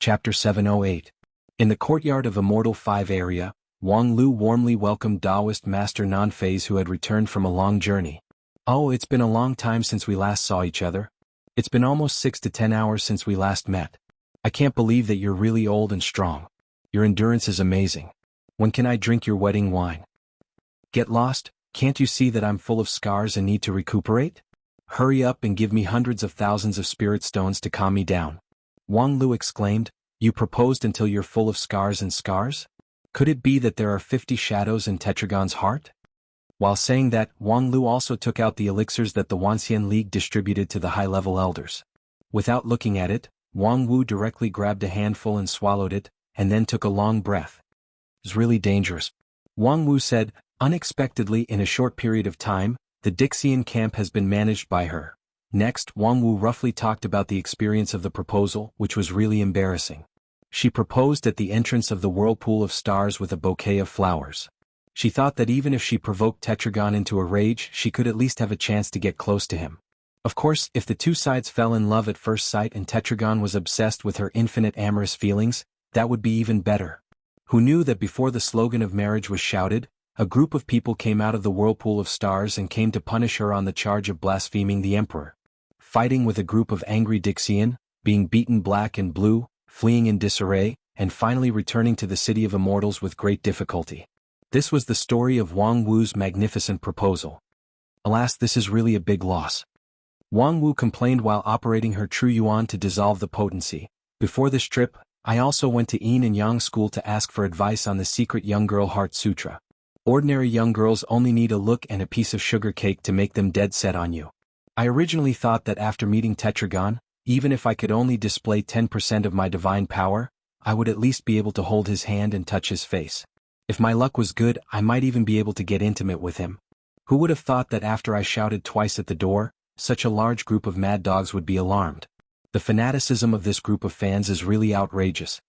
Chapter 708. In the courtyard of Immortal 5 area, Wang Lu warmly welcomed Taoist Master Nanfei's who had returned from a long journey. "Oh, it's been a long time since we last saw each other. It's been almost 6 to 10 hours since we last met. I can't believe that you're really old and strong. Your endurance is amazing. When can I drink your wedding wine? Get lost, can't you see that I'm full of scars and need to recuperate? Hurry up and give me hundreds of thousands of spirit stones to calm me down." Wang Lu exclaimed, "You proposed until you're full of scars and scars? Could it be that there are 50 shadows in Tetragon's heart?" While saying that, Wang Lu also took out the elixirs that the Wuxia League distributed to the high-level elders. Without looking at it, Wang Wu directly grabbed a handful and swallowed it, and then took a long breath. "It's really dangerous," Wang Wu said. Unexpectedly, in a short period of time, the Dixian camp has been managed by her. Next, Wang Wu roughly talked about the experience of the proposal, which was really embarrassing. She proposed at the entrance of the whirlpool of stars with a bouquet of flowers. She thought that even if she provoked Tetragon into a rage, she could at least have a chance to get close to him. Of course, if the two sides fell in love at first sight and Tetragon was obsessed with her infinite amorous feelings, that would be even better. Who knew that before the slogan of marriage was shouted, a group of people came out of the whirlpool of stars and came to punish her on the charge of blaspheming the emperor. Fighting with a group of angry Dixian, being beaten black and blue, fleeing in disarray, and finally returning to the city of immortals with great difficulty. This was the story of Wang Wu's magnificent proposal. Alas, this is really a big loss. Wang Wu complained while operating her true yuan to dissolve the potency. "Before this trip, I also went to Yin and Yang school to ask for advice on the secret young girl heart sutra. Ordinary young girls only need a look and a piece of sugar cake to make them dead set on you. I originally thought that after meeting Tetragon, even if I could only display 10% of my divine power, I would at least be able to hold his hand and touch his face. If my luck was good, I might even be able to get intimate with him. Who would have thought that after I shouted twice at the door, such a large group of mad dogs would be alarmed? The fanaticism of this group of fans is really outrageous.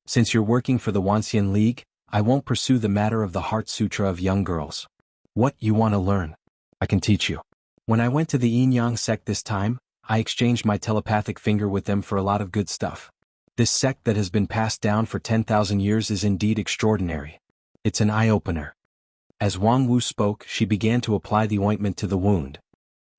Since you're working for the Wuxia League, I won't pursue the matter of the Heart Sutra of young girls. What you want to learn? I can teach you. When I went to the Yin-Yang sect this time, I exchanged my telepathic finger with them for a lot of good stuff. This sect that has been passed down for 10,000 years is indeed extraordinary. It's an eye-opener." As Wang Wu spoke, she began to apply the ointment to the wound.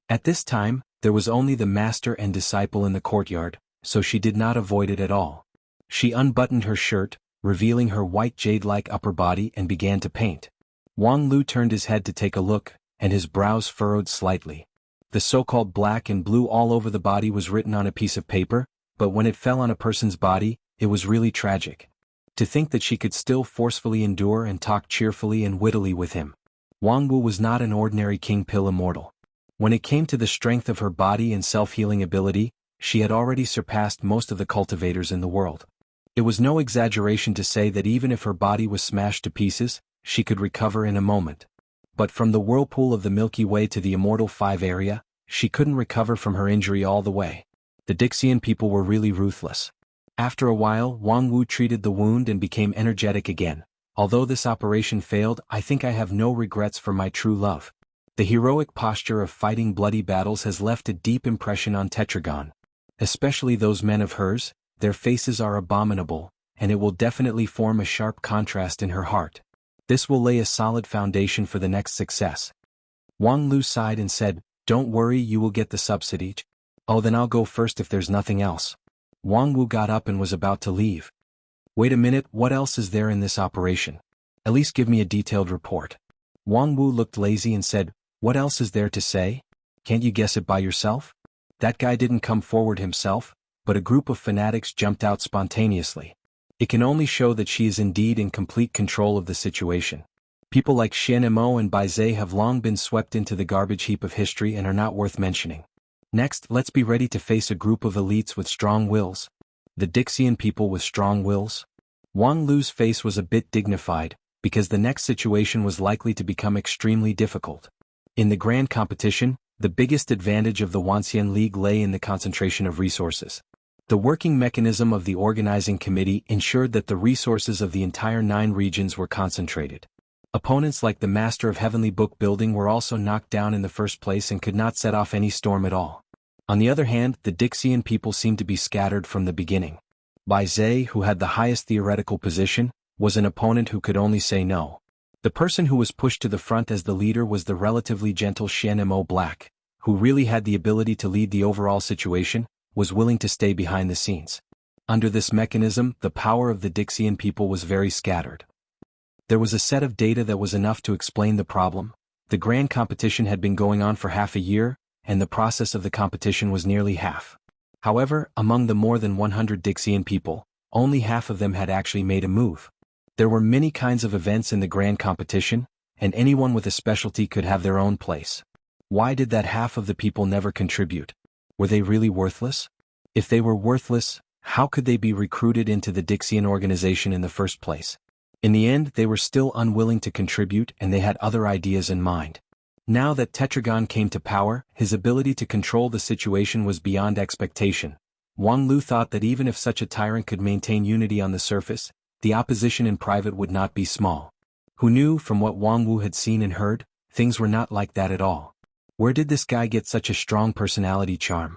At this time, there was only the master and disciple in the courtyard, so she did not avoid it at all. She unbuttoned her shirt, revealing her white jade-like upper body, and began to paint. Wang Lu turned his head to take a look, and his brows furrowed slightly. The so-called black and blue all over the body was written on a piece of paper, but when it fell on a person's body, it was really tragic. To think that she could still forcefully endure and talk cheerfully and wittily with him. Wang Wu was not an ordinary king pill immortal. When it came to the strength of her body and self-healing ability, she had already surpassed most of the cultivators in the world. It was no exaggeration to say that even if her body was smashed to pieces, she could recover in a moment. But from the whirlpool of the Milky Way to the Immortal 5 area, she couldn't recover from her injury all the way. The Dixian people were really ruthless. After a while, Wang Wu treated the wound and became energetic again. "Although this operation failed, I think I have no regrets for my true love." The heroic posture of fighting bloody battles has left a deep impression on Tetragon. Especially those men of hers, their faces are abominable, and it will definitely form a sharp contrast in her heart. This will lay a solid foundation for the next success. Wang Lu sighed and said, "Don't worry, you will get the subsidy." "Oh, then I'll go first if there's nothing else." Wang Wu got up and was about to leave. "Wait a minute, what else is there in this operation? At least give me a detailed report." Wang Wu looked lazy and said, "What else is there to say? Can't you guess it by yourself? That guy didn't come forward himself, but a group of fanatics jumped out spontaneously. It can only show that she is indeed in complete control of the situation. People like Xian Mo and Bai Zhe have long been swept into the garbage heap of history and are not worth mentioning. Next, let's be ready to face a group of elites with strong wills." The Dixian people with strong wills? Wang Lu's face was a bit dignified, because the next situation was likely to become extremely difficult. In the grand competition, the biggest advantage of the Wuxia League lay in the concentration of resources. The working mechanism of the organizing committee ensured that the resources of the entire 9 regions were concentrated. Opponents like the Master of Heavenly Book Building were also knocked down in the first place and could not set off any storm at all. On the other hand, the Dixian people seemed to be scattered from the beginning. Bai Zhe, who had the highest theoretical position, was an opponent who could only say no. The person who was pushed to the front as the leader was the relatively gentle Xian Mo Black, who really had the ability to lead the overall situation, was willing to stay behind the scenes. Under this mechanism, the power of the Dixian people was very scattered. There was a set of data that was enough to explain the problem. The grand competition had been going on for half a year, and the process of the competition was nearly half. However, among the more than 100 Dixian people, only half of them had actually made a move. There were many kinds of events in the grand competition, and anyone with a specialty could have their own place. Why did that half of the people never contribute? Were they really worthless? If they were worthless, how could they be recruited into the Dixian organization in the first place? In the end, they were still unwilling to contribute, and they had other ideas in mind. Now that Tetragon came to power, his ability to control the situation was beyond expectation. Wang Lu thought that even if such a tyrant could maintain unity on the surface, the opposition in private would not be small. Who knew, from what Wang Wu had seen and heard, things were not like that at all. Where did this guy get such a strong personality charm?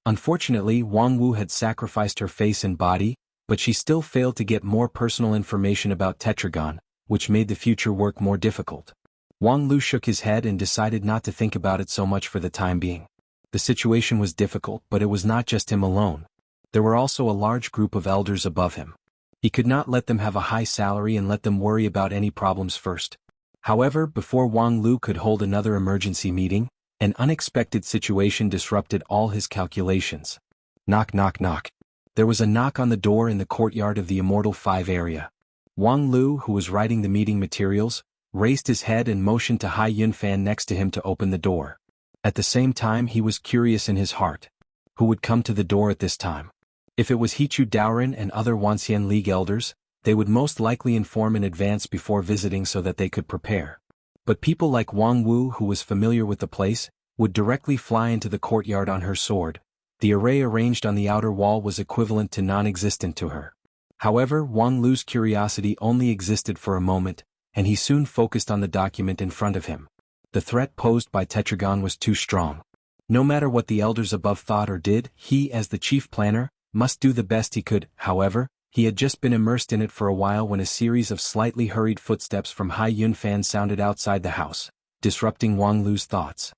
Unfortunately, Wang Wu had sacrificed her face and body, but she still failed to get more personal information about Tetragon, which made the future work more difficult. Wang Lu shook his head and decided not to think about it so much for the time being. The situation was difficult, but it was not just him alone. There were also a large group of elders above him. He could not let them have a high salary and let them worry about any problems first. However, before Wang Lu could hold another emergency meeting, an unexpected situation disrupted all his calculations. Knock, knock, knock. There was a knock on the door in the courtyard of the Immortal 5 area. Wang Lu, who was writing the meeting materials, raised his head and motioned to Hai Yunfan next to him to open the door. At the same time, he was curious in his heart. Who would come to the door at this time? If it was Hichu Daoren and other Wanxian League elders, they would most likely inform in advance before visiting so that they could prepare. But people like Wang Wu, who was familiar with the place, would directly fly into the courtyard on her sword. The array arranged on the outer wall was equivalent to non-existent to her. However, Wang Lu's curiosity only existed for a moment, and he soon focused on the document in front of him. The threat posed by Tetragon was too strong. No matter what the elders above thought or did, he, as the chief planner, must do the best he could. However, he had just been immersed in it for a while when a series of slightly hurried footsteps from Hai Yunfan sounded outside the house, disrupting Wang Lu's thoughts.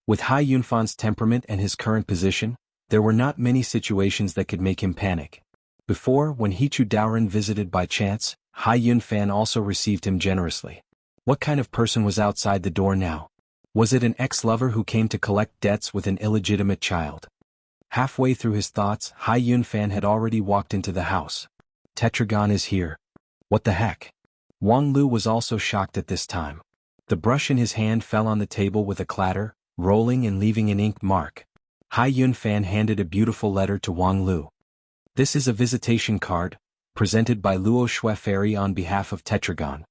With Hai Yunfan's temperament and his current position, there were not many situations that could make him panic. Before, when Hichu Daoren visited by chance, Hai Yunfan also received him generously. What kind of person was outside the door now? Was it an ex-lover who came to collect debts with an illegitimate child? Halfway through his thoughts, Hai Yunfan had already walked into the house. Tetragon is here. What the heck? Wang Lu was also shocked at this time. The brush in his hand fell on the table with a clatter, rolling and leaving an ink mark. Hai Yunfan handed a beautiful letter to Wang Lu. This is a visitation card, presented by Luo Shui Fairy on behalf of Tetragon.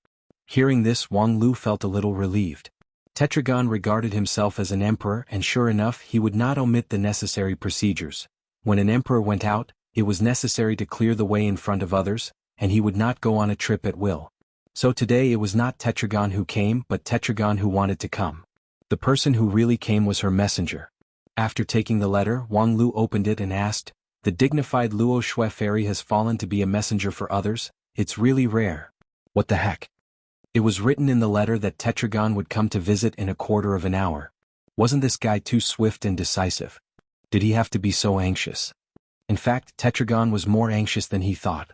Hearing this, Wang Lu felt a little relieved. Tetragon regarded himself as an emperor, and sure enough, he would not omit the necessary procedures. When an emperor went out, it was necessary to clear the way in front of others, and he would not go on a trip at will. So today it was not Tetragon who came, but Tetragon who wanted to come. The person who really came was her messenger. After taking the letter, Wang Lu opened it and asked, "The dignified Luo Shui Fairy has fallen to be a messenger for others? It's really rare." What the heck? It was written in the letter that Tetragon would come to visit in a quarter of an hour. Wasn't this guy too swift and decisive? Did he have to be so anxious? In fact, Tetragon was more anxious than he thought.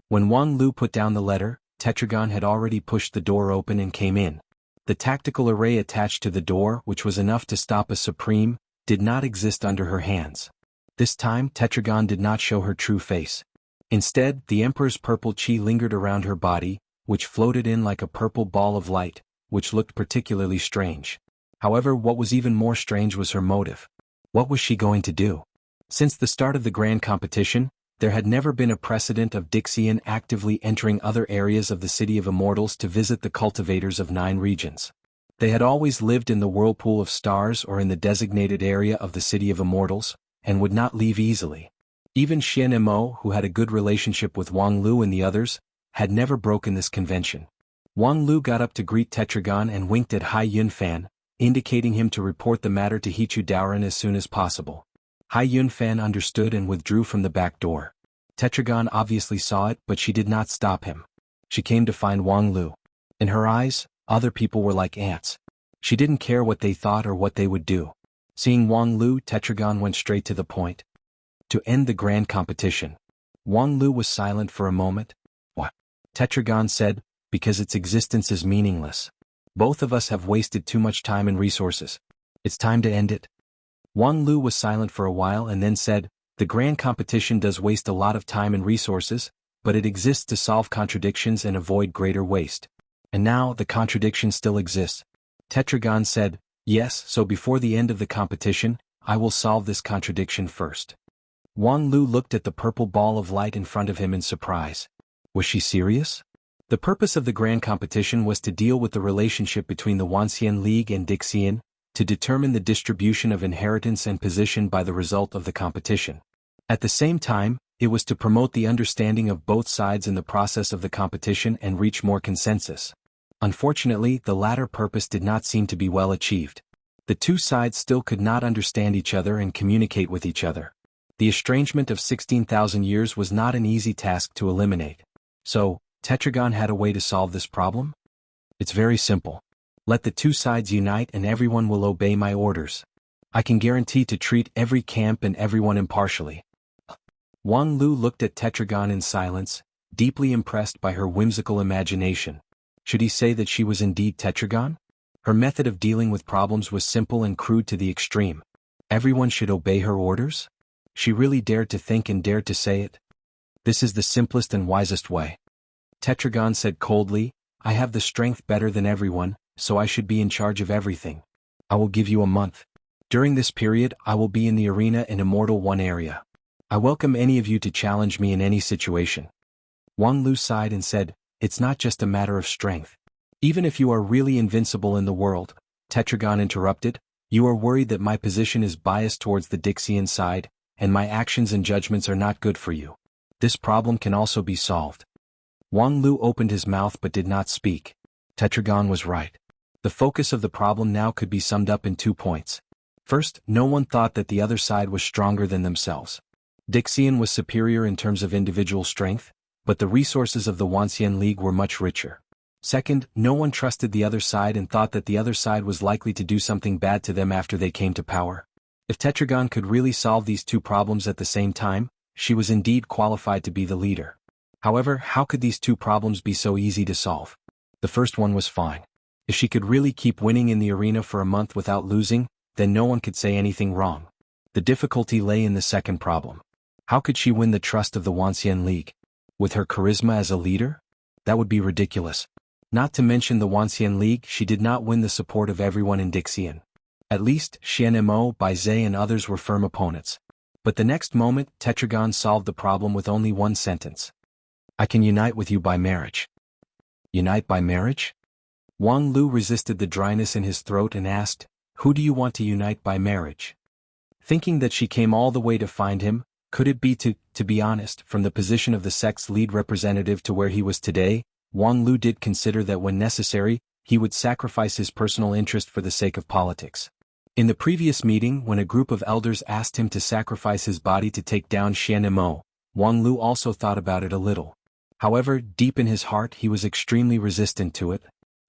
When Wang Lu put down the letter, Tetragon had already pushed the door open and came in. The tactical array attached to the door, which was enough to stop a supreme, did not exist under her hands. This time, Tetragon did not show her true face. Instead, the Emperor's purple chi lingered around her body, which floated in like a purple ball of light, which looked particularly strange. However, what was even more strange was her motive. What was she going to do? Since the start of the grand competition, there had never been a precedent of Dixian actively entering other areas of the City of Immortals to visit the cultivators of 9 regions. They had always lived in the whirlpool of stars or in the designated area of the City of Immortals, and would not leave easily. Even Xian Mo, who had a good relationship with Wang Lu and the others, had never broken this convention. Wang Lu got up to greet Tetragon and winked at Hai Yunfan, indicating him to report the matter to Hichu Daoren as soon as possible. Hai Yunfan understood and withdrew from the back door. Tetragon obviously saw it, but she did not stop him. She came to find Wang Lu. In her eyes, other people were like ants. She didn't care what they thought or what they would do. Seeing Wang Lu, Tetragon went straight to the point. To end the grand competition. Wang Lu was silent for a moment. What? Tetragon said, because its existence is meaningless. Both of us have wasted too much time and resources. It's time to end it. Wang Lu was silent for a while and then said, the grand competition does waste a lot of time and resources, but it exists to solve contradictions and avoid greater waste. And now the contradiction still exists. Tetragon said, yes, so before the end of the competition, I will solve this contradiction first. Wang Lu looked at the purple ball of light in front of him in surprise. Was she serious? The purpose of the grand competition was to deal with the relationship between the Wuxia League and Dixian, to determine the distribution of inheritance and position by the result of the competition. At the same time, it was to promote the understanding of both sides in the process of the competition and reach more consensus. Unfortunately, the latter purpose did not seem to be well achieved. The two sides still could not understand each other and communicate with each other. The estrangement of 16,000 years was not an easy task to eliminate. So, Tetragon had a way to solve this problem? It's very simple. Let the two sides unite and everyone will obey my orders. I can guarantee to treat every camp and everyone impartially. Wang Lu looked at Tetragon in silence, deeply impressed by her whimsical imagination. Should he say that she was indeed Tetragon? Her method of dealing with problems was simple and crude to the extreme. Everyone should obey her orders? She really dared to think and dared to say it. This is the simplest and wisest way. Tetragon said coldly, I have the strength better than everyone, so I should be in charge of everything. I will give you a month. During this period, I will be in the arena in Immortal 1 area. I welcome any of you to challenge me in any situation. Wang Lu sighed and said, it's not just a matter of strength. Even if you are really invincible in the world, Tetragon interrupted, you are worried that my position is biased towards the Dixian side, and my actions and judgments are not good for you. This problem can also be solved. Wang Lu opened his mouth but did not speak. Tetragon was right. The focus of the problem now could be summed up in 2 points. First, no one thought that the other side was stronger than themselves. Dixian was superior in terms of individual strength, but the resources of the Wuxia League were much richer. Second, no one trusted the other side and thought that the other side was likely to do something bad to them after they came to power. If Tetragon could really solve these 2 problems at the same time, she was indeed qualified to be the leader. However, how could these 2 problems be so easy to solve? The first one was fine. If she could really keep winning in the arena for a month without losing, then no one could say anything wrong. The difficulty lay in the second problem. How could she win the trust of the Wuxia League? With her charisma as a leader? That would be ridiculous. Not to mention the Wuxia League, she did not win the support of everyone in Dixian. At least, Xian Mo, Bai Zhe and others were firm opponents. But the next moment, Tetragon solved the problem with only 1 sentence. I can unite with you by marriage. Unite by marriage? Wang Lu resisted the dryness in his throat and asked, who do you want to unite by marriage? Thinking that she came all the way to find him, could it be to be honest, from the position of the sect's lead representative to where he was today, Wang Lu did consider that when necessary, he would sacrifice his personal interest for the sake of politics. In the previous meeting, when a group of elders asked him to sacrifice his body to take down Xian Mo, Wang Lu also thought about it a little. However, deep in his heart he was extremely resistant to it.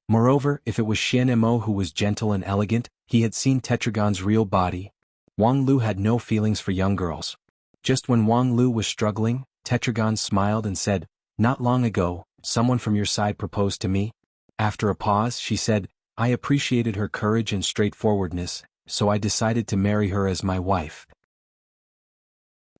Moreover, if it was Xian Mo who was gentle and elegant, he had seen Tetragon's real body. Wang Lu had no feelings for young girls. Just when Wang Lu was struggling, Tetragon smiled and said, not long ago, someone from your side proposed to me. After a pause, she said, I appreciated her courage and straightforwardness, so I decided to marry her as my wife.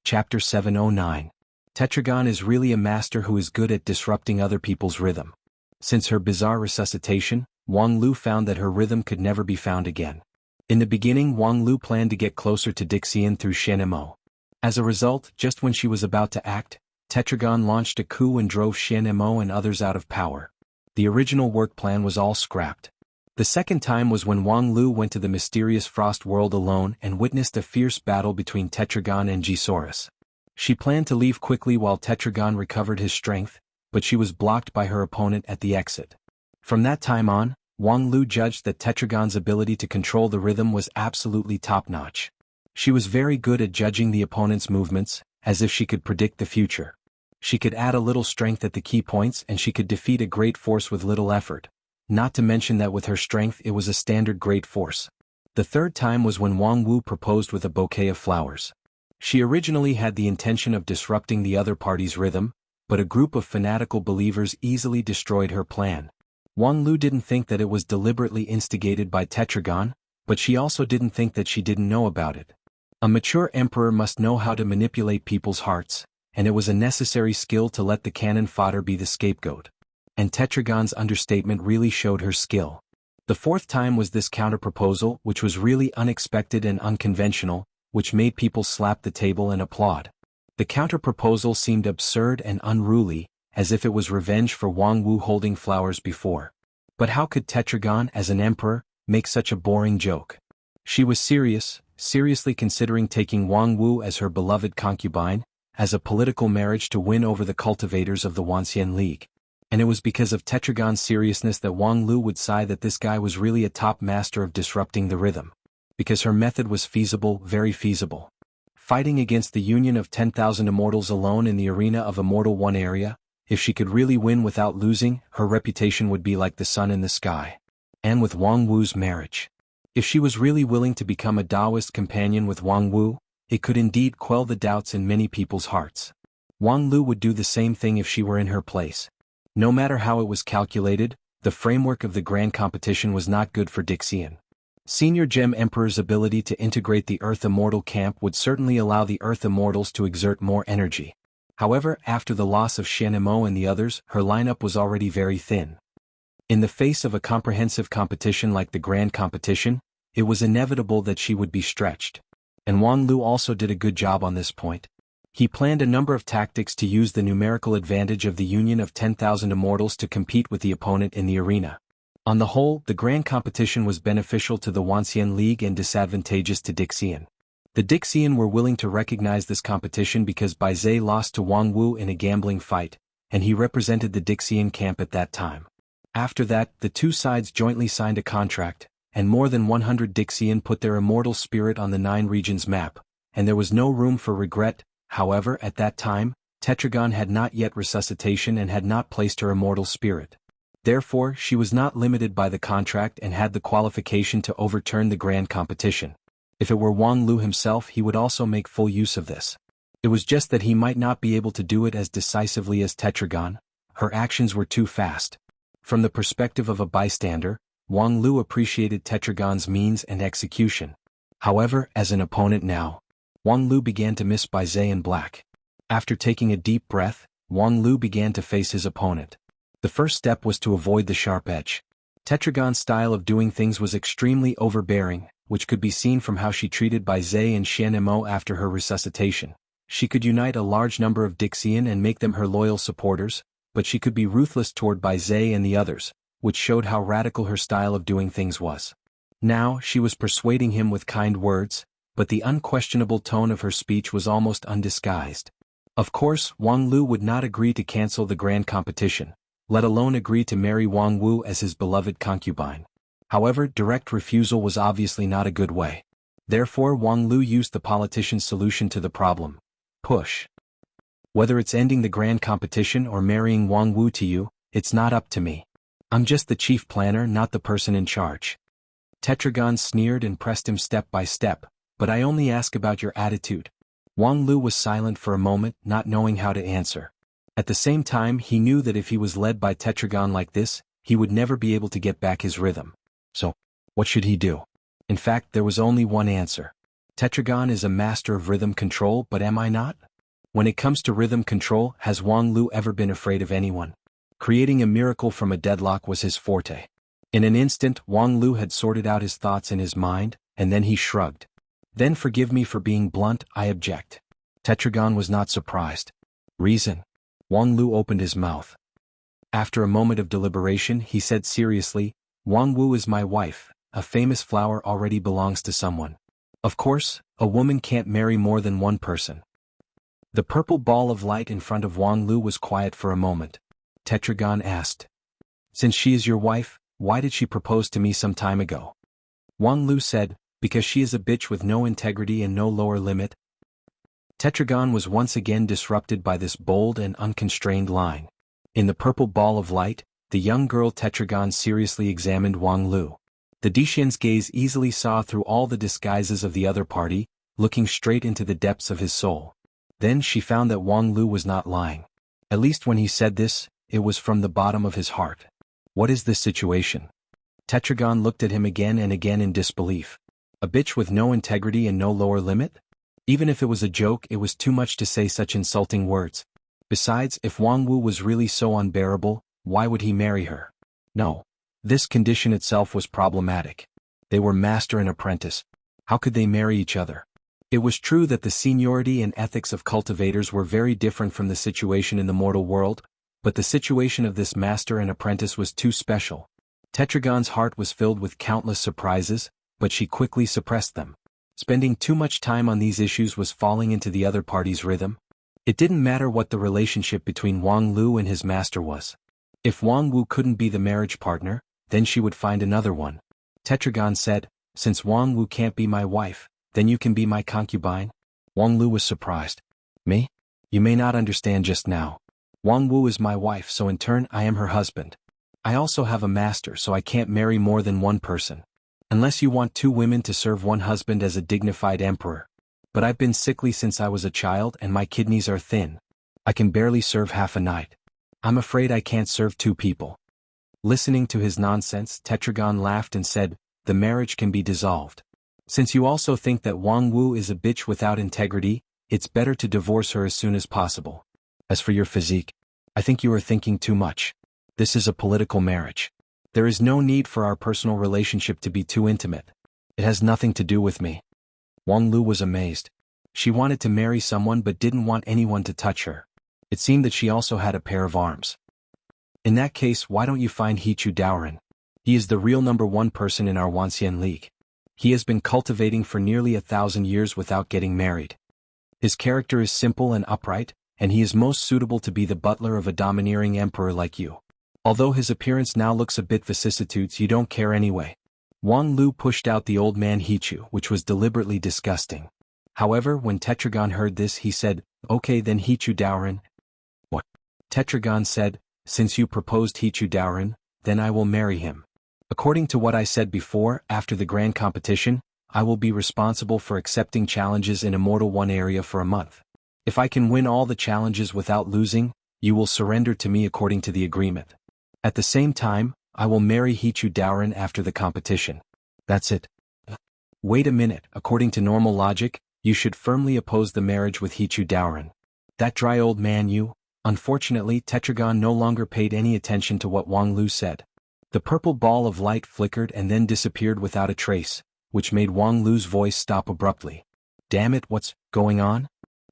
Chapter 709. Tetragon is really a master who is good at disrupting other people's rhythm. Since her bizarre resuscitation, Wang Lu found that her rhythm could never be found again. In the beginning, Wang Lu planned to get closer to Dixian through Xian Mo. As a result, just when she was about to act, Tetragon launched a coup and drove Xian Mo and others out of power. The original work plan was all scrapped. The second time was when Wang Lu went to the mysterious Frost world alone and witnessed a fierce battle between Tetragon and Gisaurus. She planned to leave quickly while Tetragon recovered his strength, but she was blocked by her opponent at the exit. From that time on, Wang Lu judged that Tetragon's ability to control the rhythm was absolutely top-notch. She was very good at judging the opponent's movements, as if she could predict the future. She could add a little strength at the key points and she could defeat a great force with little effort. Not to mention that with her strength it was a standard great force. The third time was when Wang Wu proposed with a bouquet of flowers. She originally had the intention of disrupting the other party's rhythm, but a group of fanatical believers easily destroyed her plan. Wang Lu didn't think that it was deliberately instigated by Tetragon, but she also didn't think that she didn't know about it. A mature emperor must know how to manipulate people's hearts, and it was a necessary skill to let the cannon fodder be the scapegoat. And Tetragon's understatement really showed her skill. The fourth time was this counter-proposal, which was really unexpected and unconventional, which made people slap the table and applaud. The counter-proposal seemed absurd and unruly, as if it was revenge for Wang Wu holding flowers before. But how could Tetragon, as an emperor, make such a boring joke? She was seriously considering taking Wang Wu as her beloved concubine, as a political marriage to win over the cultivators of the Wuxia League. And it was because of Tetragon's seriousness that Wang Lu would sigh that this guy was really a top master of disrupting the rhythm. Because her method was feasible, very feasible. Fighting against the union of 10,000 immortals alone in the arena of Immortal 1 area, if she could really win without losing, her reputation would be like the sun in the sky. And with Wang Wu's marriage. If she was really willing to become a Taoist companion with Wang Wu, it could indeed quell the doubts in many people's hearts. Wang Lu would do the same thing if she were in her place. No matter how it was calculated, the framework of the grand competition was not good for Dixian. Senior Gem Emperor's ability to integrate the Earth Immortal camp would certainly allow the Earth Immortals to exert more energy. However, after the loss of Shanimo and the others, her lineup was already very thin. In the face of a comprehensive competition like the grand competition, it was inevitable that she would be stretched. And Wang Lu also did a good job on this point. He planned a number of tactics to use the numerical advantage of the union of 10,000 immortals to compete with the opponent in the arena. On the whole, the grand competition was beneficial to the Wuxia League and disadvantageous to Dixian. The Dixian were willing to recognize this competition because Bai Zhe lost to Wang Wu in a gambling fight, and he represented the Dixian camp at that time. After that, the two sides jointly signed a contract, and more than 100 Dixian put their immortal spirit on the 9 regions map, and there was no room for regret. However, at that time, Tetragon had not yet resuscitation and had not placed her immortal spirit. Therefore, she was not limited by the contract and had the qualification to overturn the grand competition. If it were Wang Lu himself, he would also make full use of this. It was just that he might not be able to do it as decisively as Tetragon. Her actions were too fast. From the perspective of a bystander, Wang Lu appreciated Tetragon's means and execution. However, as an opponent now, Wang Lu began to miss Bai Zhe in black. After taking a deep breath, Wang Lu began to face his opponent. The first step was to avoid the sharp edge. Tetragon's style of doing things was extremely overbearing, which could be seen from how she treated Bai Zhe and Shanimo after her resuscitation. She could unite a large number of Dixian and make them her loyal supporters, but she could be ruthless toward Bai Zhe and the others, which showed how radical her style of doing things was. Now, she was persuading him with kind words, but the unquestionable tone of her speech was almost undisguised. Of course, Wang Lu would not agree to cancel the grand competition, let alone agree to marry Wang Wu as his beloved concubine. However, direct refusal was obviously not a good way. Therefore, Wang Lu used the politician's solution to the problem. Push. Whether it's ending the grand competition or marrying Wang Wu to you, it's not up to me. I'm just the chief planner, not the person in charge. Tetragon sneered and pressed him step by step, but I only ask about your attitude. Wang Lu was silent for a moment, not knowing how to answer. At the same time, he knew that if he was led by Tetragon like this, he would never be able to get back his rhythm. So, what should he do? In fact, there was only one answer. Tetragon is a master of rhythm control, but am I not? When it comes to rhythm control, has Wang Lu ever been afraid of anyone? Creating a miracle from a deadlock was his forte. In an instant, Wang Lu had sorted out his thoughts in his mind, and then he shrugged. Then forgive me for being blunt, I object. Tetragon was not surprised. Reason. Wang Lu opened his mouth. After a moment of deliberation, he said seriously, Wang Wu is my wife, a famous flower already belongs to someone. Of course, a woman can't marry more than one person. The purple ball of light in front of Wang Lu was quiet for a moment. Tetragon asked. Since she is your wife, why did she propose to me some time ago? Wang Lu said, because she is a bitch with no integrity and no lower limit. Tetragon was once again disrupted by this bold and unconstrained line. In the purple ball of light, the young girl Tetragon seriously examined Wang Lu. The Dishan's gaze easily saw through all the disguises of the other party, looking straight into the depths of his soul. Then she found that Wang Lu was not lying. At least when he said this, it was from the bottom of his heart. What is this situation? Tetragon looked at him again and again in disbelief. A bitch with no integrity and no lower limit? Even if it was a joke, it was too much to say such insulting words. Besides, if Wang Wu was really so unbearable, why would he marry her? No. This condition itself was problematic. They were master and apprentice. How could they marry each other? It was true that the seniority and ethics of cultivators were very different from the situation in the mortal world, but the situation of this master and apprentice was too special. Tetragon's heart was filled with countless surprises, but she quickly suppressed them. Spending too much time on these issues was falling into the other party's rhythm. It didn't matter what the relationship between Wang Lu and his master was. If Wang Wu couldn't be the marriage partner, then she would find another one. Tetragon said, "Since Wang Wu can't be my wife, then you can be my concubine?" Wang Lu was surprised. "Me? You may not understand just now. Wang Wu is my wife, so in turn I am her husband. I also have a master, so I can't marry more than one person. Unless you want two women to serve one husband as a dignified emperor. But I've been sickly since I was a child and my kidneys are thin. I can barely serve half a night. I'm afraid I can't serve two people." Listening to his nonsense, Tetragon laughed and said, "The marriage can be dissolved. Since you also think that Wang Wu is a bitch without integrity, it's better to divorce her as soon as possible. As for your physique, I think you are thinking too much. This is a political marriage. There is no need for our personal relationship to be too intimate. It has nothing to do with me." Wang Lu was amazed. She wanted to marry someone but didn't want anyone to touch her. It seemed that she also had a pair of arms. "In that case, why don't you find Hichu Daoren? He is the real #1 person in our Wanxian League. He has been cultivating for nearly 1,000 years without getting married. His character is simple and upright, and he is most suitable to be the butler of a domineering emperor like you. Although his appearance now looks a bit vicissitudes, you don't care anyway." Wang Lu pushed out the old man Hichu, which was deliberately disgusting. However, when Tetragon heard this, he said, "Okay then, Hichu Daoren." "What?" Tetragon said, "Since you proposed Hichu Daoren, then I will marry him. According to what I said before, after the grand competition, I will be responsible for accepting challenges in Immortal 1 area for a month. If I can win all the challenges without losing, you will surrender to me according to the agreement. At the same time, I will marry Hichu Daoren after the competition. That's it." "Wait a minute, according to normal logic, you should firmly oppose the marriage with Hichu Daoren. That dry old man you—" Unfortunately, Tetragon no longer paid any attention to what Wang Lu said. The purple ball of light flickered and then disappeared without a trace, which made Wang Lu's voice stop abruptly. "Damn it, what's going on?"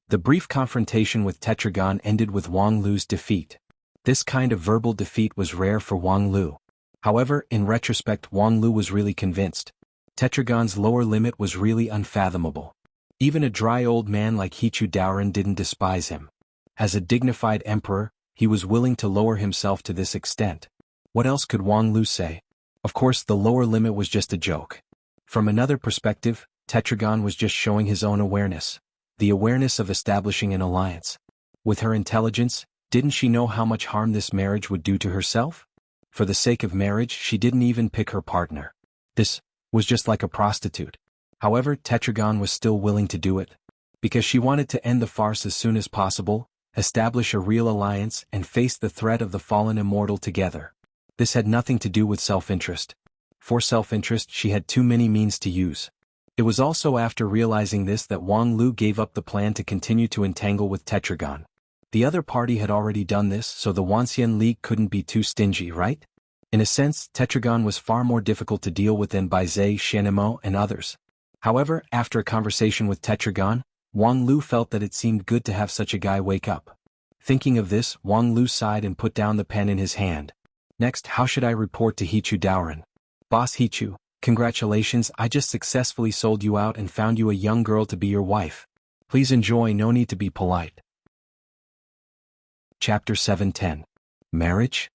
The brief confrontation with Tetragon ended with Wang Lu's defeat. This kind of verbal defeat was rare for Wang Lu. However, in retrospect, Wang Lu was really convinced. Tetragon's lower limit was really unfathomable. Even a dry old man like Hichu Daoren didn't despise him. As a dignified emperor, he was willing to lower himself to this extent. What else could Wang Lu say? Of course, the lower limit was just a joke. From another perspective, Tetragon was just showing his own awareness. The awareness of establishing an alliance. With her intelligence, didn't she know how much harm this marriage would do to herself? For the sake of marriage, she didn't even pick her partner. This was just like a prostitute. However, Tetragon was still willing to do it. Because she wanted to end the farce as soon as possible, establish a real alliance, and face the threat of the fallen immortal together. This had nothing to do with self-interest. For self-interest, she had too many means to use. It was also after realizing this that Wang Lu gave up the plan to continue to entangle with Tetragon. The other party had already done this, so the Wanxian League couldn't be too stingy, right? In a sense, Tetragon was far more difficult to deal with than Baizé, Shenimo, and others. However, after a conversation with Tetragon, Wang Lu felt that it seemed good to have such a guy wake up. Thinking of this, Wang Lu sighed and put down the pen in his hand. "Next, how should I report to Hichu Daoren? Boss Hichu, congratulations, I just successfully sold you out and found you a young girl to be your wife. Please enjoy, no need to be polite." Chapter 710. Marriage?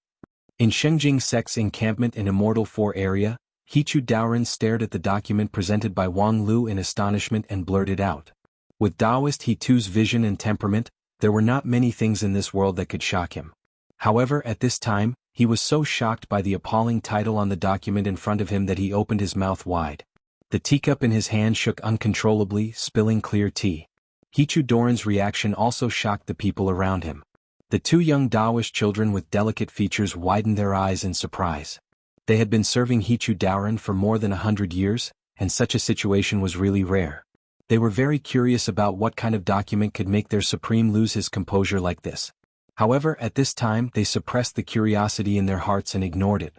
In Shengjing Sect's encampment in Immortal 4 area, Hichu Daoren stared at the document presented by Wang Lu in astonishment and blurted out. With Taoist He-Tu's vision and temperament, there were not many things in this world that could shock him. However, at this time, he was so shocked by the appalling title on the document in front of him that he opened his mouth wide. The teacup in his hand shook uncontrollably, spilling clear tea. Hichu Doran's reaction also shocked the people around him. The two young Taoist children with delicate features widened their eyes in surprise. They had been serving Hichu Doran for more than 100 years, and such a situation was really rare. They were very curious about what kind of document could make their supreme lose his composure like this. However, at this time they suppressed the curiosity in their hearts and ignored it.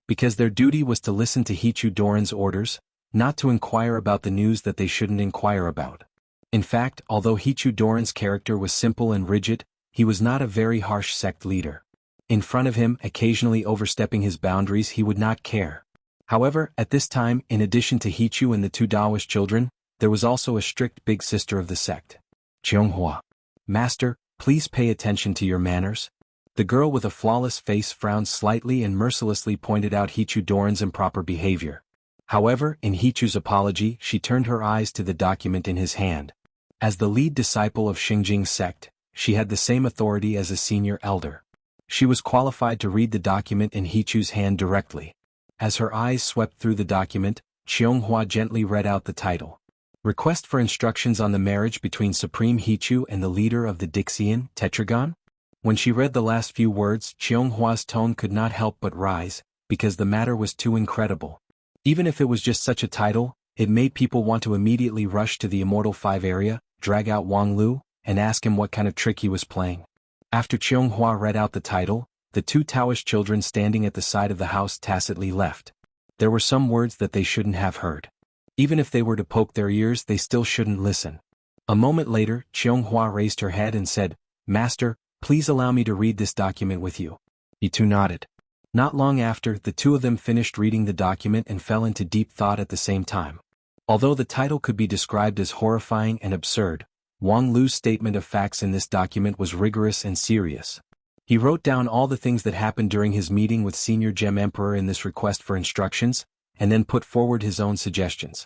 Because their duty was to listen to Hichu Doran's orders, not to inquire about the news that they shouldn't inquire about. In fact, although Hichu Doran's character was simple and rigid, he was not a very harsh sect leader. In front of him, occasionally overstepping his boundaries, he would not care. However, at this time, in addition to Hichu and the two Taoist children, there was also a strict big sister of the sect. Cheonghua. Master, please pay attention to your manners. The girl with a flawless face frowned slightly and mercilessly pointed out Hichu Doran's improper behavior. However, in Hichu's apology, she turned her eyes to the document in his hand. As the lead disciple of Xingjing's sect, she had the same authority as a senior elder. She was qualified to read the document in Hichu's hand directly. As her eyes swept through the document, Cheonghua gently read out the title. Request for instructions on the marriage between Supreme Hichu and the leader of the Dixian, Tetragon? When she read the last few words, Cheonghua's tone could not help but rise, because the matter was too incredible. Even if it was just such a title, it made people want to immediately rush to the Immortal 5 area, drag out Wang Lu, and ask him what kind of trick he was playing. After Cheonghua read out the title, the two Taoist children standing at the side of the house tacitly left. There were some words that they shouldn't have heard. Even if they were to poke their ears, they still shouldn't listen. A moment later, Cheonghua raised her head and said, Master, please allow me to read this document with you. He too nodded. Not long after, the two of them finished reading the document and fell into deep thought at the same time. Although the title could be described as horrifying and absurd, Wang Lu's statement of facts in this document was rigorous and serious. He wrote down all the things that happened during his meeting with Senior Gem Emperor in this request for instructions, and then put forward his own suggestions.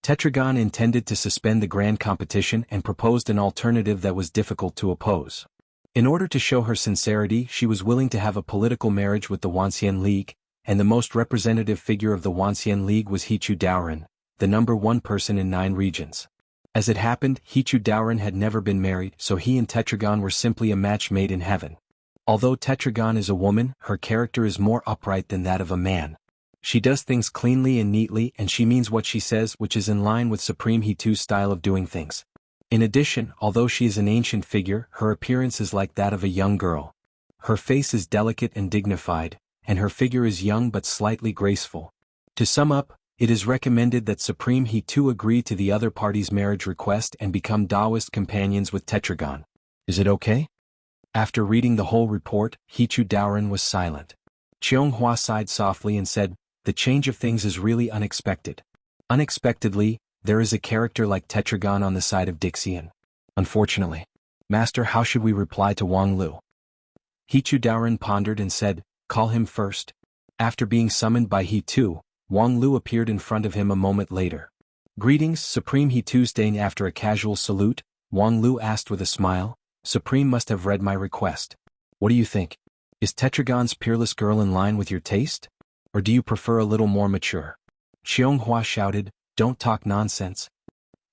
Tetragon intended to suspend the grand competition and proposed an alternative that was difficult to oppose. In order to show her sincerity, she was willing to have a political marriage with the Wanxian League, and the most representative figure of the Wanxian League was Hichu Doran, the number one person in 9 regions. As it happened, Hichu Doran had never been married, so he and Tetragon were simply a match made in heaven. Although Tetragon is a woman, her character is more upright than that of a man. She does things cleanly and neatly, and she means what she says, which is in line with Supreme He-Tu's style of doing things. In addition, although she is an ancient figure, her appearance is like that of a young girl. Her face is delicate and dignified, and her figure is young but slightly graceful. To sum up, it is recommended that Supreme He-Tu agree to the other party's marriage request and become Taoist companions with Tetragon. Is it okay? After reading the whole report, Hichu Doran was silent. Cheonghua sighed softly and said, The change of things is really unexpected. Unexpectedly, there is a character like Tetragon on the side of Dixian. Unfortunately. Master, how should we reply to Wang Lu? Hichu Doran pondered and said, Call him first. After being summoned by He-Tu, Wang Lu appeared in front of him a moment later. Greetings, Supreme He-Tu. Staying after a casual salute, Wang Lu asked with a smile, Supreme must have read my request. What do you think? Is Tetragon's peerless girl in line with your taste? Or do you prefer a little more mature? Cheonghua shouted, Don't talk nonsense.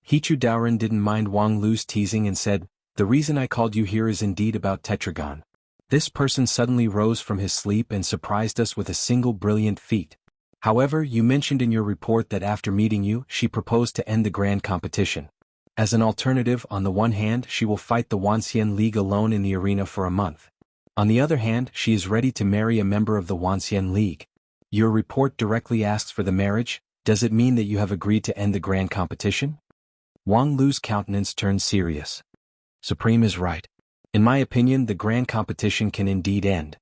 Hichu Doran didn't mind Wang Lu's teasing and said, The reason I called you here is indeed about Tetragon. This person suddenly rose from his sleep and surprised us with a single brilliant feat. However, you mentioned in your report that after meeting you, she proposed to end the grand competition. As an alternative, on the one hand, she will fight the Wanxian League alone in the arena for a month. On the other hand, she is ready to marry a member of the Wanxian League. Your report directly asks for the marriage. Does it mean that you have agreed to end the grand competition? Wang Lu's countenance turned serious. Supreme is right. In my opinion, the grand competition can indeed end.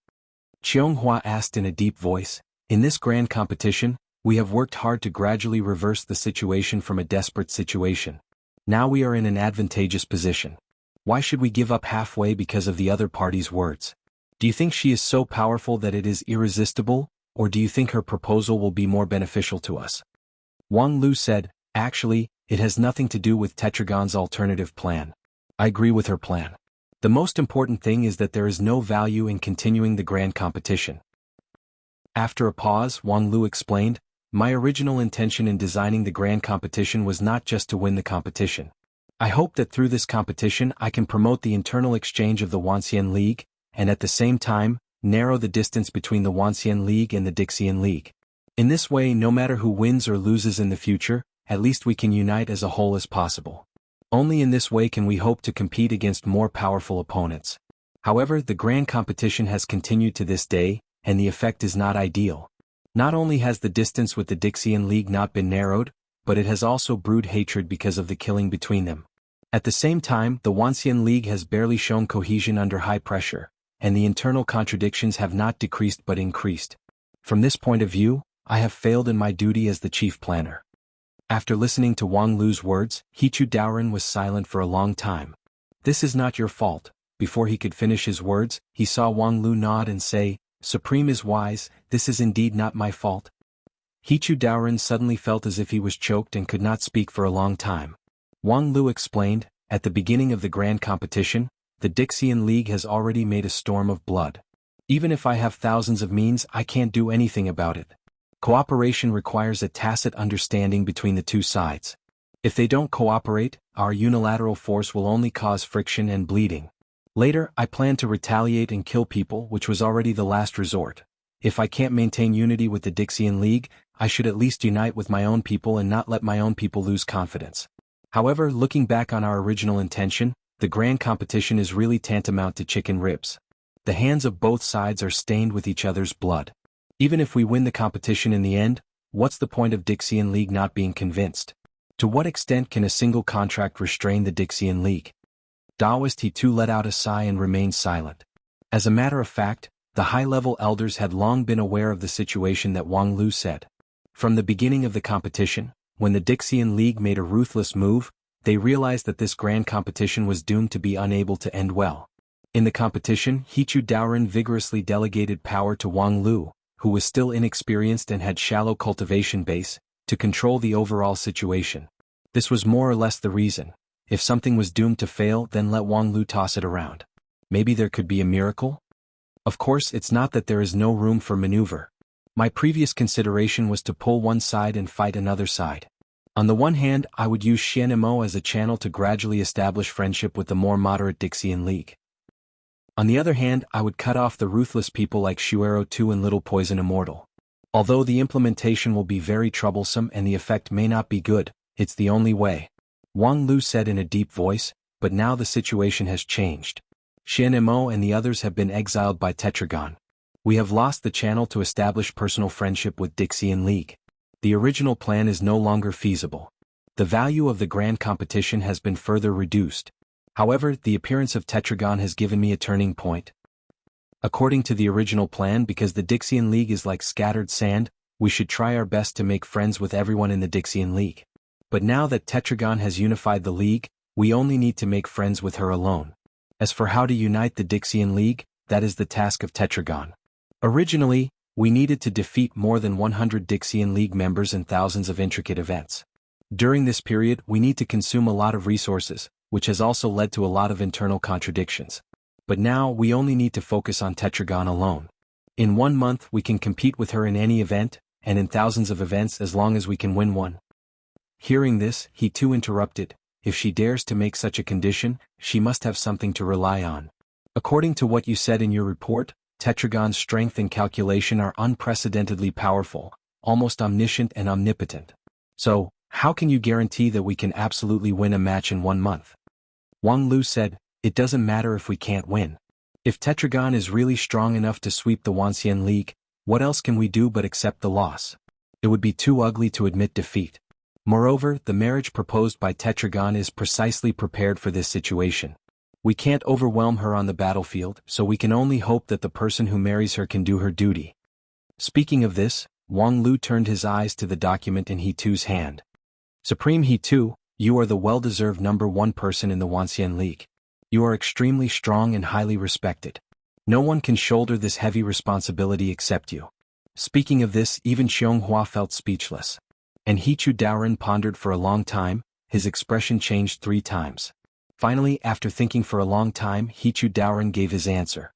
Cheonghua asked in a deep voice, In this grand competition, we have worked hard to gradually reverse the situation from a desperate situation. Now we are in an advantageous position. Why should we give up halfway because of the other party's words? Do you think she is so powerful that it is irresistible, or do you think her proposal will be more beneficial to us? Wang Lu said, Actually, It has nothing to do with Tetragon's alternative plan. I agree with her plan. The most important thing is that there is no value in continuing the grand competition. After a pause, Wang Lu explained, my original intention in designing the grand competition was not just to win the competition. I hope that through this competition I can promote the internal exchange of the Wuxian League, and at the same time, narrow the distance between the Wuxian League and the Dixian League. In this way, no matter who wins or loses in the future, at least we can unite as a whole as possible. Only in this way can we hope to compete against more powerful opponents. However, the grand competition has continued to this day, and the effect is not ideal. Not only has the distance with the Dixian League not been narrowed, but it has also brewed hatred because of the killing between them. At the same time, the Wuxian League has barely shown cohesion under high pressure, and the internal contradictions have not decreased but increased. From this point of view, I have failed in my duty as the chief planner. After listening to Wang Lu's words, Hichu Daoren was silent for a long time. This is not your fault. Before he could finish his words, he saw Wang Lu nod and say, Supreme is wise, this is indeed not my fault. Hichu Daoren suddenly felt as if he was choked and could not speak for a long time. Wang Lu explained, at the beginning of the grand competition, the Dixian League has already made a storm of blood. Even if I have thousands of means, I can't do anything about it. Cooperation requires a tacit understanding between the two sides. If they don't cooperate, our unilateral force will only cause friction and bleeding. Later, I plan to retaliate and kill people, which was already the last resort. If I can't maintain unity with the Dixian League, I should at least unite with my own people and not let my own people lose confidence. However, looking back on our original intention, the grand competition is really tantamount to chicken ribs. The hands of both sides are stained with each other's blood. Even if we win the competition in the end, what's the point of Dixian League not being convinced? To what extent can a single contract restrain the Dixian League? Daoist he too let out a sigh and remained silent. As a matter of fact, the high-level elders had long been aware of the situation that Wang Lu said. From the beginning of the competition, when the Dixian League made a ruthless move, they realized that this grand competition was doomed to be unable to end well. In the competition, Hichu Daoren vigorously delegated power to Wang Lu, who was still inexperienced and had shallow cultivation base, to control the overall situation. This was more or less the reason. If something was doomed to fail, then let Wang Lu toss it around. Maybe there could be a miracle? Of course, it's not that there is no room for maneuver. My previous consideration was to pull one side and fight another side. On the one hand, I would use Xianmo as a channel to gradually establish friendship with the more moderate Dixian League. On the other hand, I would cut off the ruthless people like Shuero II and Little Poison Immortal. Although the implementation will be very troublesome and the effect may not be good, it's the only way. Wang Lu said in a deep voice, but now the situation has changed. Xianmo and the others have been exiled by Tetragon. We have lost the channel to establish personal friendship with Dixian League. The original plan is no longer feasible. The value of the grand competition has been further reduced. However, the appearance of Tetragon has given me a turning point. According to the original plan, because the Dixian League is like scattered sand, we should try our best to make friends with everyone in the Dixian League. But now that Tetragon has unified the League, we only need to make friends with her alone. As for how to unite the Dixian League, that is the task of Tetragon. Originally, we needed to defeat more than 100 Dixian League members and thousands of intricate events. During this period, we need to consume a lot of resources, which has also led to a lot of internal contradictions. But now we only need to focus on Tetragon alone. In 1 month we can compete with her in any event, and in thousands of events as long as we can win one. Hearing this, he too interrupted. If she dares to make such a condition, she must have something to rely on. According to what you said in your report, Tetragon's strength and calculation are unprecedentedly powerful, almost omniscient and omnipotent. So, how can you guarantee that we can absolutely win a match in 1 month? Wang Lu said, it doesn't matter if we can't win. If Tetragon is really strong enough to sweep the Wuxian League, what else can we do but accept the loss? It would be too ugly to admit defeat. Moreover, the marriage proposed by Tetragon is precisely prepared for this situation. We can't overwhelm her on the battlefield, so we can only hope that the person who marries her can do her duty. Speaking of this, Wang Lu turned his eyes to the document in He Tu's hand. Supreme He Tu, you are the well-deserved #1 person in the Wuxian League. You are extremely strong and highly respected. No one can shoulder this heavy responsibility except you. Speaking of this, even Xianghua felt speechless. And Hichu Daoren pondered for a long time, his expression changed 3 times. Finally, after thinking for a long time, Hichu Daoren gave his answer.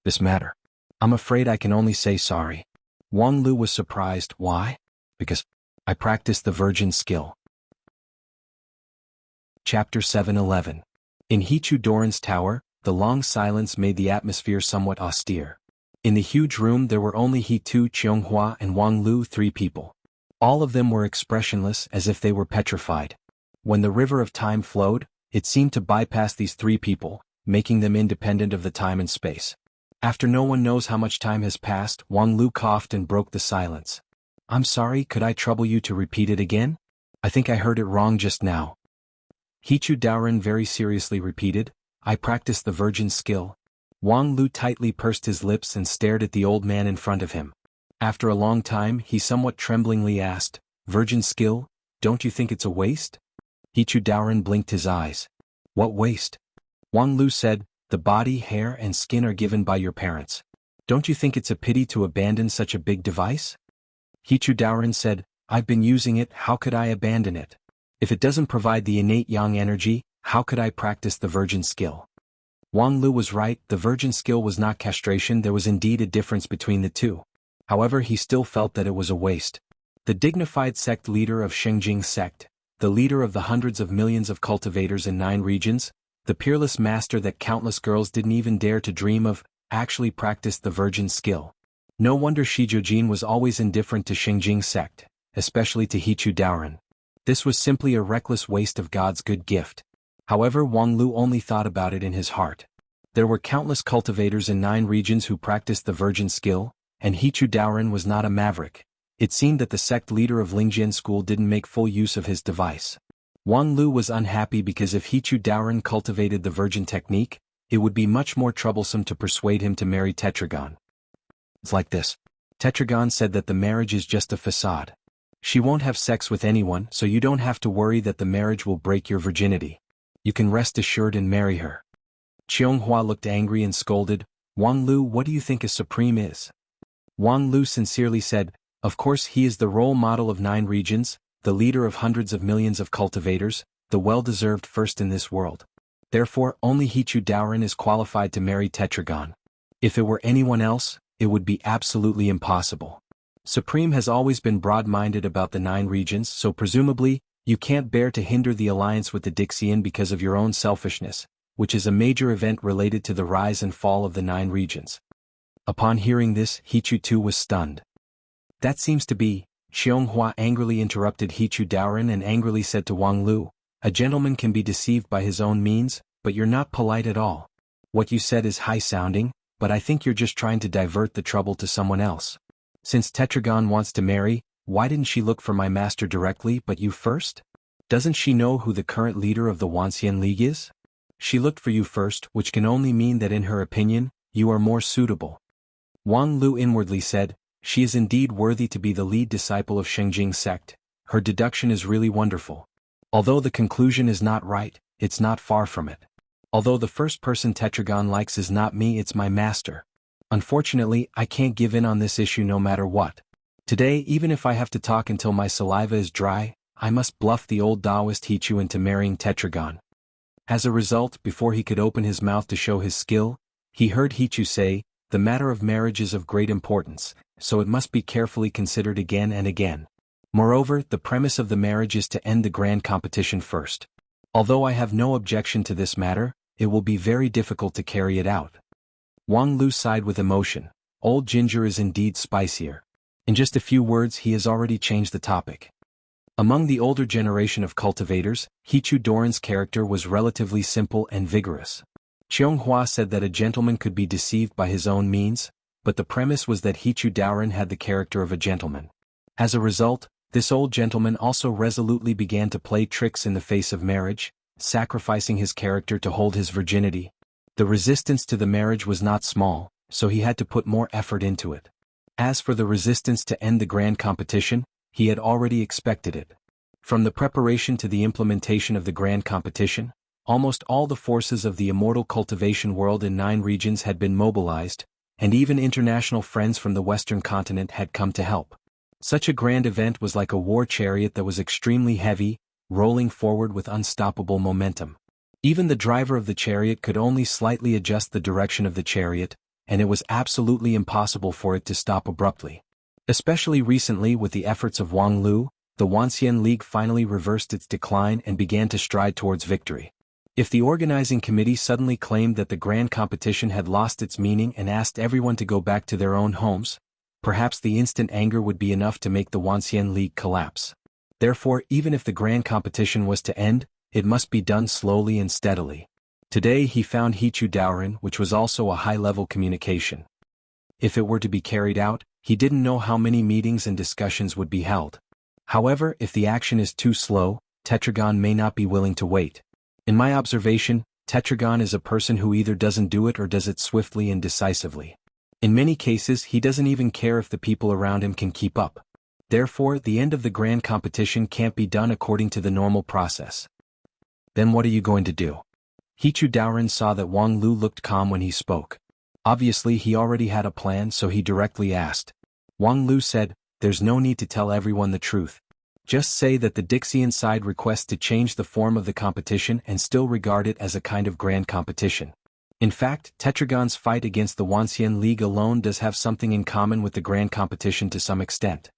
This matter. I'm afraid I can only say sorry. Wang Lu was surprised. Why? Because I practiced the virgin skill. Chapter 7:11. In Hichu Daoren's tower, the long silence made the atmosphere somewhat austere. In the huge room there were only he two, Qianghua and Wang Lu, 3 people. All of them were expressionless, as if they were petrified. When the river of time flowed, it seemed to bypass these 3 people, making them independent of the time and space. After no one knows how much time has passed, Wang Lu coughed and broke the silence. I'm sorry, could I trouble you to repeat it again? I think I heard it wrong just now. Hichu Daoren very seriously repeated, I practiced the virgin skill. Wang Lu tightly pursed his lips and stared at the old man in front of him. After a long time, he somewhat tremblingly asked, Virgin skill, don't you think it's a waste? Hichu Daoren blinked his eyes. What waste? Wang Lu said, the body, hair and skin are given by your parents. Don't you think it's a pity to abandon such a big device? Hichu Daoren said, I've been using it, how could I abandon it? If it doesn't provide the innate yang energy, how could I practice the virgin skill? Wang Lu was right, the virgin skill was not castration, there was indeed a difference between the two. However, he still felt that it was a waste. The dignified sect leader of Shengjing sect, the leader of the hundreds of millions of cultivators in 9 regions, the peerless master that countless girls didn't even dare to dream of, actually practiced the virgin skill. No wonder Shizhojin was always indifferent to Shengjing sect, especially to Hichu Daoren. This was simply a reckless waste of God's good gift. However, Wang Lu only thought about it in his heart. There were countless cultivators in 9 regions who practiced the virgin skill, and Hichu Daoren was not a maverick. It seemed that the sect leader of Lingjian school didn't make full use of his device. Wang Lu was unhappy because if Hichu Daoren cultivated the virgin technique, it would be much more troublesome to persuade him to marry Tetragon. It's like this. Tetragon said that the marriage is just a facade. She won't have sex with anyone, so you don't have to worry that the marriage will break your virginity. You can rest assured and marry her. Qianghua looked angry and scolded, Wang Lu, what do you think a supreme is? Wang Lu sincerely said, of course he is the role model of 9 regions, the leader of hundreds of millions of cultivators, the well-deserved first in this world. Therefore, only Hichu Daoren is qualified to marry Tetragon. If it were anyone else, it would be absolutely impossible. Supreme has always been broad-minded about the 9 regions, so presumably, you can't bear to hinder the alliance with the Dixian because of your own selfishness, which is a major event related to the rise and fall of the 9 regions. Upon hearing this, Hichu too was stunned. That seems to be, Qianghua angrily interrupted Hichu Daoren and angrily said to Wang Lu, a gentleman can be deceived by his own means, but you're not polite at all. What you said is high-sounding, but I think you're just trying to divert the trouble to someone else. Since Tetragon wants to marry, why didn't she look for my master directly but you first? Doesn't she know who the current leader of the Wanxian League is? She looked for you first, which can only mean that in her opinion, you are more suitable. Wang Lu inwardly said, she is indeed worthy to be the lead disciple of Shengjing sect. Her deduction is really wonderful. Although the conclusion is not right, it's not far from it. Although the first person Tetragon likes is not me, it's my master. Unfortunately, I can't give in on this issue no matter what. Today, even if I have to talk until my saliva is dry, I must bluff the old Taoist Hichu into marrying Tetragon. As a result, before he could open his mouth to show his skill, he heard Hichu say, the matter of marriage is of great importance, so it must be carefully considered again and again. Moreover, the premise of the marriage is to end the grand competition first. Although I have no objection to this matter, it will be very difficult to carry it out. Wang Lu sighed with emotion. Old ginger is indeed spicier. In just a few words he has already changed the topic. Among the older generation of cultivators, Hichu Daoren's character was relatively simple and vigorous. Qianghua said that a gentleman could be deceived by his own means, but the premise was that Hichu Daoren had the character of a gentleman. As a result, this old gentleman also resolutely began to play tricks in the face of marriage, sacrificing his character to hold his virginity. The resistance to the marriage was not small, so he had to put more effort into it. As for the resistance to end the grand competition, he had already expected it. From the preparation to the implementation of the grand competition, almost all the forces of the immortal cultivation world in 9 regions had been mobilized, and even international friends from the Western continent had come to help. Such a grand event was like a war chariot that was extremely heavy, rolling forward with unstoppable momentum. Even the driver of the chariot could only slightly adjust the direction of the chariot, and it was absolutely impossible for it to stop abruptly. Especially recently with the efforts of Wang Lu, the Wanxian League finally reversed its decline and began to stride towards victory. If the organizing committee suddenly claimed that the grand competition had lost its meaning and asked everyone to go back to their own homes, perhaps the instant anger would be enough to make the Wanxian League collapse. Therefore, even if the grand competition was to end, it must be done slowly and steadily. Today he found Hichu Daoren, which was also a high-level communication. If it were to be carried out, he didn't know how many meetings and discussions would be held. However, if the action is too slow, Tetragon may not be willing to wait. In my observation, Tetragon is a person who either doesn't do it or does it swiftly and decisively. In many cases he doesn't even care if the people around him can keep up. Therefore, the end of the grand competition can't be done according to the normal process. Then what are you going to do? Hichu Daoren saw that Wang Lu looked calm when he spoke. Obviously he already had a plan, so he directly asked. Wang Lu said, "There's no need to tell everyone the truth. Just say that the Dixian side requests to change the form of the competition and still regard it as a kind of grand competition. In fact, Tetragon's fight against the Wanxian League alone does have something in common with the grand competition to some extent."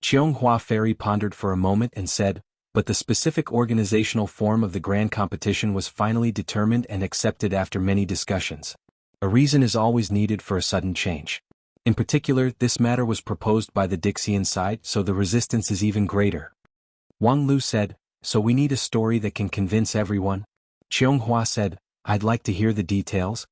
Cheonghua Fairy pondered for a moment and said, "But the specific organizational form of the grand competition was finally determined and accepted after many discussions. A reason is always needed for a sudden change. In particular, this matter was proposed by the Dixian side, so the resistance is even greater." Wang Lu said, "So we need a story that can convince everyone?" Cheonghua said, "I'd like to hear the details.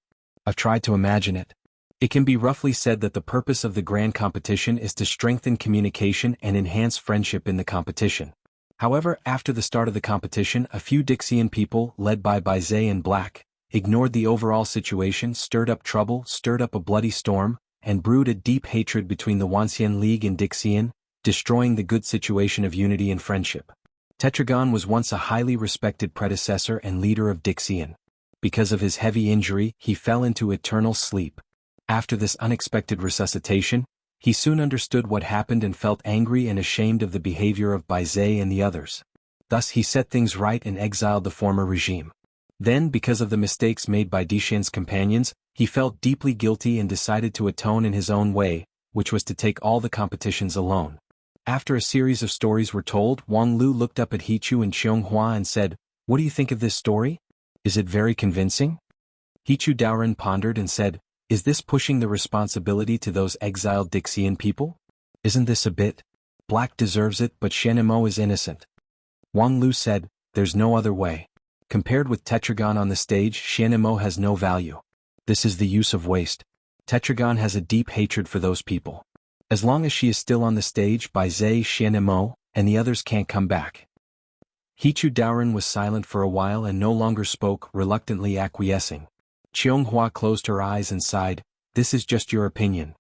I've tried to imagine it. It can be roughly said that the purpose of the grand competition is to strengthen communication and enhance friendship in the competition. However, after the start of the competition, a few Dixian people, led by Baizé and Black, ignored the overall situation, stirred up trouble, stirred up a bloody storm, and brewed a deep hatred between the Wanxian League and Dixian, destroying the good situation of unity and friendship. Tetragon was once a highly respected predecessor and leader of Dixian. Because of his heavy injury, he fell into eternal sleep. After this unexpected resuscitation, he soon understood what happened and felt angry and ashamed of the behavior of Baizé and the others. Thus he set things right and exiled the former regime. Then, because of the mistakes made by Dixian's companions, he felt deeply guilty and decided to atone in his own way, which was to take all the competitions alone. After a series of stories were told, Wang Lu looked up at Hichu and Cheonghua and said, "What do you think of this story? Is it very convincing?" Hichu Daoren pondered and said, "Is this pushing the responsibility to those exiled Dixian people? Isn't this a bit? Black deserves it, but Shenemo is innocent." Wang Lu said, "There's no other way. Compared with Tetragon on the stage, Shenemo has no value. This is the use of waste. Tetragon has a deep hatred for those people. As long as she is still on the stage, Baizé, Shenemo, and the others can't come back." Hichu Daoren was silent for a while and no longer spoke, reluctantly acquiescing. Cheonghua closed her eyes and sighed, "This is just your opinion.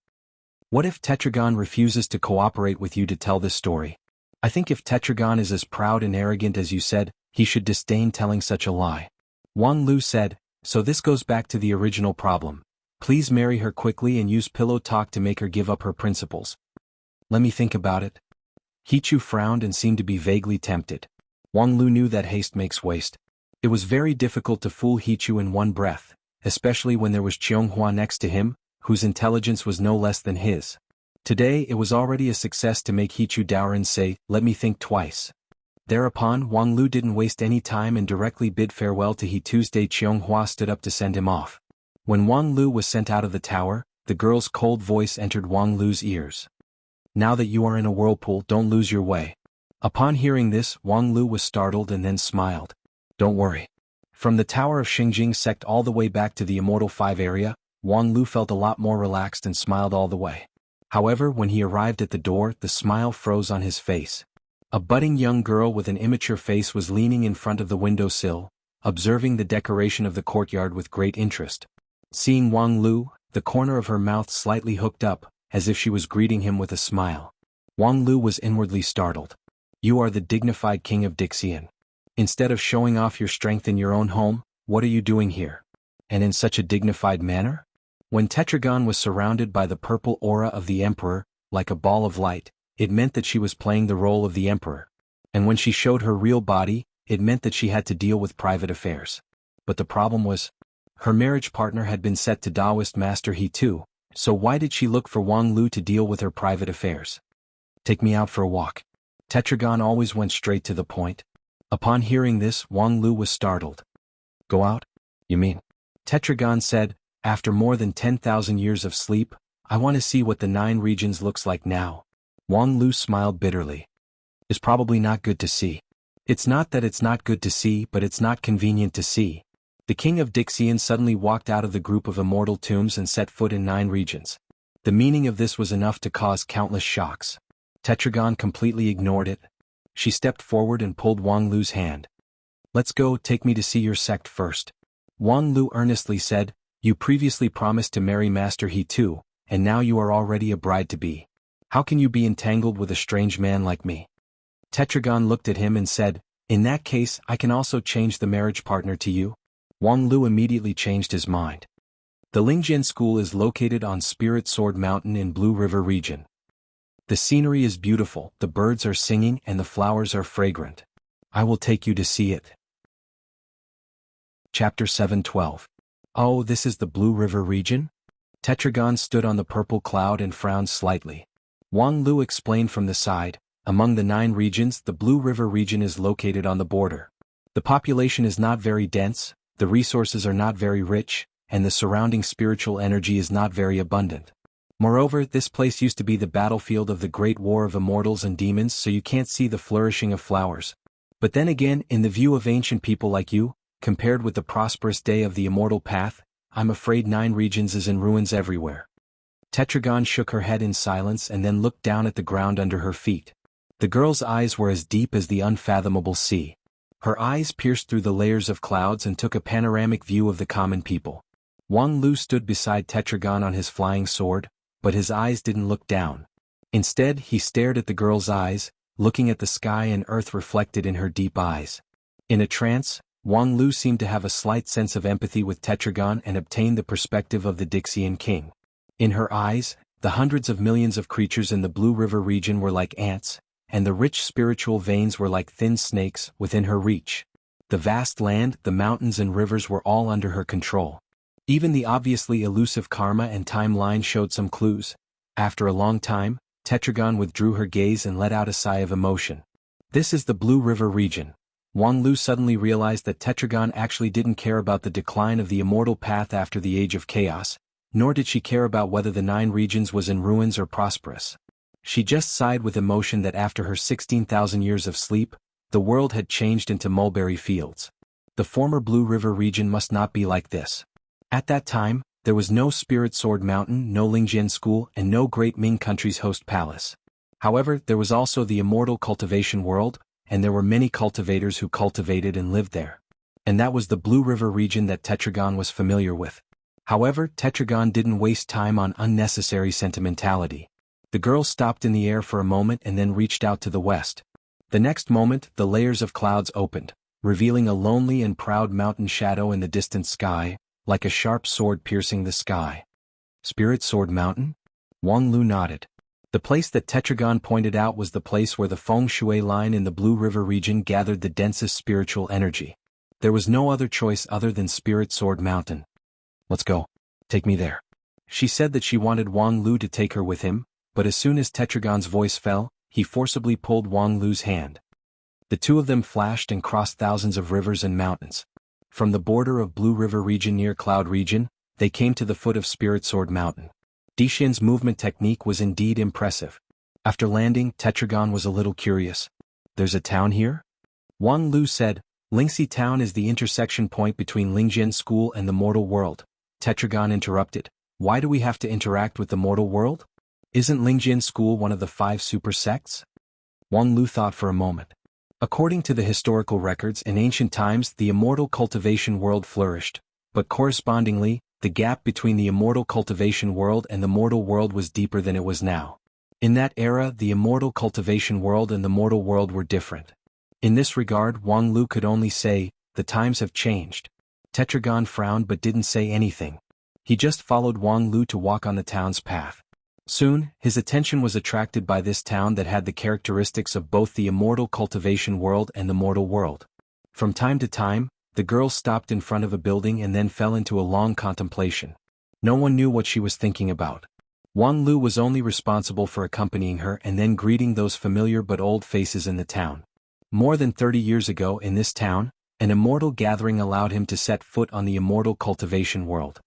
What if Tetragon refuses to cooperate with you to tell this story? I think if Tetragon is as proud and arrogant as you said, he should disdain telling such a lie." Wang Lu said, "So this goes back to the original problem. Please marry her quickly and use pillow talk to make her give up her principles." "Let me think about it." Hichu frowned and seemed to be vaguely tempted. Wang Lu knew that haste makes waste. It was very difficult to fool Hichu in one breath, especially when there was Cheonghua next to him, whose intelligence was no less than his. Today it was already a success to make Hichu Daoren say, "Let me think twice." Thereupon Wang Lu didn't waste any time and directly bid farewell to He. Tuesday. Cheonghua stood up to send him off. When Wang Lu was sent out of the tower, the girl's cold voice entered Wang Lu's ears. "Now that you are in a whirlpool, don't lose your way." Upon hearing this, Wang Lu was startled and then smiled. "Don't worry." From the tower of Xingjing sect all the way back to the Immortal 5 area, Wang Lu felt a lot more relaxed and smiled all the way. However, when he arrived at the door, the smile froze on his face. A budding young girl with an immature face was leaning in front of the windowsill, observing the decoration of the courtyard with great interest. Seeing Wang Lu, the corner of her mouth slightly hooked up, as if she was greeting him with a smile. Wang Lu was inwardly startled. "You are the dignified king of Dixian. Instead of showing off your strength in your own home, what are you doing here? And in such a dignified manner?" When Tetragon was surrounded by the purple aura of the emperor, like a ball of light, it meant that she was playing the role of the emperor. And when she showed her real body, it meant that she had to deal with private affairs. But the problem was, her marriage partner had been set to Taoist master He too, so why did she look for Wang Lu to deal with her private affairs? Take me out for a walk. Tetragon always went straight to the point. Upon hearing this, Wang Lu was startled. Go out? You mean? Tetragon said, after more than 10,000 years of sleep, I want to see what the 9 regions looks like now. Wang Lu smiled bitterly. It's probably not good to see. It's not that it's not good to see, but it's not convenient to see. The king of Dixian suddenly walked out of the group of immortal tombs and set foot in 9 regions. The meaning of this was enough to cause countless shocks. Tetragon completely ignored it. She stepped forward and pulled Wang Lu's hand. Let's go, take me to see your sect first. Wang Lu earnestly said, you previously promised to marry Master He too, and now you are already a bride-to-be. How can you be entangled with a strange man like me? Tetragon looked at him and said, in that case I can also change the marriage partner to you. Wang Lu immediately changed his mind. The Lingjian school is located on Spirit Sword Mountain in Blue River region. The scenery is beautiful, the birds are singing and the flowers are fragrant. I will take you to see it. Chapter 7:12. Oh, this is the Blue River region? Tetragon stood on the purple cloud and frowned slightly. Wang Lu explained from the side, among the 9 regions, the Blue River region is located on the border. The population is not very dense, the resources are not very rich, and the surrounding spiritual energy is not very abundant. Moreover, this place used to be the battlefield of the great war of immortals and demons, so you can't see the flourishing of flowers. But then again, in the view of ancient people like you, compared with the prosperous day of the immortal path, I'm afraid 9 regions is in ruins everywhere. Tetragon shook her head in silence and then looked down at the ground under her feet. The girl's eyes were as deep as the unfathomable sea. Her eyes pierced through the layers of clouds and took a panoramic view of the common people. Wang Lu stood beside Tetragon on his flying sword, but his eyes didn't look down. Instead, he stared at the girl's eyes, looking at the sky and earth reflected in her deep eyes. In a trance, Wang Lu seemed to have a slight sense of empathy with Tetragon and obtained the perspective of the Dixian king. In her eyes, the hundreds of millions of creatures in the Blue River region were like ants, and the rich spiritual veins were like thin snakes within her reach. The vast land, the mountains and rivers were all under her control. Even the obviously elusive karma and timeline showed some clues. After a long time, Tetragon withdrew her gaze and let out a sigh of emotion. This is the Blue River region. Wang Lu suddenly realized that Tetragon actually didn't care about the decline of the immortal path after the Age of Chaos, nor did she care about whether the 9 regions was in ruins or prosperous. She just sighed with emotion that after her 16,000 years of sleep, the world had changed into mulberry fields. The former Blue River region must not be like this. At that time, there was no Spirit Sword Mountain, no Lingjian School, and no Great Ming Country's host palace. However, there was also the immortal cultivation world, and there were many cultivators who cultivated and lived there. And that was the Blue River region that Tetragon was familiar with. However, Tetragon didn't waste time on unnecessary sentimentality. The girl stopped in the air for a moment and then reached out to the west. The next moment, the layers of clouds opened, revealing a lonely and proud mountain shadow in the distant sky, like a sharp sword piercing the sky. Spirit Sword Mountain? Wang Lu nodded. The place that Tetragon pointed out was the place where the feng shui line in the Blue River region gathered the densest spiritual energy. There was no other choice other than Spirit Sword Mountain. Let's go. Take me there. She said that she wanted Wang Lu to take her with him, but as soon as Tetragon's voice fell, he forcibly pulled Wang Lu's hand. The two of them flashed and crossed thousands of rivers and mountains. From the border of Blue River region near Cloud region, they came to the foot of Spirit Sword Mountain. Dixian's movement technique was indeed impressive. After landing, Tetragon was a little curious. There's a town here? Wang Lu said, Lingxi Town is the intersection point between Lingjian School and the mortal world. Tetragon interrupted. Why do we have to interact with the mortal world? Isn't Lingjian School one of the 5 super sects? Wang Lu thought for a moment. According to the historical records, in ancient times the immortal cultivation world flourished, but correspondingly, the gap between the immortal cultivation world and the mortal world was deeper than it was now. In that era, the immortal cultivation world and the mortal world were different. In this regard, Wang Lu could only say, the times have changed. Tetragon frowned but didn't say anything. He just followed Wang Lu to walk on the town's path. Soon, his attention was attracted by this town that had the characteristics of both the immortal cultivation world and the mortal world. From time to time, the girl stopped in front of a building and then fell into a long contemplation. No one knew what she was thinking about. Wang Lu was only responsible for accompanying her and then greeting those familiar but old faces in the town. More than 30 years ago in this town, an immortal gathering allowed him to set foot on the immortal cultivation world.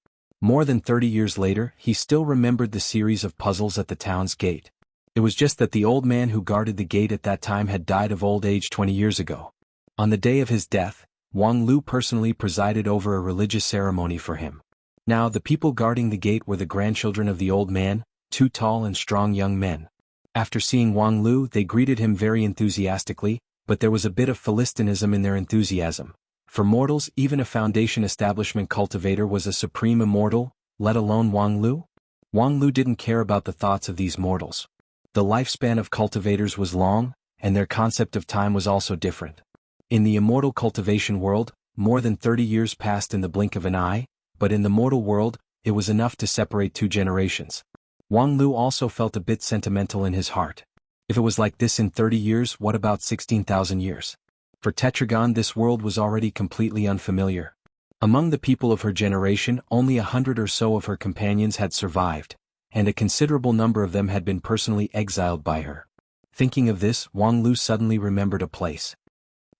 More than 30 years later, he still remembered the series of puzzles at the town's gate. It was just that the old man who guarded the gate at that time had died of old age 20 years ago. On the day of his death, Wang Lu personally presided over a religious ceremony for him. Now the people guarding the gate were the grandchildren of the old man, two tall and strong young men. After seeing Wang Lu, they greeted him very enthusiastically, but there was a bit of Philistinism in their enthusiasm. For mortals, even a foundation establishment cultivator was a supreme immortal, let alone Wang Lu. Wang Lu didn't care about the thoughts of these mortals. The lifespan of cultivators was long, and their concept of time was also different. In the immortal cultivation world, more than 30 years passed in the blink of an eye, but in the mortal world, it was enough to separate 2 generations. Wang Lu also felt a bit sentimental in his heart. If it was like this in 30 years, what about 16,000 years? For Tetragon, this world was already completely unfamiliar. Among the people of her generation, only 100 or so of her companions had survived, and a considerable number of them had been personally exiled by her. Thinking of this, Wang Lu suddenly remembered a place.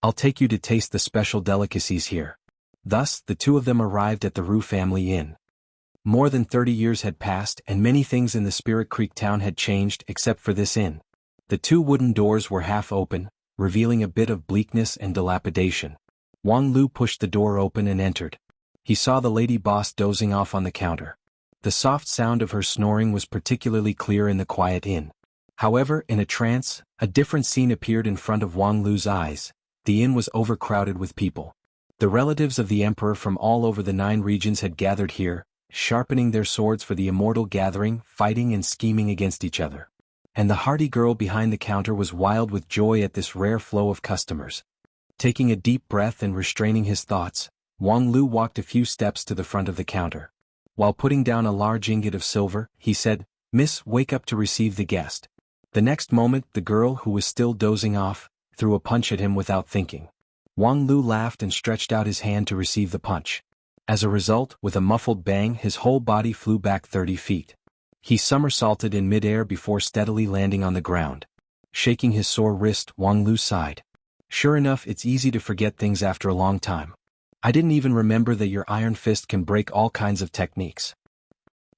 "I'll take you to taste the special delicacies here." Thus, the two of them arrived at the Ru family inn. More than 30 years had passed and many things in the Spirit Creek town had changed except for this inn. The 2 wooden doors were half open, revealing a bit of bleakness and dilapidation. Wang Lu pushed the door open and entered. He saw the lady boss dozing off on the counter. The soft sound of her snoring was particularly clear in the quiet inn. However, in a trance, a different scene appeared in front of Wang Lu's eyes. The inn was overcrowded with people. The relatives of the emperor from all over the 9 regions had gathered here, sharpening their swords for the immortal gathering, fighting and scheming against each other. And the hardy girl behind the counter was wild with joy at this rare flow of customers. Taking a deep breath and restraining his thoughts, Wang Lu walked a few steps to the front of the counter. While putting down a large ingot of silver, he said, "Miss, wake up to receive the guest." The next moment, the girl, who was still dozing off, threw a punch at him without thinking. Wang Lu laughed and stretched out his hand to receive the punch. As a result, with a muffled bang, his whole body flew back 30 feet. He somersaulted in midair before steadily landing on the ground. Shaking his sore wrist, Wang Lu sighed. "Sure enough, it's easy to forget things after a long time. I didn't even remember that your iron fist can break all kinds of techniques."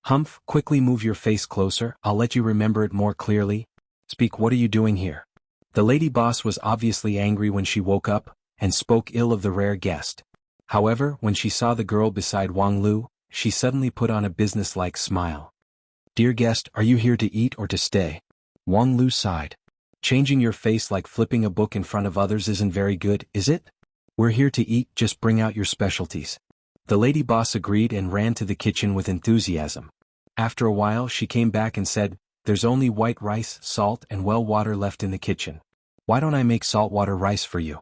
"Humph, quickly move your face closer, I'll let you remember it more clearly. Speak, what are you doing here?" The lady boss was obviously angry when she woke up, and spoke ill of the rare guest. However, when she saw the girl beside Wang Lu, she suddenly put on a businesslike smile. "Dear guest, are you here to eat or to stay?" Wang Lu sighed. "Changing your face like flipping a book in front of others isn't very good, is it? We're here to eat, just bring out your specialties." The lady boss agreed and ran to the kitchen with enthusiasm. After a while she came back and said, "There's only white rice, salt and well water left in the kitchen. Why don't I make saltwater rice for you?"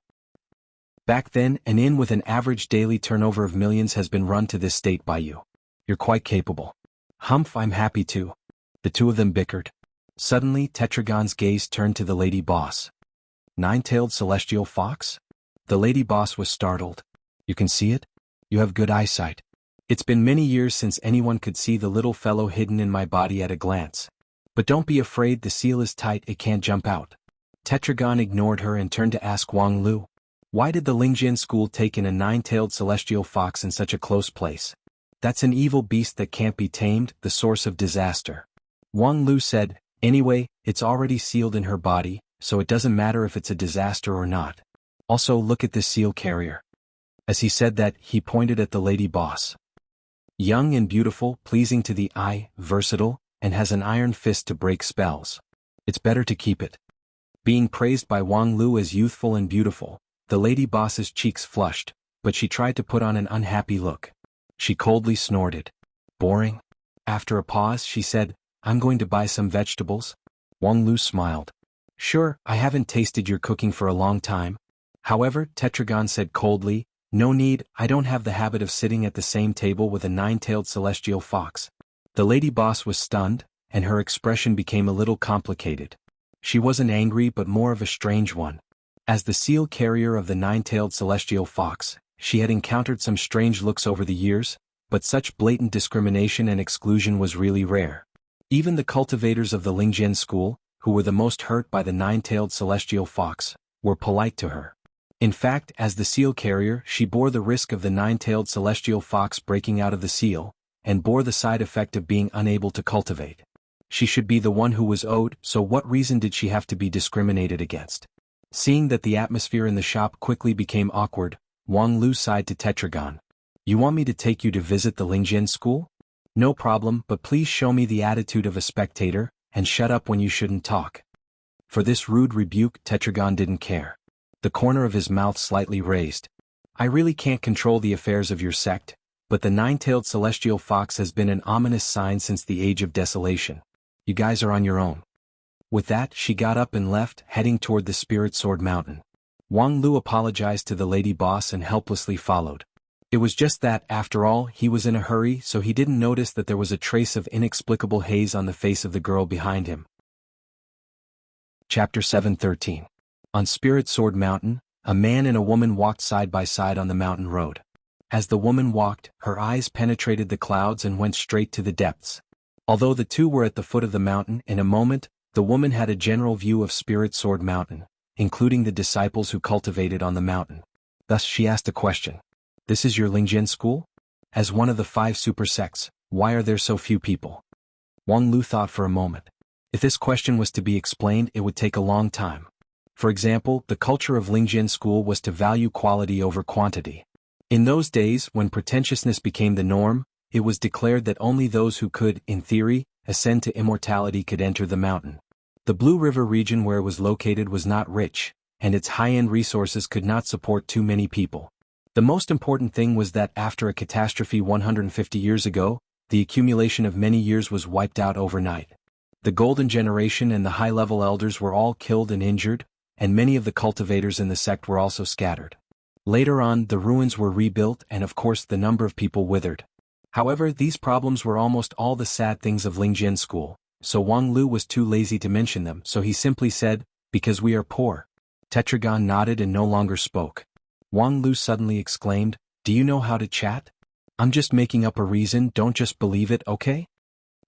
Back then, an inn with an average daily turnover of millions has been run to this state by you. You're quite capable. "Humph, I'm happy to." The two of them bickered. Suddenly, Tetragon's gaze turned to the lady boss. "Nine-tailed celestial fox?" The lady boss was startled. "You can see it? You have good eyesight." "It's been many years since anyone could see the little fellow hidden in my body at a glance. But don't be afraid, the seal is tight, it can't jump out." Tetragon ignored her and turned to ask Wang Lu, "Why did the Lingjian school take in a 9-tailed celestial fox in such a close place?" "That's an evil beast that can't be tamed, the source of disaster." Wang Lu said, "Anyway, it's already sealed in her body, so it doesn't matter if it's a disaster or not. Also, look at this seal carrier." As he said that, he pointed at the lady boss. "Young and beautiful, pleasing to the eye, versatile, and has an iron fist to break spells. It's better to keep it." Being praised by Wang Lu as youthful and beautiful, the lady boss's cheeks flushed, but she tried to put on an unhappy look. She coldly snorted. "Boring?" After a pause she said, "I'm going to buy some vegetables." Wang Lu smiled. "Sure, I haven't tasted your cooking for a long time." However, Tetragon said coldly, "No need, I don't have the habit of sitting at the same table with a 9-tailed celestial fox." The lady boss was stunned, and her expression became a little complicated. She wasn't angry but more of a strange one. As the seal carrier of the nine-tailed celestial fox, she had encountered some strange looks over the years, but such blatant discrimination and exclusion was really rare. Even the cultivators of the Lingjian school, who were the most hurt by the nine-tailed celestial fox, were polite to her. In fact, as the seal carrier, she bore the risk of the nine-tailed celestial fox breaking out of the seal, and bore the side effect of being unable to cultivate. She should be the one who was owed, so what reason did she have to be discriminated against? Seeing that the atmosphere in the shop quickly became awkward, Wang Lu sighed to Tetragon. You want me to take you to visit the Lingjian school? No problem, but please show me the attitude of a spectator, and shut up when you shouldn't talk. For this rude rebuke, Tetragon didn't care. The corner of his mouth slightly raised. I really can't control the affairs of your sect, but the nine-tailed celestial fox has been an ominous sign since the Age of Desolation. You guys are on your own. With that, she got up and left, heading toward the Spirit Sword Mountain. Wang Lu apologized to the lady boss and helplessly followed. It was just that, after all, he was in a hurry, so he didn't notice that there was a trace of inexplicable haze on the face of the girl behind him. Chapter 7:13. On Spirit Sword Mountain, a man and a woman walked side by side on the mountain road. As the woman walked, her eyes penetrated the clouds and went straight to the depths. Although the two were at the foot of the mountain, in a moment, the woman had a general view of Spirit Sword Mountain, including the disciples who cultivated on the mountain. Thus she asked a question. This is your Lingjian school? As one of the 5 super sects, why are there so few people? Wang Lu thought for a moment. If this question was to be explained, it would take a long time. For example, the culture of Lingjian school was to value quality over quantity. In those days, when pretentiousness became the norm, it was declared that only those who could, in theory, ascend to immortality could enter the mountain. The Blue River region where it was located was not rich, and its high-end resources could not support too many people. The most important thing was that after a catastrophe 150 years ago, the accumulation of many years was wiped out overnight. The Golden Generation and the high-level elders were all killed and injured, and many of the cultivators in the sect were also scattered. Later on, the ruins were rebuilt and of course the number of people withered. However, these problems were almost all the sad things of Lingjian school, so Wang Lu was too lazy to mention them, so he simply said, because we are poor. Tetragon nodded and no longer spoke. Wang Lu suddenly exclaimed, do you know how to chat? I'm just making up a reason, don't just believe it, okay?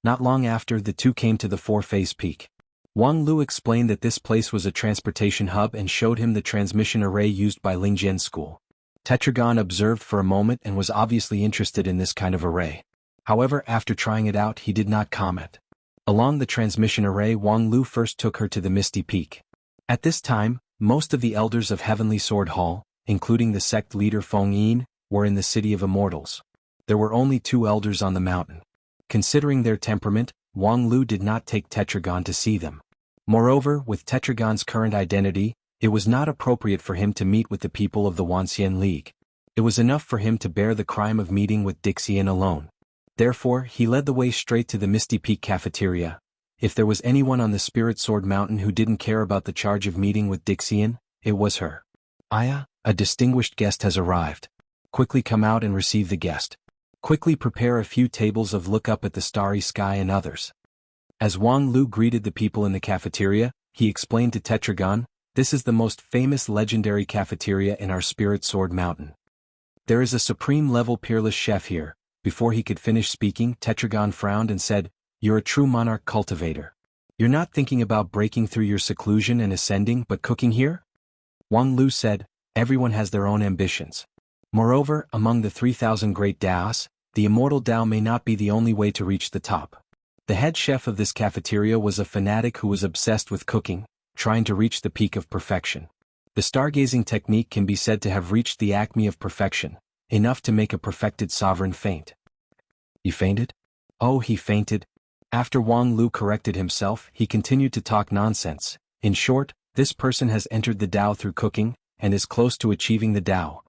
Not long after, the two came to the four-phase peak. Wang Lu explained that this place was a transportation hub and showed him the transmission array used by Lingjian school. Tetragon observed for a moment and was obviously interested in this kind of array. However, after trying it out, he did not comment. Along the transmission array, Wang Lu first took her to the Misty Peak. At this time, most of the elders of Heavenly Sword Hall, including the sect leader Feng Yin, were in the City of Immortals. There were only 2 elders on the mountain. Considering their temperament, Wang Lu did not take Tetragon to see them. Moreover, with Tetragon's current identity, it was not appropriate for him to meet with the people of the Wanxian League. It was enough for him to bear the crime of meeting with Dixian alone. Therefore, he led the way straight to the Misty Peak cafeteria. If there was anyone on the Spirit Sword Mountain who didn't care about the charge of meeting with Dixian, it was her. Aya, a distinguished guest has arrived. Quickly come out and receive the guest. Quickly prepare a few tables of look up at the starry sky and others. As Wang Lu greeted the people in the cafeteria, he explained to Tetragon, this is the most famous legendary cafeteria in our Spirit Sword Mountain. There is a supreme-level peerless chef here. Before he could finish speaking, Tetragon frowned and said, you're a true monarch cultivator. You're not thinking about breaking through your seclusion and ascending but cooking here? Wang Lu said, everyone has their own ambitions. Moreover, among the 3,000 great Daos, the immortal Dao may not be the only way to reach the top. The head chef of this cafeteria was a fanatic who was obsessed with cooking, trying to reach the peak of perfection. The stargazing technique can be said to have reached the acme of perfection, enough to make a perfected sovereign faint. He fainted? Oh, he fainted. After Wang Lu corrected himself, he continued to talk nonsense. In short, this person has entered the Dao through cooking, and is close to achieving the Dao.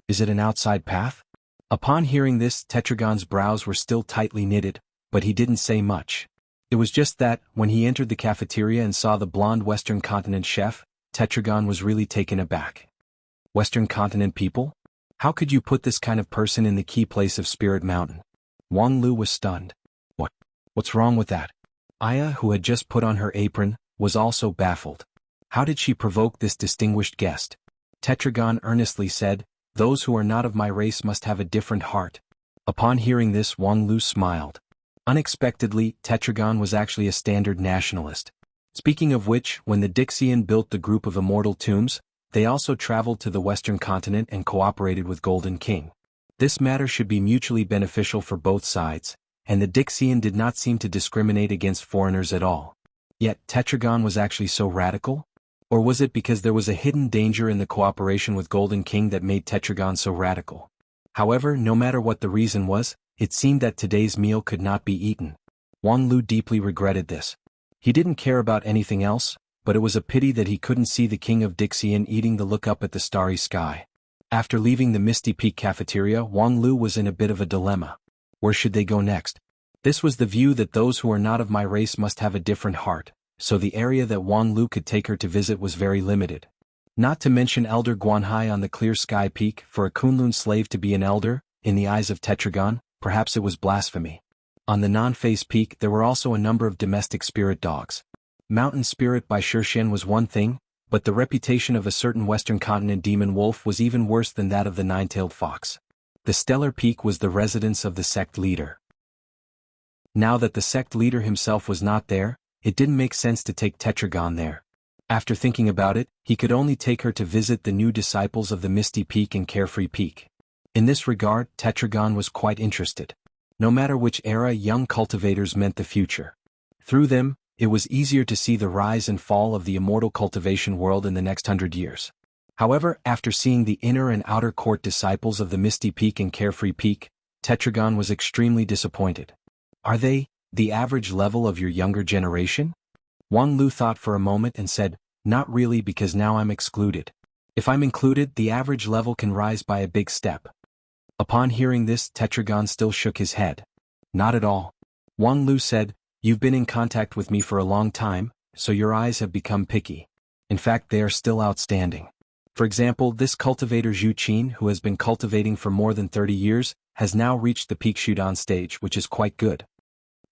Is it an outside path? Upon hearing this, Tetragon's brows were still tightly knitted, but he didn't say much. It was just that, when he entered the cafeteria and saw the blonde Western Continent chef, Tetragon was really taken aback. Western Continent people? How could you put this kind of person in the key place of Spirit Mountain? Wang Lu was stunned. What's wrong with that? Aya, who had just put on her apron, was also baffled. How did she provoke this distinguished guest? Tetragon earnestly said, "Those who are not of my race must have a different heart." Upon hearing this, Wang Lu smiled. Unexpectedly, Tetragon was actually a standard nationalist. Speaking of which, when the Dixian built the group of immortal tombs, they also traveled to the western continent and cooperated with Golden King. This matter should be mutually beneficial for both sides, and the Dixian did not seem to discriminate against foreigners at all. Yet Tetragon was actually so radical? Or was it because there was a hidden danger in the cooperation with Golden King that made Tetragon so radical? However, no matter what the reason was, it seemed that today's meal could not be eaten. Wang Lu deeply regretted this. He didn't care about anything else, but it was a pity that he couldn't see the king of Dixian eating the look up at the starry sky. After leaving the Misty Peak cafeteria, Wang Lu was in a bit of a dilemma. Where should they go next? This was the view that those who are not of my race must have a different heart, so the area that Wang Lu could take her to visit was very limited. Not to mention Elder Guanhai on the clear sky peak. For a Kunlun slave to be an elder, in the eyes of Tetragon, perhaps it was blasphemy. On the non-face peak there were also a number of domestic spirit dogs. Mountain spirit by Shirshen was one thing, but the reputation of a certain western continent demon wolf was even worse than that of the nine-tailed fox. The stellar peak was the residence of the sect leader. Now that the sect leader himself was not there, it didn't make sense to take Tetragon there. After thinking about it, he could only take her to visit the new disciples of the Misty Peak and Carefree Peak. In this regard, Tetragon was quite interested. No matter which era, young cultivators meant the future. Through them, it was easier to see the rise and fall of the immortal cultivation world in the next 100 years. However, after seeing the inner and outer court disciples of the Misty Peak and Carefree Peak, Tetragon was extremely disappointed. Are they the average level of your younger generation? Wang Lu thought for a moment and said, "Not really, because now I'm excluded. If I'm included, the average level can rise by a big step." Upon hearing this, Tetragon still shook his head. "Not at all." Wang Lu said, "You've been in contact with me for a long time, so your eyes have become picky. In fact, they are still outstanding. For example, this cultivator Zhu Qin, who has been cultivating for more than 30 years, has now reached the peak Shudan stage, which is quite good."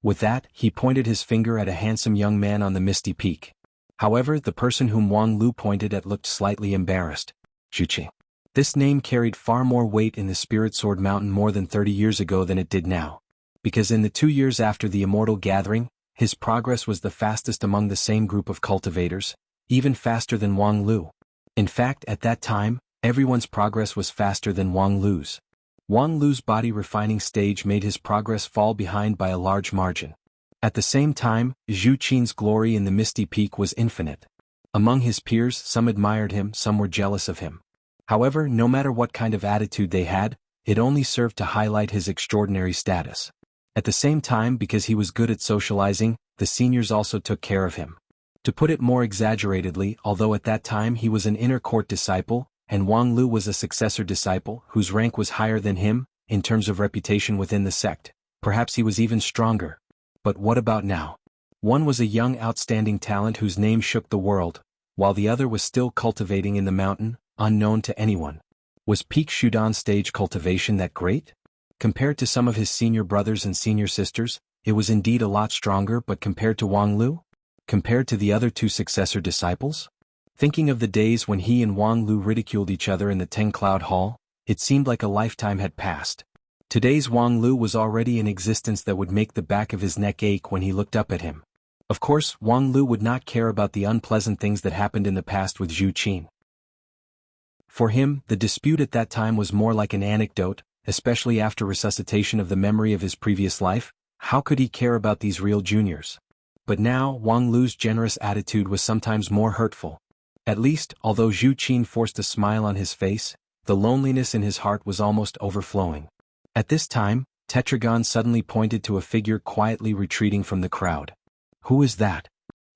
With that, he pointed his finger at a handsome young man on the Misty Peak. However, the person whom Wang Lu pointed at looked slightly embarrassed. Zhu Qin. This name carried far more weight in the Spirit Sword Mountain more than 30 years ago than it did now. Because in the 2 years after the Immortal Gathering, his progress was the fastest among the same group of cultivators, even faster than Wang Lu. In fact, at that time, everyone's progress was faster than Wang Lu's. Wang Lu's body refining stage made his progress fall behind by a large margin. At the same time, Zhu Qin's glory in the Misty Peak was infinite. Among his peers, some admired him, some were jealous of him. However, no matter what kind of attitude they had, it only served to highlight his extraordinary status. At the same time, because he was good at socializing, the seniors also took care of him. To put it more exaggeratedly, although at that time he was an inner court disciple, and Wang Lu was a successor disciple whose rank was higher than him, in terms of reputation within the sect, perhaps he was even stronger. But what about now? One was a young outstanding talent whose name shook the world, while the other was still cultivating in the mountain, unknown to anyone. Was peak Shudan stage cultivation that great? Compared to some of his senior brothers and senior sisters, it was indeed a lot stronger, but compared to Wang Lu? Compared to the other two successor disciples? Thinking of the days when he and Wang Lu ridiculed each other in the Ten Cloud Hall, it seemed like a lifetime had passed. Today's Wang Lu was already in existence that would make the back of his neck ache when he looked up at him. Of course, Wang Lu would not care about the unpleasant things that happened in the past with Zhu Qin. For him, the dispute at that time was more like an anecdote, especially after resuscitation of the memory of his previous life. How could he care about these real juniors? But now, Wang Lu's generous attitude was sometimes more hurtful. At least, although Zhu Qin forced a smile on his face, the loneliness in his heart was almost overflowing. At this time, Tetragon suddenly pointed to a figure quietly retreating from the crowd. "Who is that?"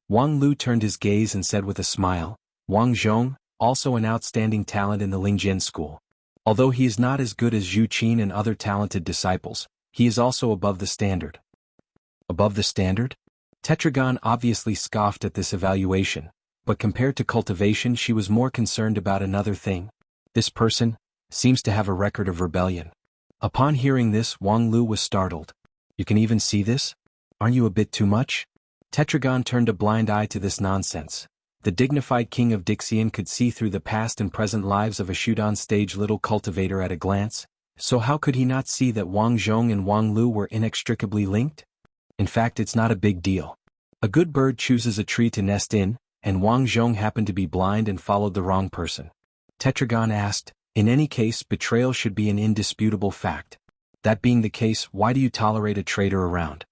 Wang Lu turned his gaze and said with a smile, "Wang Zhong, also an outstanding talent in the Lingjian school. Although he is not as good as Zhu Qin and other talented disciples, he is also above the standard." Above the standard? Tetragon obviously scoffed at this evaluation, but compared to cultivation she was more concerned about another thing. This person seems to have a record of rebellion. Upon hearing this, Wang Lu was startled. "You can even see this? Aren't you a bit too much?" Tetragon turned a blind eye to this nonsense. The dignified king of Dixian could see through the past and present lives of a shoot-on-stage little cultivator at a glance, so how could he not see that Wang Zhong and Wang Lu were inextricably linked? In fact, it's not a big deal. A good bird chooses a tree to nest in, and Wang Zhong happened to be blind and followed the wrong person. Tetragon asked, in any case, betrayal should be an indisputable fact. That being the case, why do you tolerate a traitor around?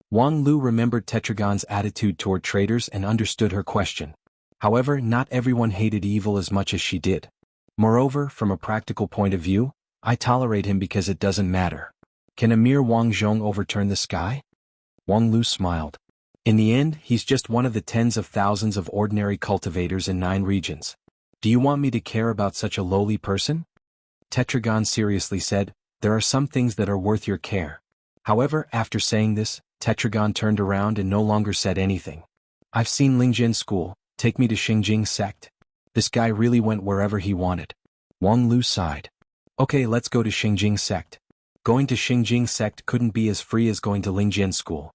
Wang Lu remembered Tetragon's attitude toward traitors and understood her question. However, not everyone hated evil as much as she did. Moreover, from a practical point of view, I tolerate him because it doesn't matter. Can a mere Wang Zhong overturn the sky? Wang Lu smiled. In the end, he's just one of the tens of thousands of ordinary cultivators in 9 regions. Do you want me to care about such a lowly person? Tetragon seriously said, there are some things that are worth your care. However, after saying this, Tetragon turned around and no longer said anything. I've seen Lingjian school, take me to Xingjing sect. This guy really went wherever he wanted. Wang Lu sighed. Okay, let's go to Xingjing sect. Going to Xingjing sect couldn't be as free as going to Lingjian school.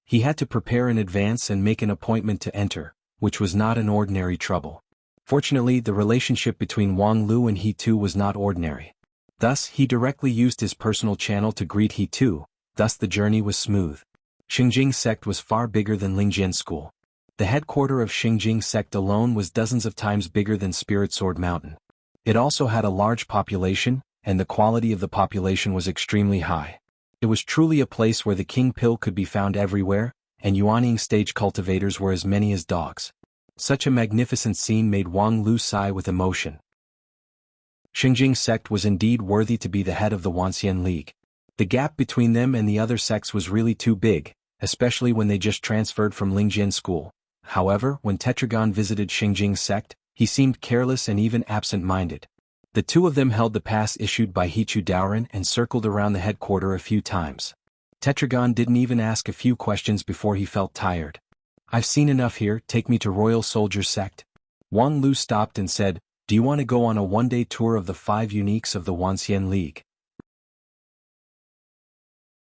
He had to prepare in advance and make an appointment to enter, which was not an ordinary trouble. Fortunately, the relationship between Wang Lu and he too was not ordinary. Thus, he directly used his personal channel to greet he too, thus the journey was smooth. Xingjing sect was far bigger than Lingjian school. The headquarter of Xingjing sect alone was dozens of times bigger than Spirit Sword Mountain. It also had a large population, and the quality of the population was extremely high. It was truly a place where the king pill could be found everywhere, and Yuaning stage cultivators were as many as dogs. Such a magnificent scene made Wang Lu sigh with emotion. Xingjing sect was indeed worthy to be the head of the Wanxian League. The gap between them and the other sects was really too big, especially when they just transferred from Lingjian school. However, when Tetragon visited Xingjing sect, he seemed careless and even absent-minded. The two of them held the pass issued by Hichu Daoren and circled around the headquarter a few times. Tetragon didn't even ask a few questions before he felt tired. I've seen enough here, take me to Royal Soldier Sect. Wang Lu stopped and said, do you want to go on a one-day tour of the 5 uniques of the Wanxian League?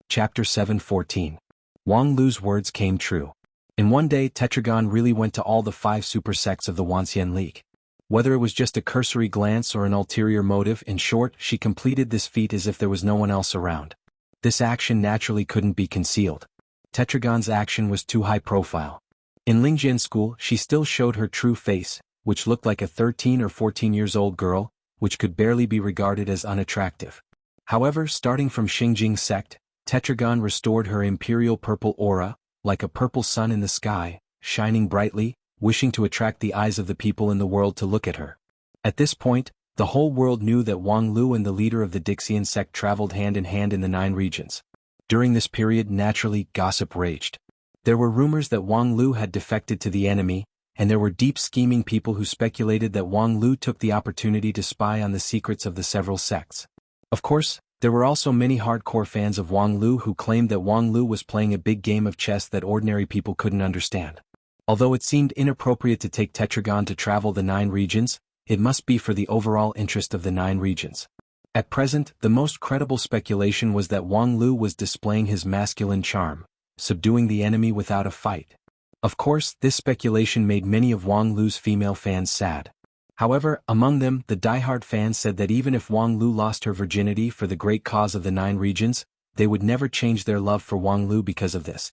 Chapter 7:14. Wang Lu's words came true. In one day, Tetragon really went to all the 5 super sects of the Wanxian League. Whether it was just a cursory glance or an ulterior motive, in short, she completed this feat as if there was no one else around. This action naturally couldn't be concealed. Tetragon's action was too high profile. In Lingjian school, she still showed her true face, which looked like a 13 or 14 years old girl, which could barely be regarded as unattractive. However, starting from Xingjing sect, Tetragon restored her imperial purple aura, like a purple sun in the sky, shining brightly, wishing to attract the eyes of the people in the world to look at her. At this point, the whole world knew that Wang Lu and the leader of the Dixian sect traveled hand in hand in the 9 regions. During this period, naturally, gossip raged. There were rumors that Wang Lu had defected to the enemy, and there were deep scheming people who speculated that Wang Lu took the opportunity to spy on the secrets of the several sects. Of course, there were also many hardcore fans of Wang Lu who claimed that Wang Lu was playing a big game of chess that ordinary people couldn't understand. Although it seemed inappropriate to take Tetragon to travel the 9 regions, it must be for the overall interest of the 9 regions. At present, the most credible speculation was that Wang Lu was displaying his masculine charm, subduing the enemy without a fight. Of course, this speculation made many of Wang Lu's female fans sad. However, among them, the diehard fans said that even if Wang Lu lost her virginity for the great cause of the 9 regions, they would never change their love for Wang Lu because of this.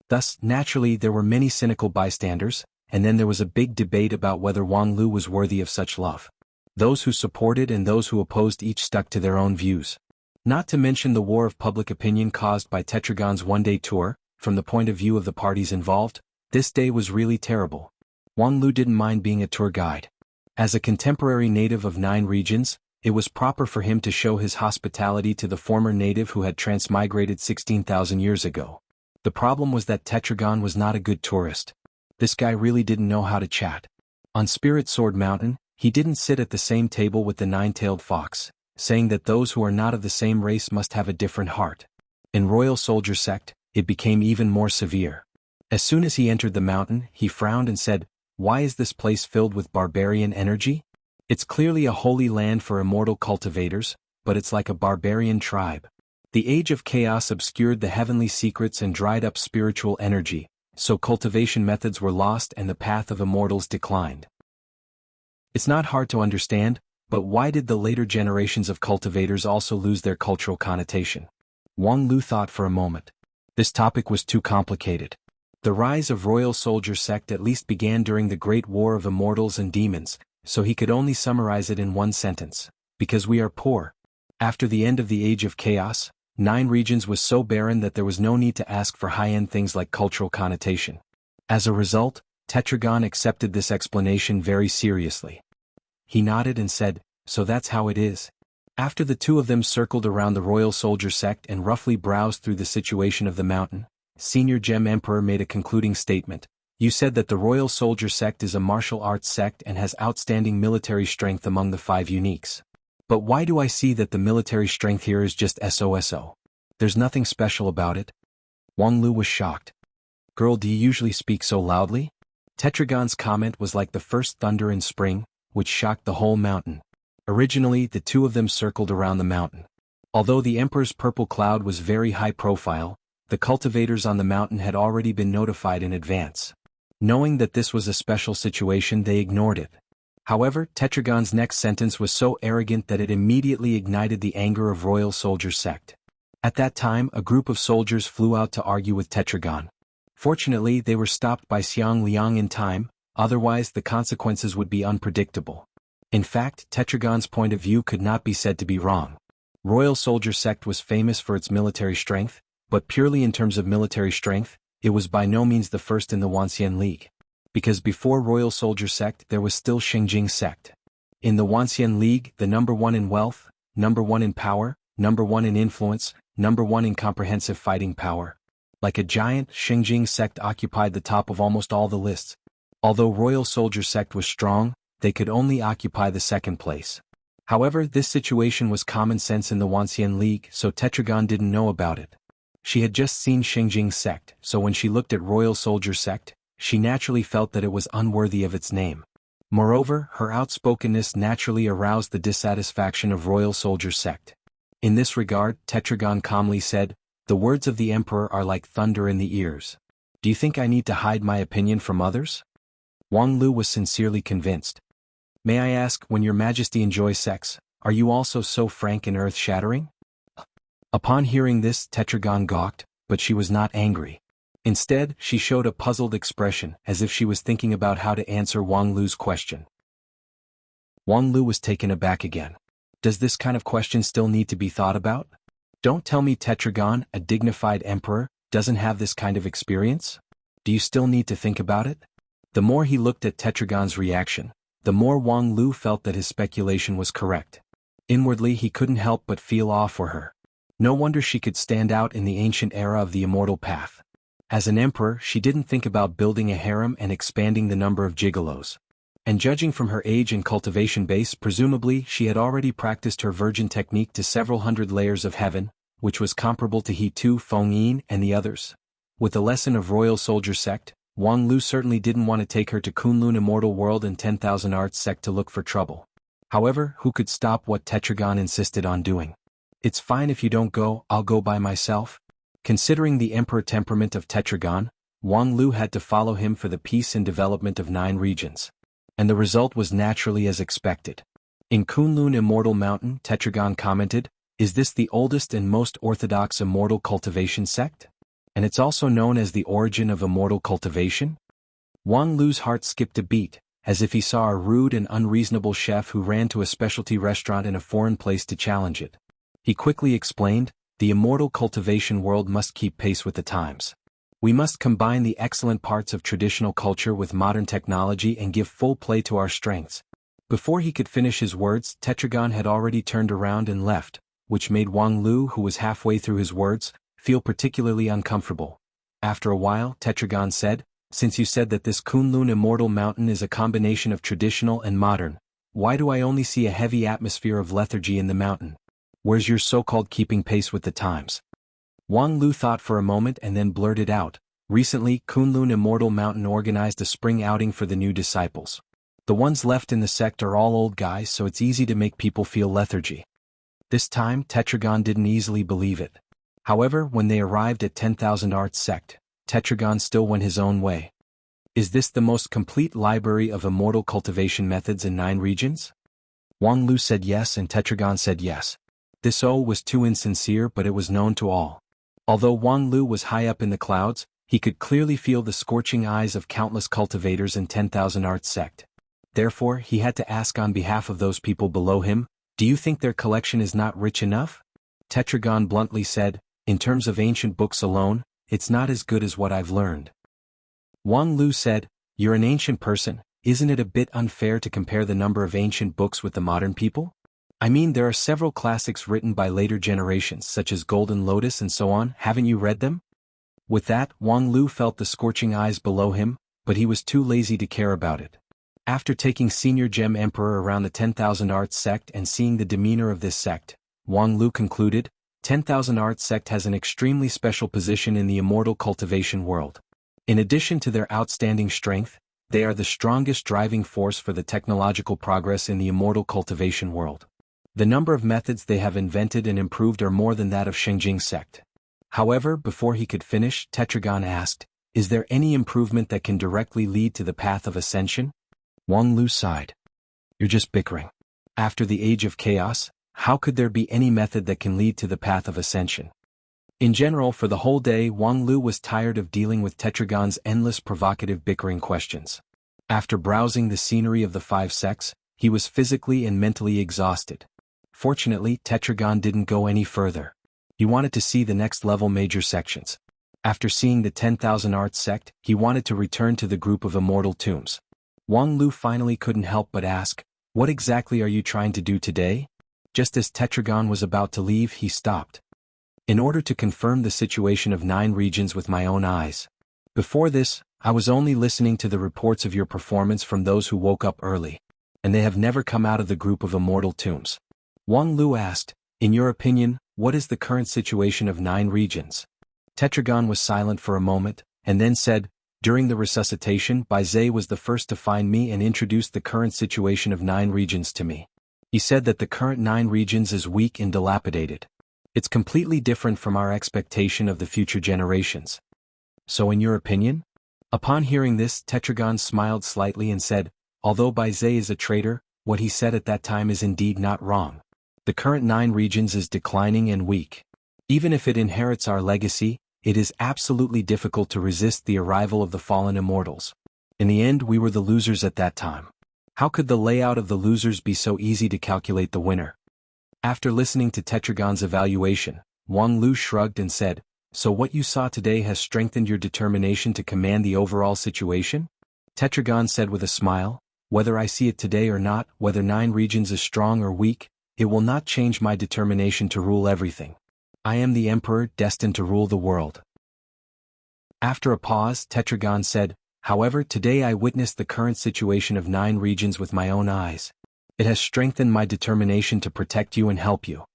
Thus, naturally, there were many cynical bystanders, and then there was a big debate about whether Wang Lu was worthy of such love. Those who supported and those who opposed each stuck to their own views. Not to mention the war of public opinion caused by Tetragon's one-day tour. From the point of view of the parties involved, this day was really terrible. Wang Lu didn't mind being a tour guide. As a contemporary native of 9 regions, it was proper for him to show his hospitality to the former native who had transmigrated 16,000 years ago. The problem was that Tetragon was not a good tourist. This guy really didn't know how to chat. On Spirit Sword Mountain, he didn't sit at the same table with the 9-tailed fox, saying that those who are not of the same race must have a different heart. In Royal Soldier Sect, it became even more severe. As soon as he entered the mountain, he frowned and said, "Why is this place filled with barbarian energy? It's clearly a holy land for immortal cultivators, but it's like a barbarian tribe. The age of chaos obscured the heavenly secrets and dried up spiritual energy, so cultivation methods were lost and the path of immortals declined. It's not hard to understand, but why did the later generations of cultivators also lose their cultural connotation? Wang Lu thought for a moment. This topic was too complicated. The rise of Royal Soldier sect at least began during the Great War of Immortals and Demons, so he could only summarize it in one sentence. Because we are poor. After the end of the Age of Chaos, 9 regions was so barren that there was no need to ask for high-end things like cultural connotation. As a result, Tetragon accepted this explanation very seriously. He nodded and said, "So that's how it is." After the two of them circled around the Royal Soldier sect and roughly browsed through the situation of the mountain, Senior Gem Emperor made a concluding statement. "You said that the Royal Soldier sect is a martial arts sect and has outstanding military strength among the 5 uniques. But why do I see that the military strength here is just SOSO? There's nothing special about it?" Wang Lu was shocked. "Girl, do you usually speak so loudly?" Tetragon's comment was like the first thunder in spring, which shocked the whole mountain. Originally, the two of them circled around the mountain. Although the Emperor's purple cloud was very high profile, the cultivators on the mountain had already been notified in advance. Knowing that this was a special situation, they ignored it. However, Tetragon's next sentence was so arrogant that it immediately ignited the anger of Royal Soldier sect. At that time, a group of soldiers flew out to argue with Tetragon. Fortunately, they were stopped by Xiang Liang in time, otherwise the consequences would be unpredictable. In fact, Tetragon's point of view could not be said to be wrong. Royal Soldier sect was famous for its military strength, but purely in terms of military strength, it was by no means the first in the Wanxian League. Because before Royal Soldier sect there was still Xingjing sect. In the Wanxian League, the number 1 in wealth, number 1 in power, number 1 in influence, number 1 in comprehensive fighting power. Like a giant, Xingjing sect occupied the top of almost all the lists. Although Royal Soldier sect was strong, they could only occupy the second place. However, this situation was common sense in the Wanxian League, so Tetragon didn't know about it. She had just seen Xingjing sect, so when she looked at Royal Soldier sect, she naturally felt that it was unworthy of its name. Moreover, her outspokenness naturally aroused the dissatisfaction of Royal Soldier sect. In this regard, Tetragon calmly said, "The words of the Emperor are like thunder in the ears. Do you think I need to hide my opinion from others?" Wang Lu was sincerely convinced. "May I ask, when your Majesty enjoys sex, are you also so frank and earth-shattering?" Upon hearing this, Tetragon gawked, but she was not angry. Instead, she showed a puzzled expression, as if she was thinking about how to answer Wang Lu's question. Wang Lu was taken aback again. Does this kind of question still need to be thought about? Don't tell me Tetragon, a dignified emperor, doesn't have this kind of experience? Do you still need to think about it? The more he looked at Tetragon's reaction, the more Wang Lu felt that his speculation was correct. Inwardly he couldn't help but feel awe for her. No wonder she could stand out in the ancient era of the immortal path. As an emperor, she didn't think about building a harem and expanding the number of gigolos. And judging from her age and cultivation base, presumably she had already practiced her virgin technique to several hundred layers of heaven, which was comparable to He Tu, Feng Yin, and the others. With the lesson of Royal Soldier sect, Wang Lu certainly didn't want to take her to Kunlun Immortal World and 10,000 Arts sect to look for trouble. However, who could stop what Tetragon insisted on doing? "It's fine if you don't go, I'll go by myself." Considering the emperor temperament of Tetragon, Wang Lu had to follow him for the peace and development of 9 regions. And the result was naturally as expected. In Kunlun Immortal Mountain, Tetragon commented, "Is this the oldest and most orthodox immortal cultivation sect? And it's also known as the origin of immortal cultivation?" Wang Lu's heart skipped a beat, as if he saw a rude and unreasonable chef who ran to a specialty restaurant in a foreign place to challenge it. He quickly explained, "The immortal cultivation world must keep pace with the times. We must combine the excellent parts of traditional culture with modern technology and give full play to our strengths." Before he could finish his words, Tetragon had already turned around and left, which made Wang Lu, who was halfway through his words, feel particularly uncomfortable. After a while, Tetragon said, "Since you said that this Kunlun Immortal Mountain is a combination of traditional and modern, why do I only see a heavy atmosphere of lethargy in the mountain? Where's your so-called keeping pace with the times?" Wang Lu thought for a moment and then blurted out, "Recently, Kunlun Immortal Mountain organized a spring outing for the new disciples. The ones left in the sect are all old guys, so it's easy to make people feel lethargy." This time, Tetragon didn't easily believe it. However, when they arrived at 10,000 Arts sect, Tetragon still went his own way. Is this the most complete library of immortal cultivation methods in 9 regions? Wang Lu said yes and Tetragon said yes. This was too insincere, but it was known to all. Although Wang Lu was high up in the clouds, he could clearly feel the scorching eyes of countless cultivators in 10,000 Arts sect. Therefore, he had to ask on behalf of those people below him, do you think their collection is not rich enough? Tetragon bluntly said, in terms of ancient books alone, it's not as good as what I've learned. Wang Lu said, you're an ancient person, isn't it a bit unfair to compare the number of ancient books with the modern people? I mean, there are several classics written by later generations such as Golden Lotus and so on, haven't you read them? With that, Wang Lu felt the scorching eyes below him, but he was too lazy to care about it. After taking Senior Gem Emperor around the 10,000 Arts sect and seeing the demeanor of this sect, Wang Lu concluded, 10,000 Arts sect has an extremely special position in the immortal cultivation world. In addition to their outstanding strength, they are the strongest driving force for the technological progress in the immortal cultivation world. The number of methods they have invented and improved are more than that of Shengjing sect. However, before he could finish, Tetragon asked, is there any improvement that can directly lead to the path of ascension? Wang Lu sighed. You're just bickering. After the age of chaos, how could there be any method that can lead to the path of ascension? In general, for the whole day, Wang Lu was tired of dealing with Tetragon's endless provocative bickering questions. After browsing the scenery of the 5 sects, he was physically and mentally exhausted. Fortunately, Tetragon didn't go any further. He wanted to see the next level major sections. After seeing the 10,000 Arts sect, he wanted to return to the group of immortal tombs. Wang Lu finally couldn't help but ask, what exactly are you trying to do today? Just as Tetragon was about to leave, he stopped. In order to confirm the situation of 9 regions with my own eyes. Before this, I was only listening to the reports of your performance from those who woke up early, and they have never come out of the group of immortal tombs. Wang Lu asked, in your opinion, what is the current situation of 9 regions? Tetragon was silent for a moment, and then said, during the resuscitation, Baizhe was the first to find me and introduced the current situation of 9 regions to me. He said that the current 9 regions is weak and dilapidated. It's completely different from our expectation of the future generations. So in your opinion? Upon hearing this, Tetragon smiled slightly and said, although Baizhe is a traitor, what he said at that time is indeed not wrong. The current 9 regions is declining and weak. Even if it inherits our legacy, it is absolutely difficult to resist the arrival of the fallen immortals. In the end, we were the losers at that time. How could the layout of the losers be so easy to calculate the winner? After listening to Tetragon's evaluation, Wang Lu shrugged and said, so what you saw today has strengthened your determination to command the overall situation? Tetragon said with a smile, whether I see it today or not, whether 9 regions is strong or weak, it will not change my determination to rule everything. I am the emperor destined to rule the world. After a pause, Tetragon said, however, today I witnessed the current situation of 9 regions with my own eyes. It has strengthened my determination to protect you and help you.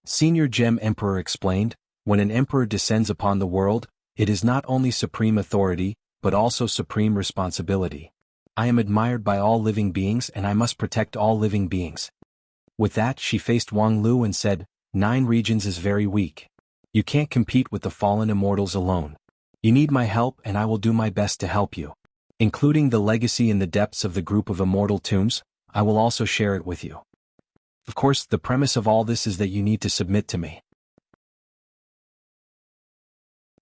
Senior Gem Emperor explained, when an emperor descends upon the world, it is not only supreme authority, but also supreme responsibility. I am admired by all living beings and I must protect all living beings. With that, she faced Wang Lu and said, 9 regions is very weak. You can't compete with the fallen immortals alone. You need my help and I will do my best to help you. Including the legacy in the depths of the group of immortal tombs, I will also share it with you. Of course, the premise of all this is that you need to submit to me.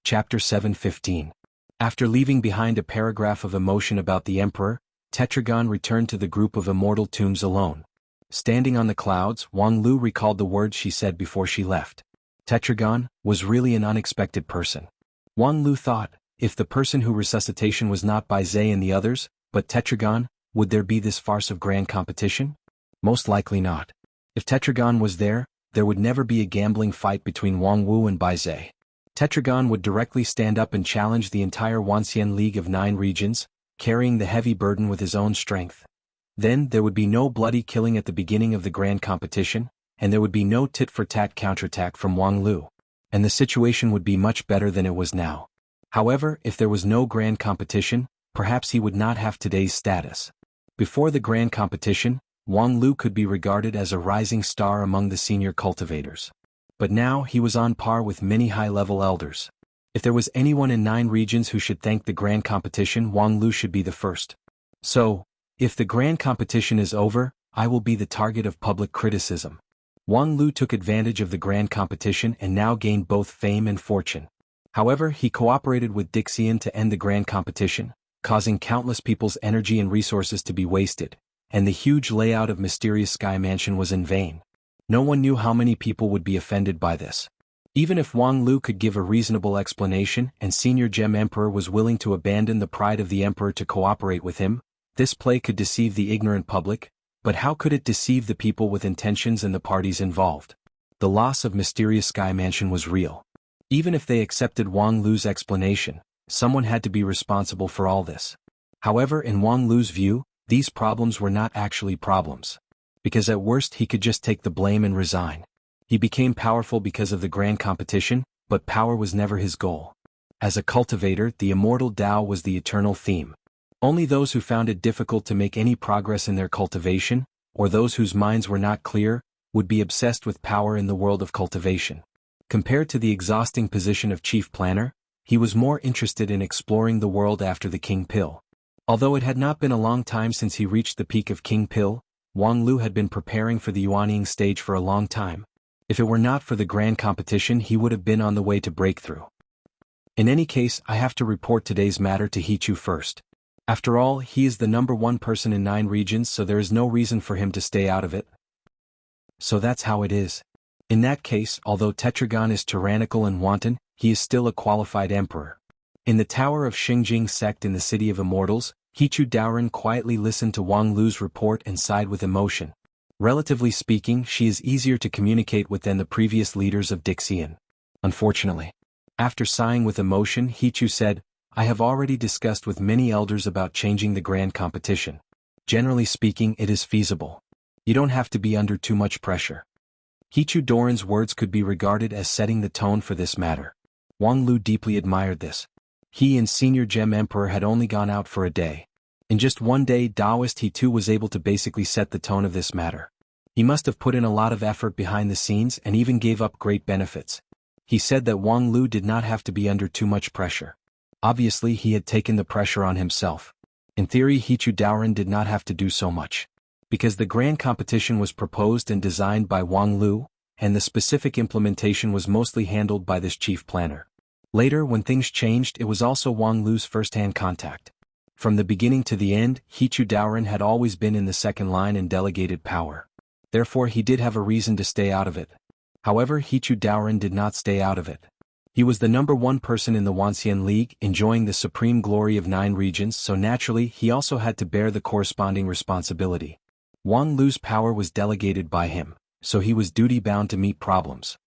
Chapter 7:15. After leaving behind a paragraph of emotion about the Emperor, Tetragon returned to the group of immortal tombs alone. Standing on the clouds, Wang Lu recalled the words she said before she left. Tetragon was really an unexpected person. Wang Lu thought, if the person who resuscitation was not Baizhe and the others, but Tetragon, would there be this farce of grand competition? Most likely not. If Tetragon was there, there would never be a gambling fight between Wang Wu and Baizhe. Tetragon would directly stand up and challenge the entire Wanxian League of 9 regions, carrying the heavy burden with his own strength. Then there would be no bloody killing at the beginning of the grand competition, and there would be no tit-for-tat counterattack from Wang Lu. And the situation would be much better than it was now. However, if there was no grand competition, perhaps he would not have today's status. Before the grand competition, Wang Lu could be regarded as a rising star among the senior cultivators. But now he was on par with many high-level elders. If there was anyone in 9 regions who should thank the grand competition, Wang Lu should be the first. So, if the grand competition is over, I will be the target of public criticism. Wang Lu took advantage of the grand competition and now gained both fame and fortune. However, he cooperated with Dixian to end the grand competition, causing countless people's energy and resources to be wasted, and the huge layout of Mysterious Sky Mansion was in vain. No one knew how many people would be offended by this. Even if Wang Lu could give a reasonable explanation and Senior Gem Emperor was willing to abandon the pride of the Emperor to cooperate with him, this play could deceive the ignorant public, but how could it deceive the people with intentions and the parties involved? The loss of Mysterious Sky Mansion was real. Even if they accepted Wang Lu's explanation, someone had to be responsible for all this. However, in Wang Lu's view, these problems were not actually problems. Because at worst he could just take the blame and resign. He became powerful because of the grand competition, but power was never his goal. As a cultivator, the immortal Tao was the eternal theme. Only those who found it difficult to make any progress in their cultivation, or those whose minds were not clear, would be obsessed with power in the world of cultivation. Compared to the exhausting position of chief planner, he was more interested in exploring the world after the King Pill. Although it had not been a long time since he reached the peak of King Pill, Wang Lu had been preparing for the Yuanying stage for a long time. If it were not for the grand competition, he would have been on the way to breakthrough. In any case, I have to report today's matter to Hichu first. After all, he is the #1 person in 9 regions, so there is no reason for him to stay out of it. So that's how it is. In that case, although Tetragon is tyrannical and wanton, he is still a qualified emperor. In the tower of Xingjing sect in the City of Immortals, Hichu Daoren quietly listened to Wang Lu's report and sighed with emotion. Relatively speaking, she is easier to communicate with than the previous leaders of Dixian. Unfortunately. After sighing with emotion, Hichu said, I have already discussed with many elders about changing the grand competition. Generally speaking, it is feasible. You don't have to be under too much pressure. Hichu Doran's words could be regarded as setting the tone for this matter. Wang Lu deeply admired this. He and Senior Gem Emperor had only gone out for a day. In just one day, Taoist he too was able to basically set the tone of this matter. He must have put in a lot of effort behind the scenes and even gave up great benefits. He said that Wang Lu did not have to be under too much pressure. Obviously, he had taken the pressure on himself. In theory, Hichu Daoren did not have to do so much. Because the grand competition was proposed and designed by Wang Lu, and the specific implementation was mostly handled by this chief planner. Later, when things changed, it was also Wang Lu's first-hand contact. From the beginning to the end, Hichu Daoren had always been in the second line and delegated power. Therefore, he did have a reason to stay out of it. However, Hichu Daoren did not stay out of it. He was the #1 person in the Wanxian League, enjoying the supreme glory of 9 regions, so naturally he also had to bear the corresponding responsibility. Wang Lu's power was delegated by him, so he was duty-bound to meet problems.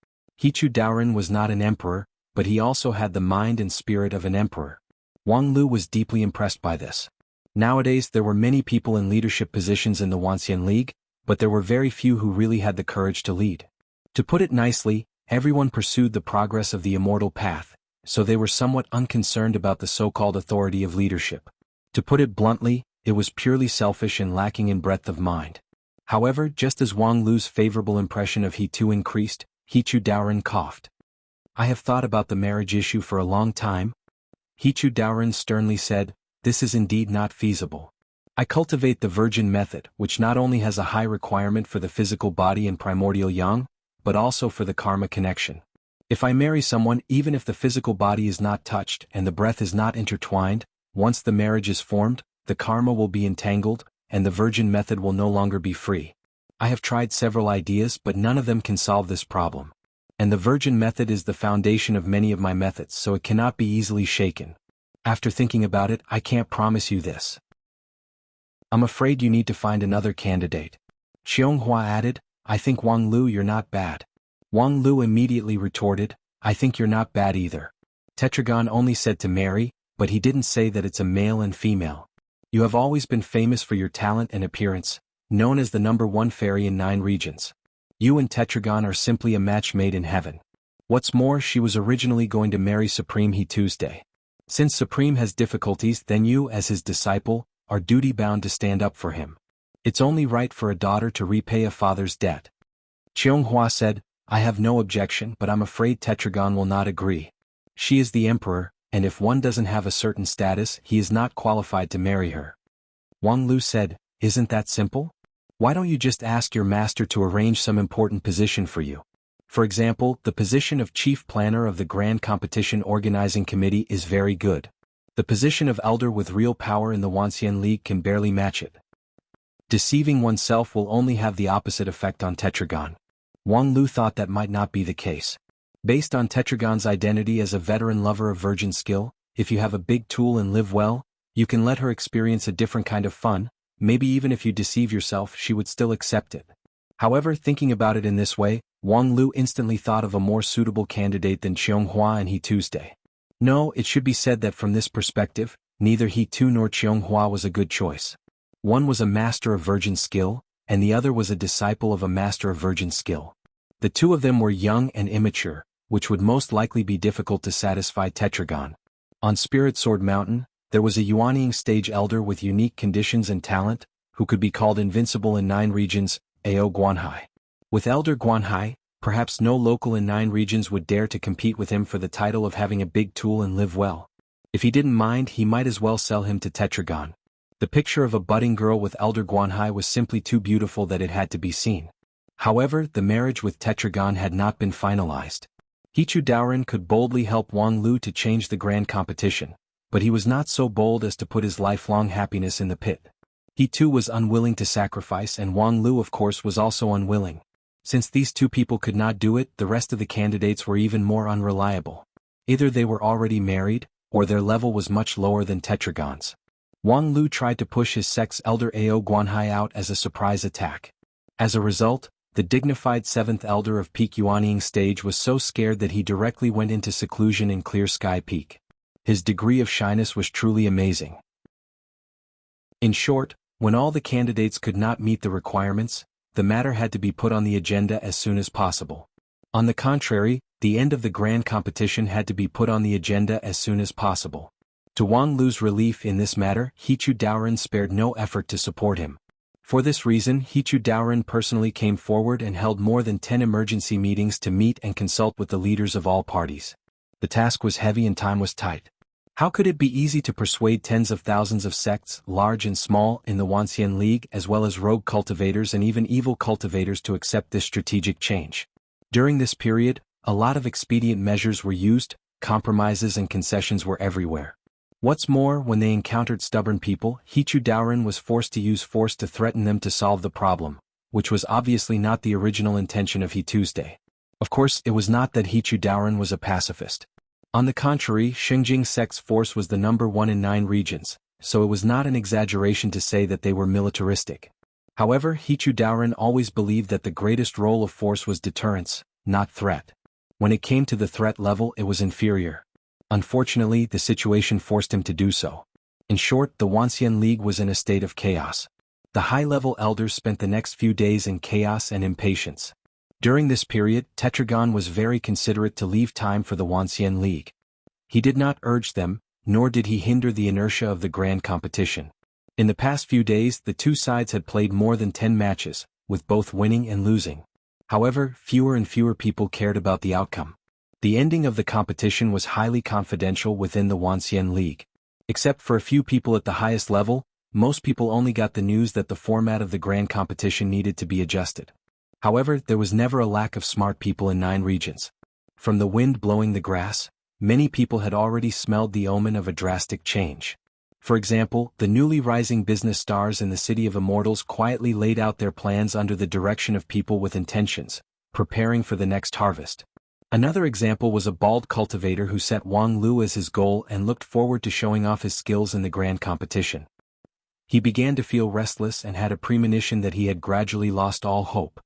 Hichu Daoren was not an emperor, but he also had the mind and spirit of an emperor. Wang Lu was deeply impressed by this. Nowadays there were many people in leadership positions in the Wanxian League, but there were very few who really had the courage to lead. To put it nicely, everyone pursued the progress of the immortal path, so they were somewhat unconcerned about the so-called authority of leadership. To put it bluntly, it was purely selfish and lacking in breadth of mind. However, just as Wang Lu's favorable impression of he too increased, Hichu Daoren coughed. I have thought about the marriage issue for a long time. Hichu Daoren sternly said, this is indeed not feasible. I cultivate the virgin method, which not only has a high requirement for the physical body and primordial yang, but also for the karma connection. If I marry someone, even if the physical body is not touched and the breath is not intertwined, once the marriage is formed, the karma will be entangled, and the virgin method will no longer be free. I have tried several ideas, but none of them can solve this problem. And the virgin method is the foundation of many of my methods, so it cannot be easily shaken. After thinking about it, I can't promise you this. I'm afraid you need to find another candidate. Xianghua added, I think Wang Lu you're not bad. Wang Lu immediately retorted, I think you're not bad either. Tetragon only said to marry, but he didn't say that it's a male and female. You have always been famous for your talent and appearance, known as the #1 fairy in 9 regions. You and Tetragon are simply a match made in heaven. What's more, she was originally going to marry Supreme He Tuesday. Since Supreme has difficulties, then you, as his disciple, are duty-bound to stand up for him. It's only right for a daughter to repay a father's debt. Qianghua said, I have no objection, but I'm afraid Tetragon will not agree. She is the emperor, and if one doesn't have a certain status, he is not qualified to marry her. Wang Lu said, "Isn't that simple? Why don't you just ask your master to arrange some important position for you? For example, the position of chief planner of the Grand Competition Organizing Committee is very good. The position of elder with real power in the Wanxian League can barely match it." Deceiving oneself will only have the opposite effect on Tetragon. Wang Lu thought that might not be the case. Based on Tetragon's identity as a veteran lover of virgin skill, if you have a big tool and live well, you can let her experience a different kind of fun. Maybe even if you deceive yourself, she would still accept it. However, thinking about it in this way, Wang Lu instantly thought of a more suitable candidate than Qianghua and He Tuesday. No, it should be said that from this perspective, neither He Tu nor Qianghua was a good choice. One was a master of virgin skill, and the other was a disciple of a master of virgin skill. The two of them were young and immature, which would most likely be difficult to satisfy Tetragon. On Spirit Sword Mountain, there was a Yuanying stage elder with unique conditions and talent, who could be called invincible in 9 regions, Ao Guanhai. With Elder Guanhai, perhaps no local in 9 regions would dare to compete with him for the title of having a big tool and live well. If he didn't mind, he might as well sell him to Tetragon. The picture of a budding girl with Elder Guanhai was simply too beautiful that it had to be seen. However, the marriage with Tetragon had not been finalized. Hichu Daoren could boldly help Wang Lu to change the grand competition, but he was not so bold as to put his lifelong happiness in the pit. He too was unwilling to sacrifice, and Wang Lu of course was also unwilling. Since these two people could not do it, the rest of the candidates were even more unreliable. Either they were already married, or their level was much lower than Tetragon's. Wang Lu tried to push his sex elder Ao Guanhai out as a surprise attack. As a result, the dignified 7th elder of Peak Yuanying stage was so scared that he directly went into seclusion in Clear Sky Peak. His degree of shyness was truly amazing. In short, when all the candidates could not meet the requirements, the matter had to be put on the agenda as soon as possible. On the contrary, the end of the grand competition had to be put on the agenda as soon as possible. To Wang Lu's relief in this matter, Hichu Daoren spared no effort to support him. For this reason, Hichu Daoren personally came forward and held more than 10 emergency meetings to meet and consult with the leaders of all parties. The task was heavy and time was tight. How could it be easy to persuade tens of thousands of sects, large and small, in the Wanxian League, as well as rogue cultivators and even evil cultivators, to accept this strategic change? During this period, a lot of expedient measures were used, compromises and concessions were everywhere. What's more, when they encountered stubborn people, Hichu Daoren was forced to use force to threaten them to solve the problem, which was obviously not the original intention of He Tuesday. Of course, it was not that Hichu Daoren was a pacifist. On the contrary, Xingjing sect's force was the number 1 in 9 regions, so it was not an exaggeration to say that they were militaristic. However, Hichu Daoren always believed that the greatest role of force was deterrence, not threat. When it came to the threat level, it was inferior. Unfortunately, the situation forced him to do so. In short, the Wanxian League was in a state of chaos. The high-level elders spent the next few days in chaos and impatience. During this period, Tetragon was very considerate to leave time for the Wanxian League. He did not urge them, nor did he hinder the inertia of the grand competition. In the past few days, the two sides had played more than 10 matches, with both winning and losing. However, fewer and fewer people cared about the outcome. The ending of the competition was highly confidential within the Wanxian League. Except for a few people at the highest level, most people only got the news that the format of the grand competition needed to be adjusted. However, there was never a lack of smart people in 9 regions. From the wind blowing the grass, many people had already smelled the omen of a drastic change. For example, the newly rising business stars in the City of Immortals quietly laid out their plans under the direction of people with intentions, preparing for the next harvest. Another example was a bald cultivator who set Wang Lu as his goal and looked forward to showing off his skills in the grand competition. He began to feel restless and had a premonition that he had gradually lost all hope.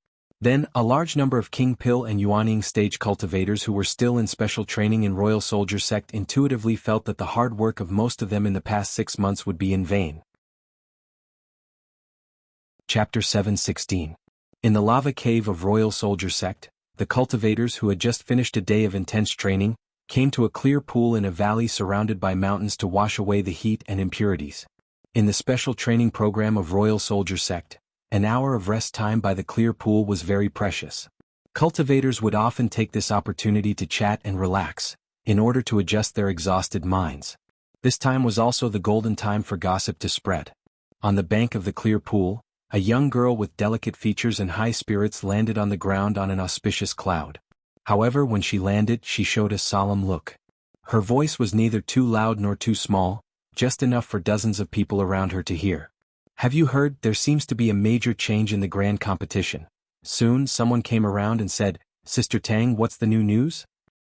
Then, a large number of King Pill and Yuanying stage cultivators who were still in special training in Royal Soldier Sect intuitively felt that the hard work of most of them in the past 6 months would be in vain. Chapter 7:16. In the lava cave of Royal Soldier Sect, the cultivators who had just finished a day of intense training, came to a clear pool in a valley surrounded by mountains to wash away the heat and impurities. In the special training program of Royal Soldier Sect, an hour of rest time by the clear pool was very precious. Cultivators would often take this opportunity to chat and relax, in order to adjust their exhausted minds. This time was also the golden time for gossip to spread. On the bank of the clear pool, a young girl with delicate features and high spirits landed on the ground on an auspicious cloud. However, when she landed, she showed a solemn look. Her voice was neither too loud nor too small, just enough for dozens of people around her to hear. "Have you heard? There seems to be a major change in the grand competition." Soon, someone came around and said, "Sister Tang, what's the new news?"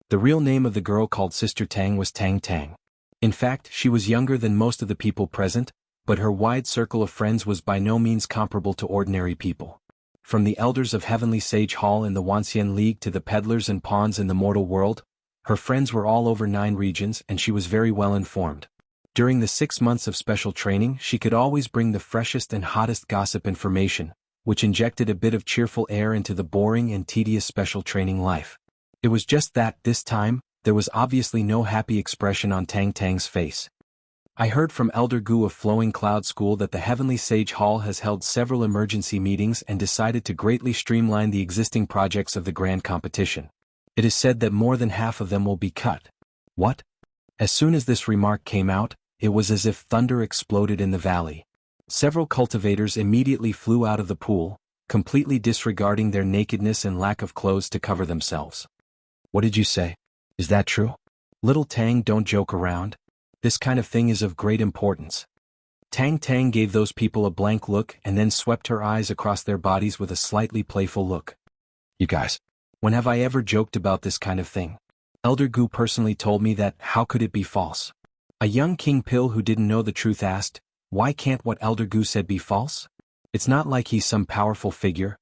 The real name of the girl called Sister Tang was Tang Tang. In fact, she was younger than most of the people present, but her wide circle of friends was by no means comparable to ordinary people. From the elders of Heavenly Sage Hall in the Wuxia League to the peddlers and pawns in the mortal world, her friends were all over 9 regions and she was very well informed. During the 6 months of special training, she could always bring the freshest and hottest gossip information, which injected a bit of cheerful air into the boring and tedious special training life. It was just that, this time, there was obviously no happy expression on Tang Tang's face. "I heard from Elder Gu of Flowing Cloud School that the Heavenly Sage Hall has held several emergency meetings and decided to greatly streamline the existing projects of the grand competition. It is said that more than half of them will be cut." What? As soon as this remark came out, it was as if thunder exploded in the valley. Several cultivators immediately flew out of the pool, completely disregarding their nakedness and lack of clothes to cover themselves. "What did you say? Is that true?" "Little Tang, don't joke around. This kind of thing is of great importance." Tang Tang gave those people a blank look and then swept her eyes across their bodies with a slightly playful look. "You guys, when have I ever joked about this kind of thing? Elder Gu personally told me that. How could it be false?" A young King Pill who didn't know the truth asked, "Why can't what Elder Gu said be false? It's not like he's some powerful figure."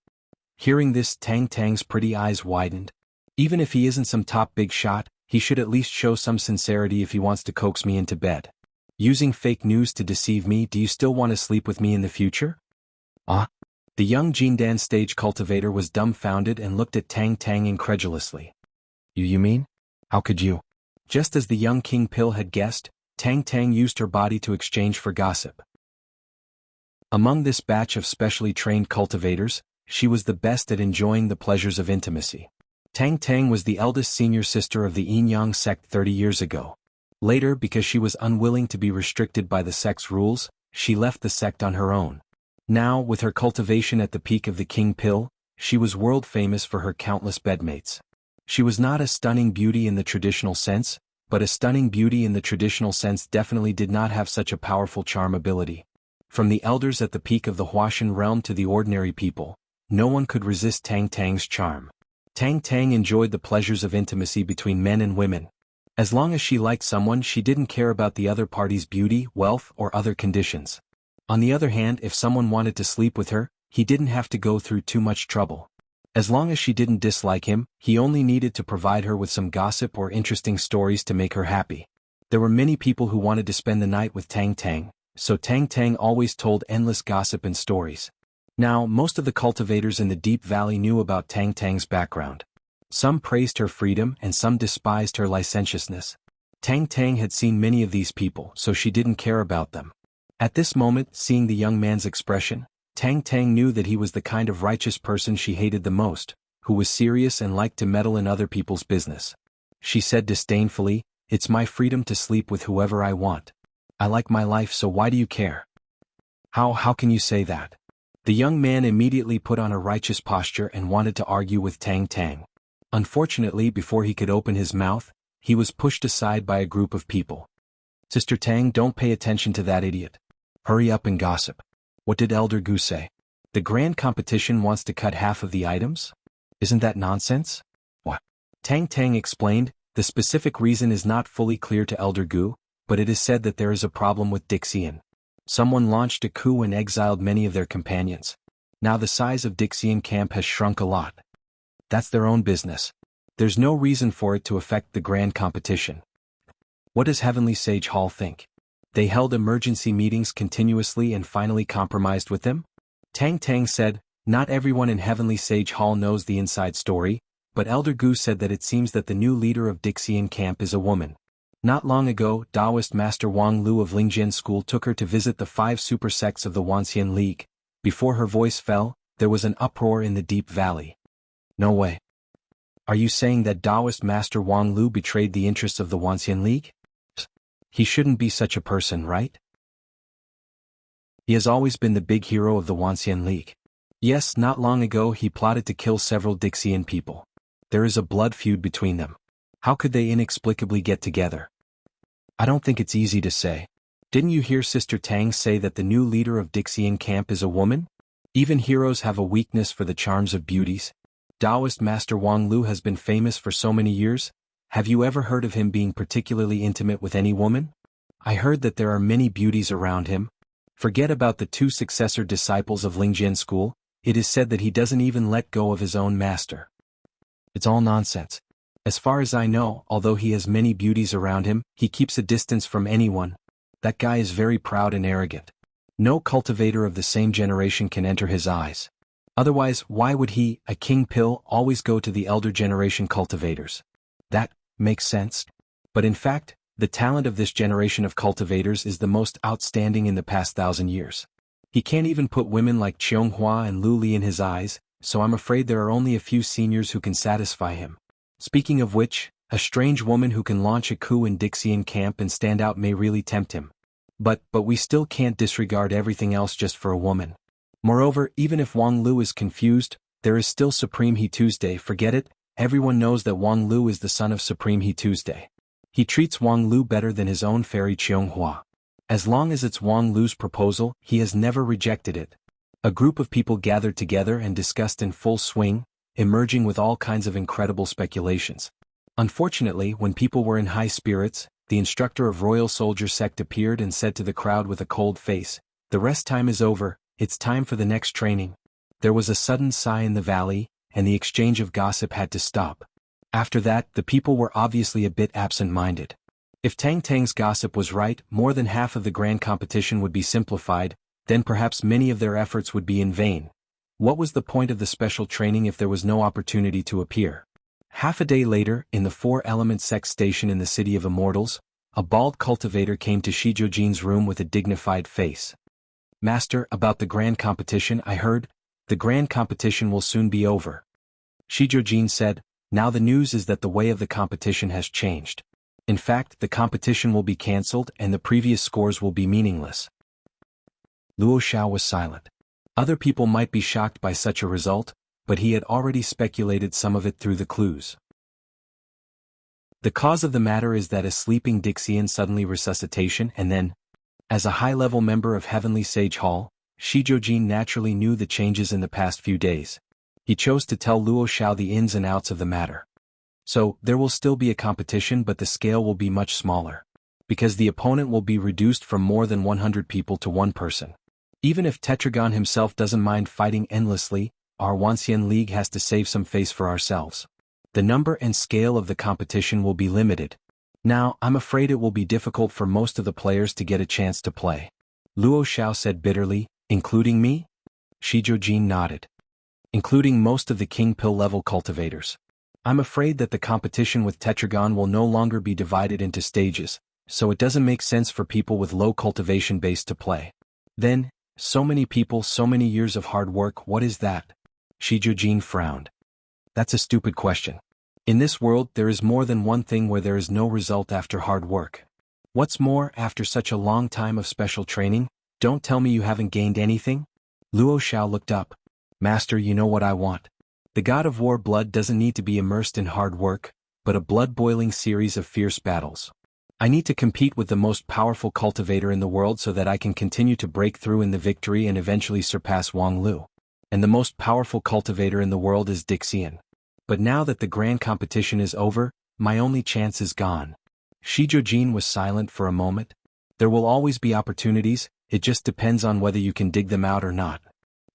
Hearing this, Tang Tang's pretty eyes widened. "Even if he isn't some top big shot, he should at least show some sincerity if he wants to coax me into bed. Using fake news to deceive me, do you still want to sleep with me in the future?" "Ah?" The young Jindan stage cultivator was dumbfounded and looked at Tang Tang incredulously. You mean? How could you?" Just as the young King Pill had guessed, Tang Tang used her body to exchange for gossip. Among this batch of specially trained cultivators, she was the best at enjoying the pleasures of intimacy. Tang Tang was the eldest senior sister of the Yin Yang sect 30 years ago. Later, because she was unwilling to be restricted by the sect's rules, she left the sect on her own. Now, with her cultivation at the peak of the King Pill, she was world famous for her countless bedmates. She was not a stunning beauty in the traditional sense, but a stunning beauty in the traditional sense definitely did not have such a powerful charm ability. From the elders at the peak of the Huashan realm to the ordinary people, no one could resist Tang Tang's charm. Tang Tang enjoyed the pleasures of intimacy between men and women. As long as she liked someone, she didn't care about the other party's beauty, wealth, or other conditions. On the other hand, if someone wanted to sleep with her, he didn't have to go through too much trouble. As long as she didn't dislike him, he only needed to provide her with some gossip or interesting stories to make her happy. There were many people who wanted to spend the night with Tang Tang, so Tang Tang always told endless gossip and stories. Now, most of the cultivators in the Deep Valley knew about Tang Tang's background. Some praised her freedom and some despised her licentiousness. Tang Tang had seen many of these people, so she didn't care about them. At this moment, seeing the young man's expression, Tang Tang knew that he was the kind of righteous person she hated the most, who was serious and liked to meddle in other people's business. She said disdainfully, "It's my freedom to sleep with whoever I want. I like my life, so why do you care?" How can you say that?" The young man immediately put on a righteous posture and wanted to argue with Tang Tang. Unfortunately, before he could open his mouth, he was pushed aside by a group of people. "Sister Tang, don't pay attention to that idiot. Hurry up and gossip. What did Elder Gu say? The grand competition wants to cut half of the items? Isn't that nonsense?" "What?" Tang Tang explained, "The specific reason is not fully clear to Elder Gu, but it is said that there is a problem with Dixian. Someone launched a coup and exiled many of their companions. Now the size of Dixian camp has shrunk a lot. That's their own business. There's no reason for it to affect the grand competition." What does Heavenly Sage Hall think? They held emergency meetings continuously and finally compromised with them? Tang Tang said, "Not everyone in Heavenly Sage Hall knows the inside story, but Elder Gu said that it seems that the new leader of Dixian camp is a woman. Not long ago, Taoist Master Wang Lu of Lingjian School took her to visit the 5 super sects of the Wuxia League. Before her voice fell, there was an uproar in the Deep Valley. No way. Are you saying that Taoist Master Wang Lu betrayed the interests of the Wanxian League? He shouldn't be such a person, right? He has always been the big hero of the Wanxian League. Yes, not long ago he plotted to kill several Dixian people. There is a blood feud between them. How could they inexplicably get together? I don't think it's easy to say. Didn't you hear Sister Tang say that the new leader of Dixian camp is a woman? Even heroes have a weakness for the charms of beauties. Taoist Master Wang Lu has been famous for so many years. Have you ever heard of him being particularly intimate with any woman? I heard that there are many beauties around him. Forget about the two successor disciples of Lingjian school. It is said that he doesn't even let go of his own master. It's all nonsense. As far as I know, although he has many beauties around him, he keeps a distance from anyone. That guy is very proud and arrogant. No cultivator of the same generation can enter his eyes. Otherwise, why would he, a king pill, always go to the elder generation cultivators? That makes sense. But in fact, the talent of this generation of cultivators is the most outstanding in the past 1,000 years. He can't even put women like Qianghua and Lu Li in his eyes, so I'm afraid there are only a few seniors who can satisfy him. Speaking of which, a strange woman who can launch a coup in Dixian camp and stand out may really tempt him. But we still can't disregard everything else just for a woman. Moreover, even if Wang Lu is confused, there is still Supreme He Tuesday. Forget it, everyone knows that Wang Lu is the son of Supreme He Tuesday. He treats Wang Lu better than his own fairy Qianghua. As long as it's Wang Lu's proposal, he has never rejected it. A group of people gathered together and discussed in full swing, emerging with all kinds of incredible speculations. Unfortunately, when people were in high spirits, the instructor of Royal Soldier Sect appeared and said to the crowd with a cold face, "The rest time is over, it's time for the next training." There was a sudden sigh in the valley, and the exchange of gossip had to stop. After that, the people were obviously a bit absent-minded. If Tang Tang's gossip was right, more than half of the grand competition would be simplified, then perhaps many of their efforts would be in vain. What was the point of the special training if there was no opportunity to appear? Half a day later, in the Four-Element Sect station in the City of Immortals, a bald cultivator came to Shizhou room with a dignified face. "Master, about the grand competition, I heard. The grand competition will soon be over." Shizhou said, "Now the news is that the way of the competition has changed. In fact, the competition will be cancelled and the previous scores will be meaningless." Luo Xiao was silent. Other people might be shocked by such a result, but he had already speculated some of it through the clues. The cause of the matter is that a sleeping Dixian suddenly resuscitation and then, as a high-level member of Heavenly Sage Hall, Shizhou naturally knew the changes in the past few days. He chose to tell Luo Xiao the ins and outs of the matter. So, there will still be a competition, but the scale will be much smaller. Because the opponent will be reduced from more than 100 people to one person. Even if Tetragon himself doesn't mind fighting endlessly, our Wanxian League has to save some face for ourselves. The number and scale of the competition will be limited. Now, I'm afraid it will be difficult for most of the players to get a chance to play. Luo Xiao said bitterly, "Including me?" Shizhou nodded. "Including most of the King Pill level cultivators. I'm afraid that the competition with Tetragon will no longer be divided into stages, so it doesn't make sense for people with low cultivation base to play. Then, so many people, so many years of hard work, what is that?" Shizhou frowned. "That's a stupid question. In this world there is more than one thing where there is no result after hard work. What's more, after such a long time of special training, don't tell me you haven't gained anything?" Luo Xiao looked up. "Master, you know what I want. The god of war blood doesn't need to be immersed in hard work, but a blood-boiling series of fierce battles. I need to compete with the most powerful cultivator in the world so that I can continue to break through in the victory and eventually surpass Wang Lu. And the most powerful cultivator in the world is Dixian. But now that the grand competition is over, my only chance is gone." Shizhou was silent for a moment. "There will always be opportunities, it just depends on whether you can dig them out or not."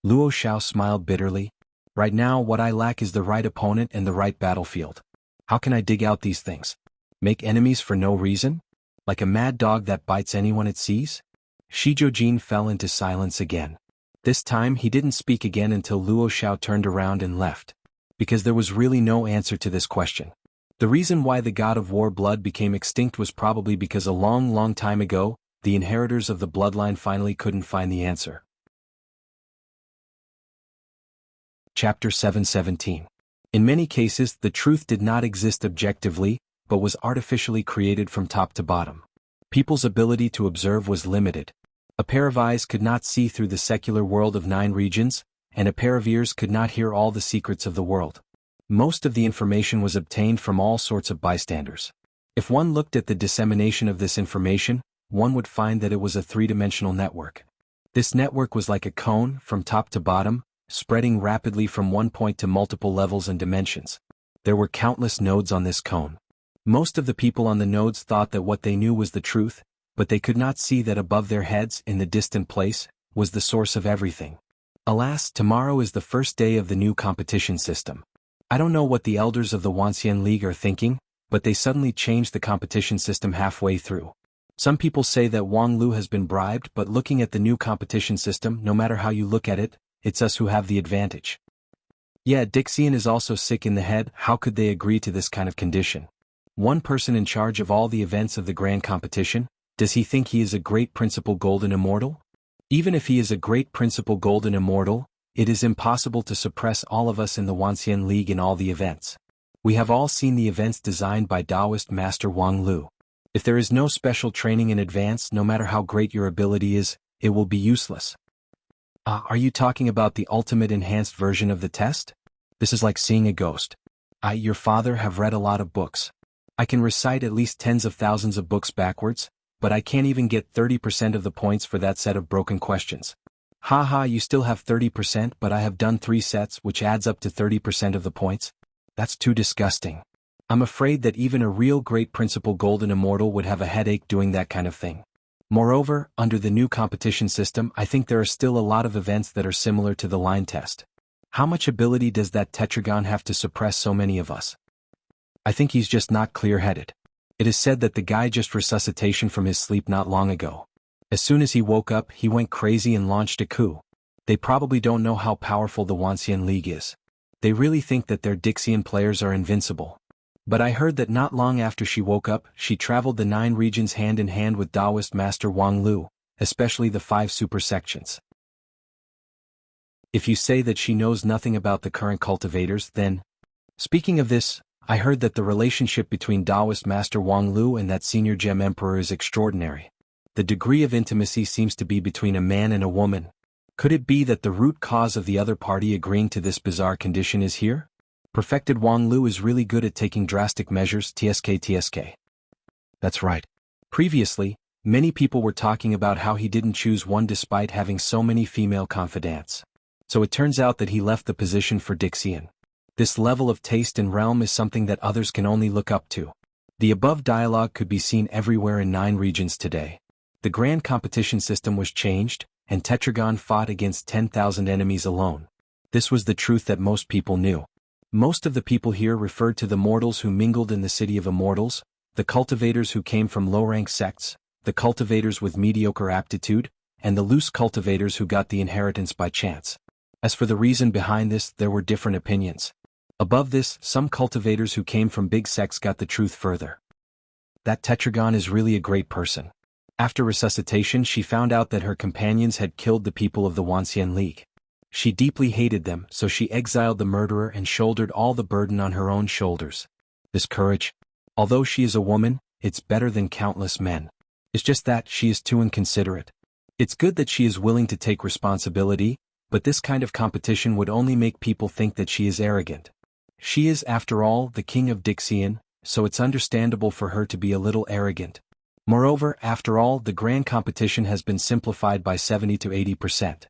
Luo Xiao smiled bitterly. "Right now what I lack is the right opponent and the right battlefield. How can I dig out these things? Make enemies for no reason? Like a mad dog that bites anyone it sees?" Shizhou fell into silence again. This time he didn't speak again until Luo Xiao turned around and left. Because there was really no answer to this question. The reason why the god of war blood became extinct was probably because a long time ago, the inheritors of the bloodline finally couldn't find the answer. Chapter 717. In many cases, the truth did not exist objectively, but was artificially created from top to bottom. People's ability to observe was limited. A pair of eyes could not see through the secular world of 9 regions, and a pair of ears could not hear all the secrets of the world. Most of the information was obtained from all sorts of bystanders. If one looked at the dissemination of this information, one would find that it was a 3-dimensional network. This network was like a cone, from top to bottom, spreading rapidly from one point to multiple levels and dimensions. There were countless nodes on this cone. Most of the people on the nodes thought that what they knew was the truth, but they could not see that above their heads, in the distant place, was the source of everything. Alas, tomorrow is the first day of the new competition system. I don't know what the elders of the Wuxia League are thinking, but they suddenly changed the competition system halfway through. Some people say that Wang Lu has been bribed, but looking at the new competition system, no matter how you look at it, it's us who have the advantage. Yeah, Dixian is also sick in the head. How could they agree to this kind of condition? One person in charge of all the events of the grand competition, does he think he is a great principal golden immortal? Even if he is a great principal golden immortal, it is impossible to suppress all of us in the Wuxia League in all the events. We have all seen the events designed by Taoist Master Wang Lu. If there is no special training in advance, no matter how great your ability is, it will be useless. Are you talking about the ultimate enhanced version of the test? This is like seeing a ghost. Your father, have read a lot of books. I can recite at least tens of thousands of books backwards, but I can't even get 30% of the points for that set of broken questions. Haha, you still have 30%, but I have done 3 sets, which adds up to 30% of the points. That's too disgusting. I'm afraid that even a real great principal golden immortal would have a headache doing that kind of thing. Moreover, under the new competition system, I think there are still a lot of events that are similar to the line test. How much ability does that tetragon have to suppress so many of us? I think he's just not clear-headed. It is said that the guy just resuscitation from his sleep not long ago. As soon as he woke up, he went crazy and launched a coup. They probably don't know how powerful the Wuxia League is. They really think that their Dixian players are invincible. But I heard that not long after she woke up, she traveled the 9 regions hand in hand with Taoist Master Wang Lu, especially the 5 super sections. If you say that she knows nothing about the current cultivators, then... Speaking of this, I heard that the relationship between Taoist Master Wang Lu and that senior gem emperor is extraordinary. The degree of intimacy seems to be between a man and a woman. Could it be that the root cause of the other party agreeing to this bizarre condition is here? Perfected Wang Lu is really good at taking drastic measures. TSK. That's right. Previously, many people were talking about how he didn't choose one despite having so many female confidants. So it turns out that he left the position for Dixian. This level of taste and realm is something that others can only look up to. The above dialogue could be seen everywhere in 9 regions today. The grand competition system was changed, and Tetragon fought against 10,000 enemies alone. This was the truth that most people knew. Most of the people here referred to the mortals who mingled in the city of immortals, the cultivators who came from low-rank sects, the cultivators with mediocre aptitude, and the loose cultivators who got the inheritance by chance. As for the reason behind this, there were different opinions. Above this, some cultivators who came from big sects got the truth further. That Tetragon is really a great person. After resuscitation, she found out that her companions had killed the people of the Wuxia League. She deeply hated them, so she exiled the murderer and shouldered all the burden on her own shoulders. This courage, although she is a woman, it's better than countless men. It's just that she is too inconsiderate. It's good that she is willing to take responsibility, but this kind of competition would only make people think that she is arrogant. She is, after all, the king of Dixian, so it's understandable for her to be a little arrogant. Moreover, after all, the grand competition has been simplified by 70 to 80%.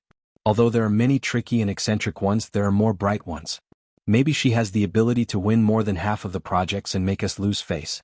Although there are many tricky and eccentric ones, there are more bright ones. Maybe she has the ability to win more than half of the projects and make us lose face.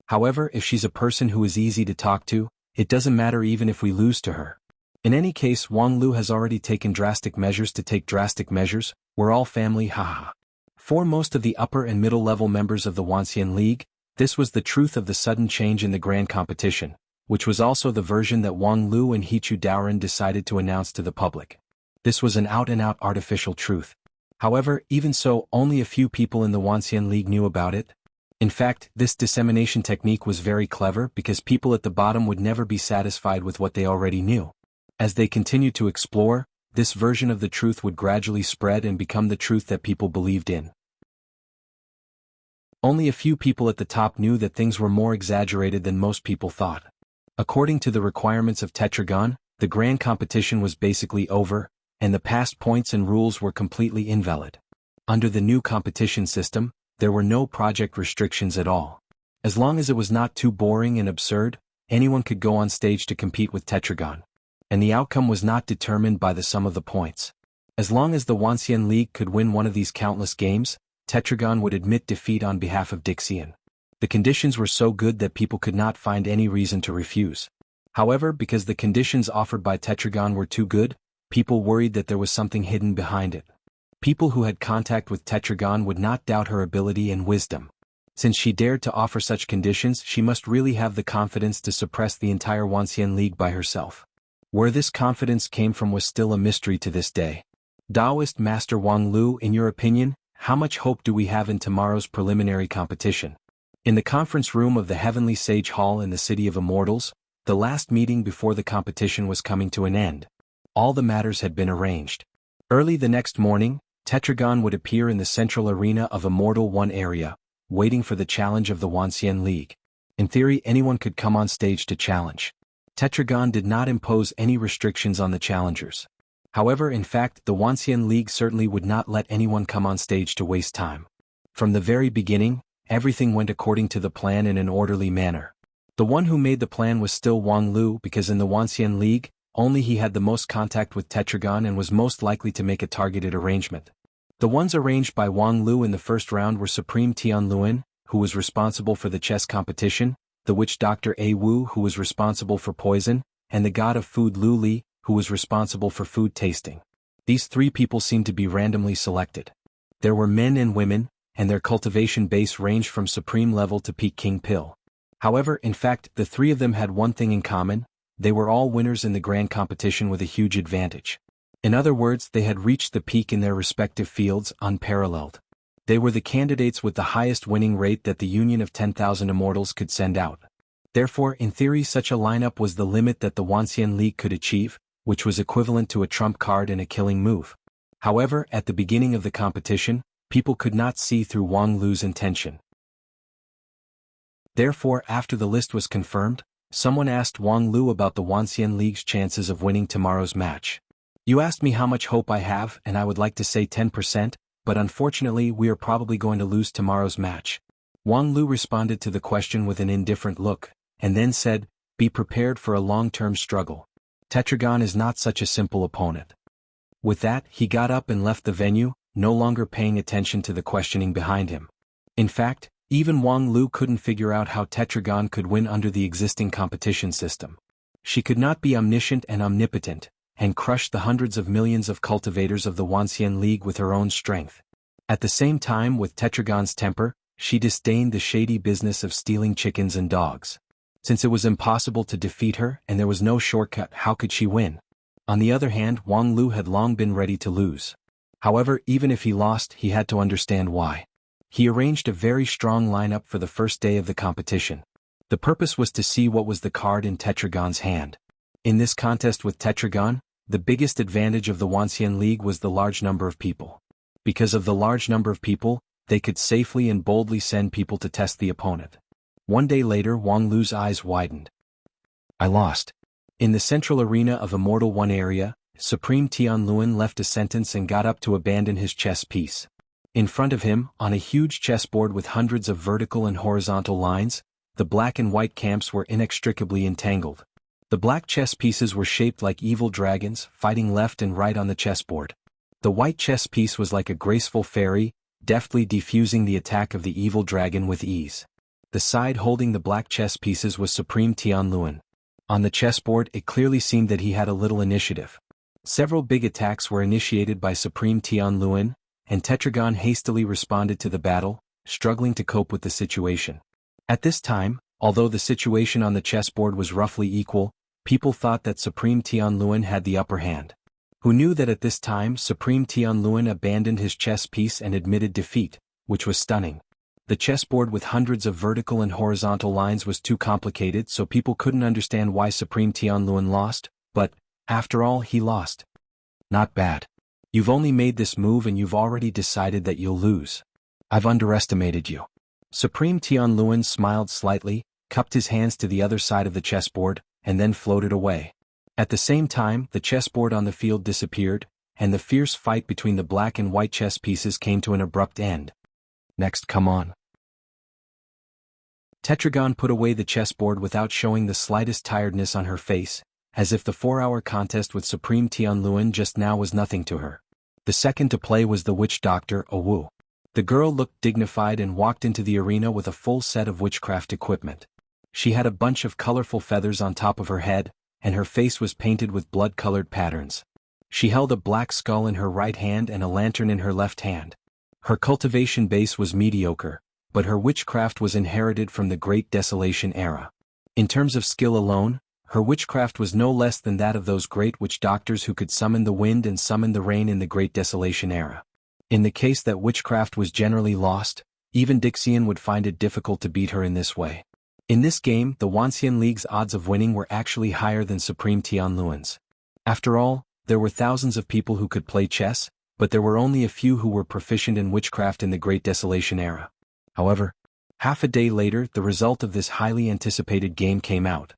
However, if she's a person who is easy to talk to, it doesn't matter even if we lose to her. In any case, Wang Lu has already taken drastic measures to take drastic measures. We're all family, haha. For most of the upper and middle level members of the Wuxia League, this was the truth of the sudden change in the grand competition, which was also the version that Wang Lu and Hichu Daoren decided to announce to the public. This was an out-and-out artificial truth. However, even so, only a few people in the Wuxia League knew about it. In fact, this dissemination technique was very clever because people at the bottom would never be satisfied with what they already knew. As they continued to explore, this version of the truth would gradually spread and become the truth that people believed in. Only a few people at the top knew that things were more exaggerated than most people thought. According to the requirements of Tetragon, the grand competition was basically over, and the past points and rules were completely invalid. Under the new competition system, there were no project restrictions at all. As long as it was not too boring and absurd, anyone could go on stage to compete with Tetragon. And the outcome was not determined by the sum of the points. As long as the Wuxia League could win one of these countless games, Tetragon would admit defeat on behalf of Wuxia. The conditions were so good that people could not find any reason to refuse. However, because the conditions offered by Tetragon were too good, people worried that there was something hidden behind it. People who had contact with Tetragon would not doubt her ability and wisdom. Since she dared to offer such conditions, she must really have the confidence to suppress the entire Wuxia League by herself. Where this confidence came from was still a mystery to this day. Taoist Master Wang Lu, in your opinion, how much hope do we have in tomorrow's preliminary competition? In the conference room of the Heavenly Sage Hall in the City of Immortals, the last meeting before the competition was coming to an end. All the matters had been arranged. Early the next morning, Tetragon would appear in the central arena of Immortal 1 area, waiting for the challenge of the Wuxia League. In theory, anyone could come on stage to challenge. Tetragon did not impose any restrictions on the challengers. However, in fact, the Wuxia League certainly would not let anyone come on stage to waste time. From the very beginning, everything went according to the plan in an orderly manner. The one who made the plan was still Wang Lu, because in the Wuxia League, only he had the most contact with Tetragon and was most likely to make a targeted arrangement. The ones arranged by Wang Lu in the first round were Supreme Tianluan, who was responsible for the chess competition, the witch doctor A Wu, who was responsible for poison, and the god of food Lu Li, who was responsible for food tasting. These three people seemed to be randomly selected. There were men and women, and their cultivation base ranged from supreme level to peak king pill. However, in fact, the three of them had one thing in common: they were all winners in the grand competition with a huge advantage. In other words, they had reached the peak in their respective fields, unparalleled. They were the candidates with the highest winning rate that the Union of 10,000 Immortals could send out. Therefore, in theory, such a lineup was the limit that the Wuxia League could achieve, which was equivalent to a trump card and a killing move. However, at the beginning of the competition, people could not see through Wang Lu's intention. Therefore, after the list was confirmed, someone asked Wang Lu about the Wuxia League's chances of winning tomorrow's match. You asked me how much hope I have, and I would like to say 10%, but unfortunately we are probably going to lose tomorrow's match. Wang Lu responded to the question with an indifferent look, and then said, "Be prepared for a long-term struggle. Tetragon is not such a simple opponent." With that, he got up and left the venue, no longer paying attention to the questioning behind him. In fact, even Wang Lu couldn't figure out how Tetragon could win under the existing competition system. She could not be omniscient and omnipotent, and crush the hundreds of millions of cultivators of the Wuxia League with her own strength. At the same time, with Tetragon's temper, she disdained the shady business of stealing chickens and dogs. Since it was impossible to defeat her and there was no shortcut, how could she win? On the other hand, Wang Lu had long been ready to lose. However, even if he lost, he had to understand why. He arranged a very strong lineup for the first day of the competition. The purpose was to see what was the card in Tetragon's hand. In this contest with Tetragon, the biggest advantage of the Wuxia League was the large number of people. Because of the large number of people, they could safely and boldly send people to test the opponent. One day later, Wang Lu's eyes widened. "I lost." In the central arena of Immortal 1 area, Supreme Tianluan left a sentence and got up to abandon his chess piece. In front of him, on a huge chessboard with hundreds of vertical and horizontal lines, the black and white camps were inextricably entangled. The black chess pieces were shaped like evil dragons, fighting left and right on the chessboard. The white chess piece was like a graceful fairy, deftly defusing the attack of the evil dragon with ease. The side holding the black chess pieces was Supreme Tianluan. On the chessboard, it clearly seemed that he had a little initiative. Several big attacks were initiated by Supreme Tianluan, and Tetragon hastily responded to the battle, struggling to cope with the situation. At this time, although the situation on the chessboard was roughly equal, people thought that Supreme Tianluan had the upper hand. Who knew that at this time Supreme Tianluan abandoned his chess piece and admitted defeat, which was stunning. The chessboard with hundreds of vertical and horizontal lines was too complicated, so people couldn't understand why Supreme Tianluan lost, but, after all, he lost. Not bad. You've only made this move and you've already decided that you'll lose. I've underestimated you. Supreme Tianluan smiled slightly, cupped his hands to the other side of the chessboard, and then floated away. At the same time, the chessboard on the field disappeared, and the fierce fight between the black and white chess pieces came to an abrupt end. Next, come on. Tetragon put away the chessboard without showing the slightest tiredness on her face, as if the 4-hour contest with Supreme Tianluan just now was nothing to her. The second to play was the witch doctor, Wu. The girl looked dignified and walked into the arena with a full set of witchcraft equipment. She had a bunch of colorful feathers on top of her head, and her face was painted with blood-colored patterns. She held a black skull in her right hand and a lantern in her left hand. Her cultivation base was mediocre, but her witchcraft was inherited from the Great Desolation era. In terms of skill alone, her witchcraft was no less than that of those great witch doctors who could summon the wind and summon the rain in the Great Desolation era. In the case that witchcraft was generally lost, even Dixian would find it difficult to beat her in this way. In this game, the Wanxian League's odds of winning were actually higher than Supreme Tianluan's. After all, there were thousands of people who could play chess, but there were only a few who were proficient in witchcraft in the Great Desolation era. However, half a day later, the result of this highly anticipated game came out.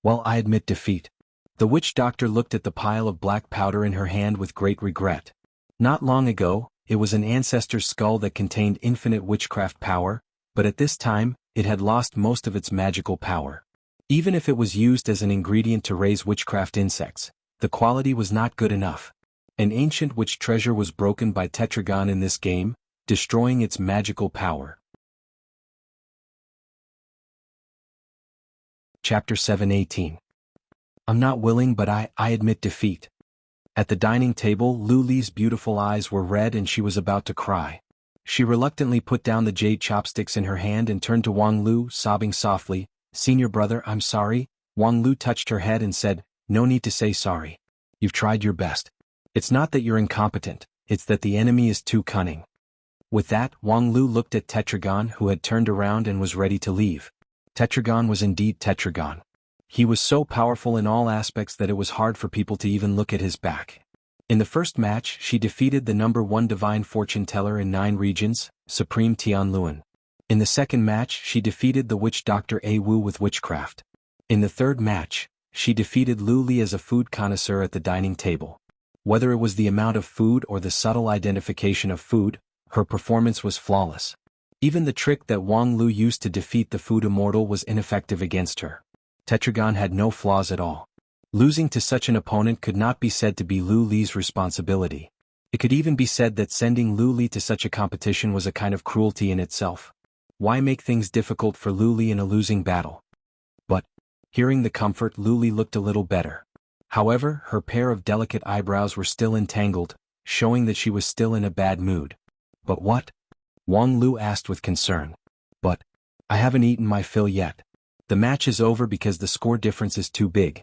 Well, I admit defeat. The witch doctor looked at the pile of black powder in her hand with great regret. Not long ago, it was an ancestor's skull that contained infinite witchcraft power, but at this time, it had lost most of its magical power. Even if it was used as an ingredient to raise witchcraft insects, the quality was not good enough. An ancient witch treasure was broken by Tetragon in this game, destroying its magical power. Chapter 7:18. I'm not willing, but I admit defeat. At the dining table, Lu Li's beautiful eyes were red and she was about to cry. She reluctantly put down the jade chopsticks in her hand and turned to Wang Lu, sobbing softly, "Senior brother, I'm sorry." Wang Lu touched her head and said, "No need to say sorry. You've tried your best. It's not that you're incompetent, it's that the enemy is too cunning." With that, Wang Lu looked at Tetragon, who had turned around and was ready to leave. Tetragon was indeed Tetragon. He was so powerful in all aspects that it was hard for people to even look at his back. In the first match, she defeated the number 1 divine fortune teller in 9 regions, Supreme Tianluan. In the second match, she defeated the witch doctor Wu with witchcraft. In the third match, she defeated Lu Li as a food connoisseur at the dining table. Whether it was the amount of food or the subtle identification of food, her performance was flawless. Even the trick that Wang Lu used to defeat the food immortal was ineffective against her. Tetragon had no flaws at all. Losing to such an opponent could not be said to be Lu Li's responsibility. It could even be said that sending Lu Li to such a competition was a kind of cruelty in itself. Why make things difficult for Lu Li in a losing battle? But, hearing the comfort, Lu Li looked a little better. However, her pair of delicate eyebrows were still entangled, showing that she was still in a bad mood. "But what?" Wang Lu asked with concern. "But, I haven't eaten my fill yet. The match is over because the score difference is too big."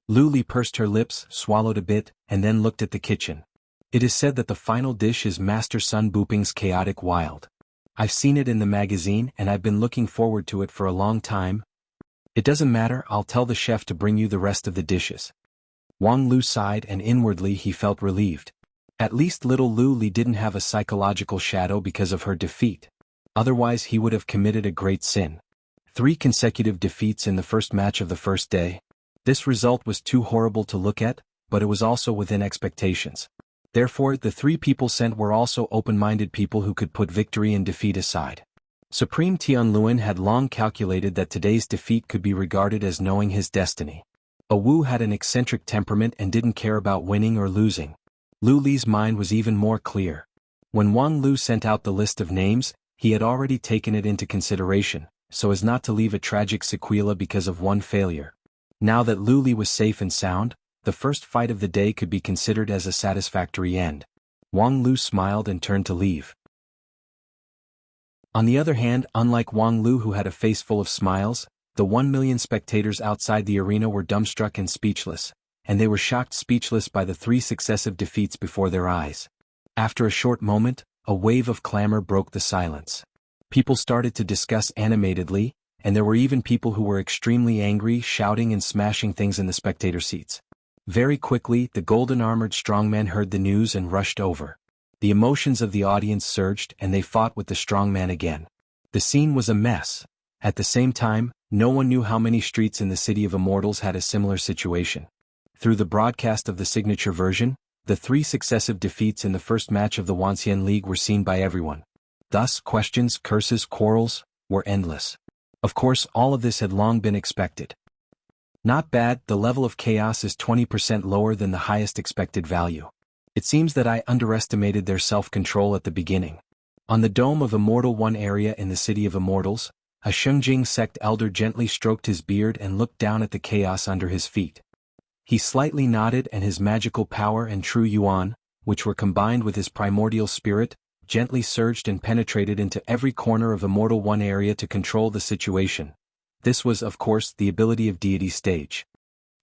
Lu Li pursed her lips, swallowed a bit, and then looked at the kitchen. "It is said that the final dish is Master Sun Buping's Chaotic Wild. I've seen it in the magazine and I've been looking forward to it for a long time." "It doesn't matter, I'll tell the chef to bring you the rest of the dishes." Wang Lu sighed and inwardly he felt relieved. At least little Lu Li didn't have a psychological shadow because of her defeat. Otherwise he would have committed a great sin. 3 consecutive defeats in the first match of the first day. This result was too horrible to look at, but it was also within expectations. Therefore, the 3 people sent were also open-minded people who could put victory and defeat aside. Supreme Tianluan had long calculated that today's defeat could be regarded as knowing his destiny. Wu had an eccentric temperament and didn't care about winning or losing. Lu Li's mind was even more clear. When Wang Lu sent out the list of names, he had already taken it into consideration, so as not to leave a tragic sequela because of one failure. Now that Lu Li was safe and sound, the first fight of the day could be considered as a satisfactory end. Wang Lu smiled and turned to leave. On the other hand, unlike Wang Lu, who had a face full of smiles, the 1 million spectators outside the arena were dumbstruck and speechless, and they were shocked speechless by the 3 successive defeats before their eyes. After a short moment, a wave of clamor broke the silence. People started to discuss animatedly, and there were even people who were extremely angry, shouting and smashing things in the spectator seats. Very quickly, the golden-armored strongman heard the news and rushed over. The emotions of the audience surged and they fought with the strongman again. The scene was a mess. At the same time, no one knew how many streets in the City of Immortals had a similar situation. Through the broadcast of the signature version, the 3 successive defeats in the first match of the Wanxian League were seen by everyone. Thus, questions, curses, quarrels were endless. Of course, all of this had long been expected. Not bad, the level of chaos is 20% lower than the highest expected value. It seems that I underestimated their self-control at the beginning. On the Dome of Immortal 1 area in the City of Immortals, a Shengjing sect elder gently stroked his beard and looked down at the chaos under his feet. He slightly nodded, and his magical power and true yuan, which were combined with his primordial spirit, gently surged and penetrated into every corner of Immortal 1 area to control the situation. This was, of course, the ability of Deity Stage.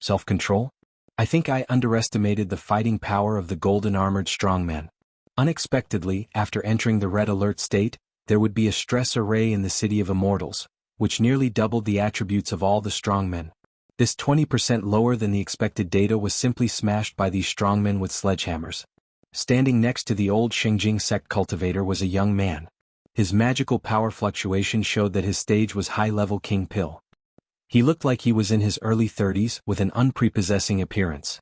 Self-control? I think I underestimated the fighting power of the golden-armored strongman. Unexpectedly, after entering the red alert state, there would be a stress array in the City of Immortals, which nearly doubled the attributes of all the strongmen. This 20% lower than the expected data was simply smashed by these strongmen with sledgehammers. Standing next to the old Shengjing sect cultivator was a young man. His magical power fluctuation showed that his stage was high-level King Pill. He looked like he was in his early 30s with an unprepossessing appearance.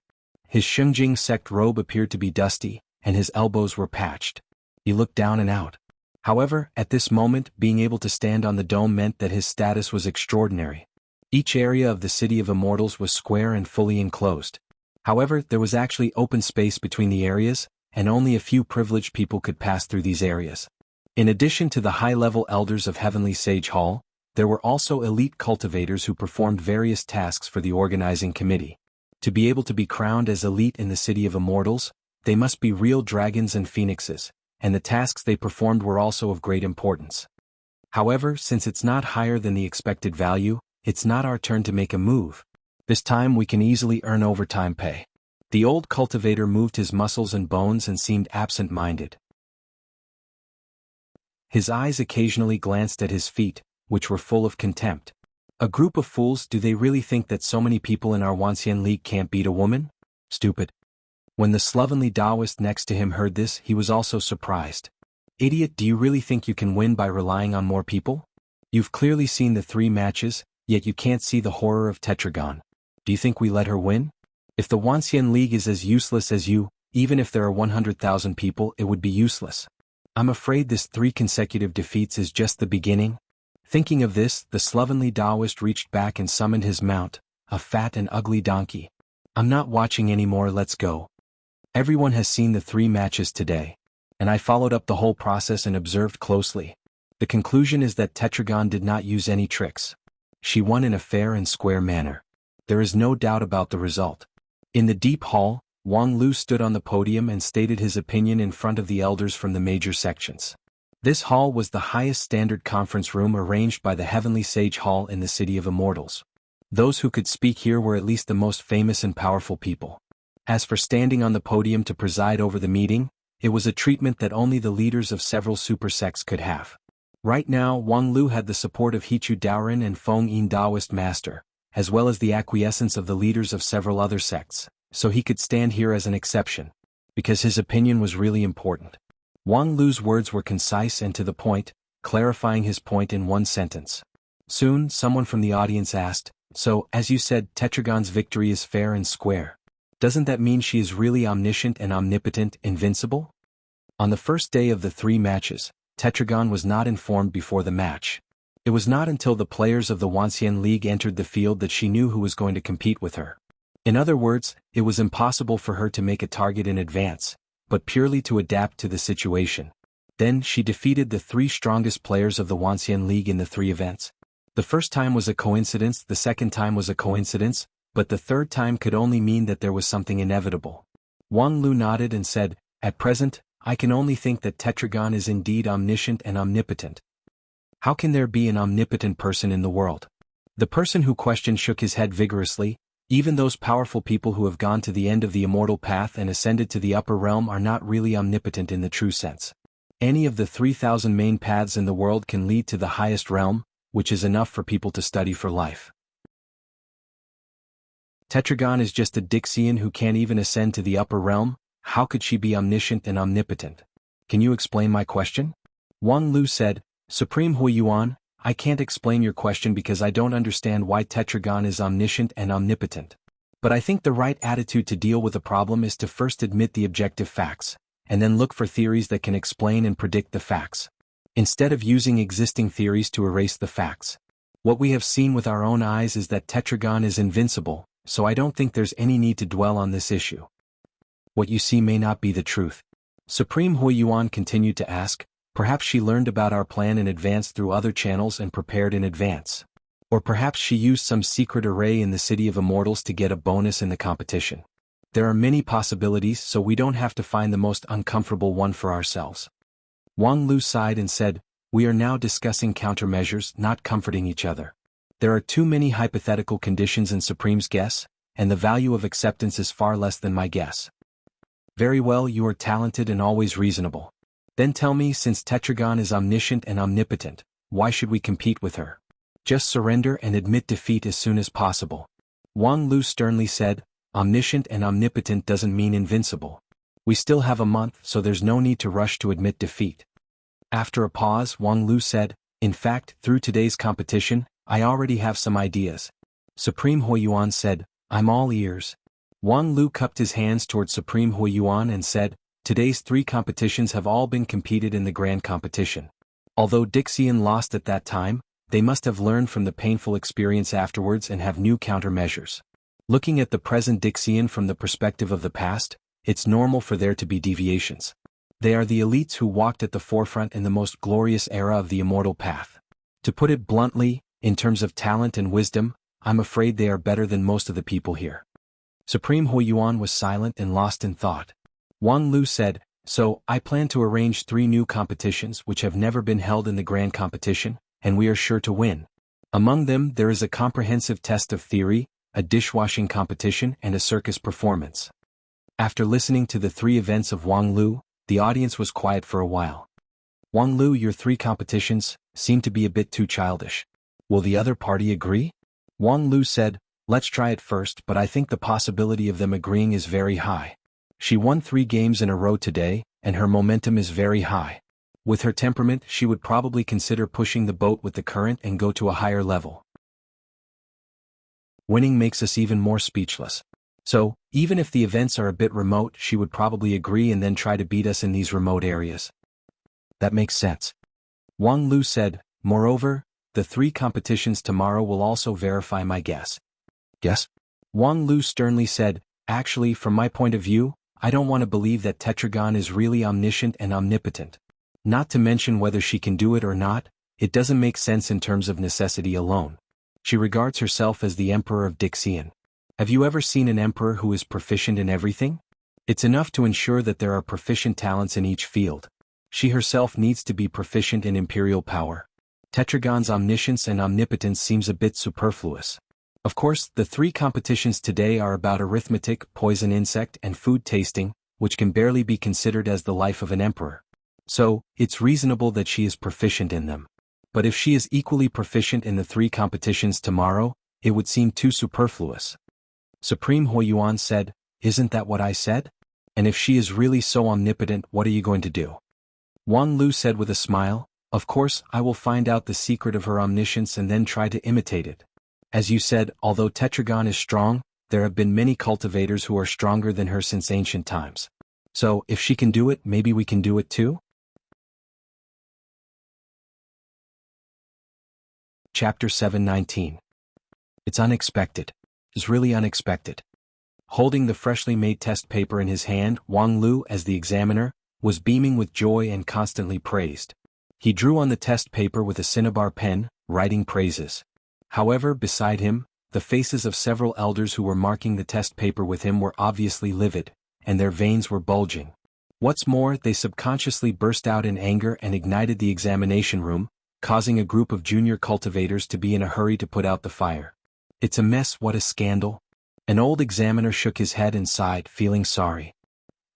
His Shengjing sect robe appeared to be dusty, and his elbows were patched. He looked down and out. However, at this moment, being able to stand on the dome meant that his status was extraordinary. Each area of the City of Immortals was square and fully enclosed. However, there was actually open space between the areas, and only a few privileged people could pass through these areas. In addition to the high-level elders of Heavenly Sage Hall, there were also elite cultivators who performed various tasks for the organizing committee. To be able to be crowned as elite in the City of Immortals, they must be real dragons and phoenixes, and the tasks they performed were also of great importance. However, since it's not higher than the expected value, it's not our turn to make a move. This time we can easily earn overtime pay. The old cultivator moved his muscles and bones and seemed absent-minded. His eyes occasionally glanced at his feet, which were full of contempt. A group of fools, do they really think that so many people in our Wanxian League can't beat a woman? Stupid. When the slovenly Taoist next to him heard this, he was also surprised. Idiot, do you really think you can win by relying on more people? You've clearly seen the 3 matches, yet you can't see the horror of Tetragon. Do you think we let her win? If the Wanxian League is as useless as you, even if there are 100,000 people, it would be useless. I'm afraid this 3 consecutive defeats is just the beginning. Thinking of this, the slovenly Taoist reached back and summoned his mount, a fat and ugly donkey. I'm not watching anymore, let's go. Everyone has seen the 3 matches today. And I followed up the whole process and observed closely. The conclusion is that Tetragon did not use any tricks. She won in a fair and square manner. There is no doubt about the result. In the deep hall, Wang Lu stood on the podium and stated his opinion in front of the elders from the major sections. This hall was the highest standard conference room arranged by the Heavenly Sage Hall in the City of Immortals. Those who could speak here were at least the most famous and powerful people. As for standing on the podium to preside over the meeting, it was a treatment that only the leaders of several super sects could have. Right now, Wang Lu had the support of Hichu Daoren and Feng Yin Taoist Master, as well as the acquiescence of the leaders of several other sects, so he could stand here as an exception, because his opinion was really important. Wang Lu's words were concise and to the point, clarifying his point in one sentence. Soon, someone from the audience asked, "So, as you said, Tetragon's victory is fair and square. Doesn't that mean she is really omniscient and omnipotent, invincible?" On the first day of the 3 matches, Tetragon was not informed before the match. It was not until the players of the Wanxian League entered the field that she knew who was going to compete with her. In other words, it was impossible for her to make a target in advance, but purely to adapt to the situation. Then she defeated the 3 strongest players of the Wanxian League in the 3 events. The first time was a coincidence, the second time was a coincidence, but the third time could only mean that there was something inevitable. Wang Lu nodded and said, "At present, I can only think that Tetragon is indeed omniscient and omnipotent." How can there be an omnipotent person in the world? The person who questioned shook his head vigorously. Even those powerful people who have gone to the end of the immortal path and ascended to the upper realm are not really omnipotent in the true sense. Any of the 3,000 main paths in the world can lead to the highest realm, which is enough for people to study for life. Tetragon is just a Dixian who can't even ascend to the upper realm. How could she be omniscient and omnipotent? Can you explain my question? Wang Lu said, Supreme Huiyuan, I can't explain your question because I don't understand why Tetragon is omniscient and omnipotent. But I think the right attitude to deal with a problem is to first admit the objective facts, and then look for theories that can explain and predict the facts, instead of using existing theories to erase the facts. What we have seen with our own eyes is that Tetragon is invincible, so I don't think there's any need to dwell on this issue. What you see may not be the truth. Supreme Huiyuan continued to ask, perhaps she learned about our plan in advance through other channels and prepared in advance. Or perhaps she used some secret array in the City of Immortals to get a bonus in the competition. There are many possibilities, so we don't have to find the most uncomfortable one for ourselves. Wang Lu sighed and said, we are now discussing countermeasures, not comforting each other. There are too many hypothetical conditions in Supreme's guess, and the value of acceptance is far less than my guess. Very well, you are talented and always reasonable. Then tell me, since Tetragon is omniscient and omnipotent, why should we compete with her? Just surrender and admit defeat as soon as possible. Wang Lu sternly said, omniscient and omnipotent doesn't mean invincible. We still have a month, so there's no need to rush to admit defeat. After a pause, Wang Lu said, in fact, through today's competition, I already have some ideas. Supreme Huiyuan said, I'm all ears. Wang Lu cupped his hands toward Supreme Huiyuan and said, today's 3 competitions have all been competed in the grand competition. Although Dixian lost at that time, they must have learned from the painful experience afterwards and have new countermeasures. Looking at the present Dixian from the perspective of the past, it's normal for there to be deviations. They are the elites who walked at the forefront in the most glorious era of the immortal path. To put it bluntly, in terms of talent and wisdom, I'm afraid they are better than most of the people here. Supreme Huiyuan was silent and lost in thought. Wang Lu said, so, I plan to arrange 3 new competitions which have never been held in the grand competition, and we are sure to win. Among them there is a comprehensive test of theory, a dishwashing competition and a circus performance. After listening to the 3 events of Wang Lu, the audience was quiet for a while. Wang Lu, your 3 competitions seem to be a bit too childish. Will the other party agree? Wang Lu said, let's try it first, but I think the possibility of them agreeing is very high. She won 3 games in a row today, and her momentum is very high. With her temperament, she would probably consider pushing the boat with the current and go to a higher level. Winning makes us even more speechless. So, even if the events are a bit remote, she would probably agree and then try to beat us in these remote areas. That makes sense. Wang Lu said, moreover, the 3 competitions tomorrow will also verify my guess. Yes? Wang Lu sternly said, actually, from my point of view, I don't want to believe that Tetragon is really omniscient and omnipotent. Not to mention whether she can do it or not, it doesn't make sense in terms of necessity alone. She regards herself as the Emperor of Dixian. Have you ever seen an emperor who is proficient in everything? It's enough to ensure that there are proficient talents in each field. She herself needs to be proficient in imperial power. Tetragon's omniscience and omnipotence seems a bit superfluous. Of course, the 3 competitions today are about arithmetic, poison insect, and food tasting, which can barely be considered as the life of an emperor. So, it's reasonable that she is proficient in them. But if she is equally proficient in the 3 competitions tomorrow, it would seem too superfluous. Supreme Huiyuan said, isn't that what I said? And if she is really so omnipotent, what are you going to do? Wang Lu said with a smile, of course, I will find out the secret of her omniscience and then try to imitate it. As you said, although Tetragon is strong, there have been many cultivators who are stronger than her since ancient times. So, if she can do it, maybe we can do it too? Chapter 719. It's unexpected. It's really unexpected. Holding the freshly made test paper in his hand, Wang Lu, as the examiner, was beaming with joy and constantly praised. He drew on the test paper with a cinnabar pen, writing praises. However, beside him, the faces of several elders who were marking the test paper with him were obviously livid, and their veins were bulging. What's more, they subconsciously burst out in anger and ignited the examination room, causing a group of junior cultivators to be in a hurry to put out the fire. It's a mess, what a scandal. An old examiner shook his head and sighed, feeling sorry.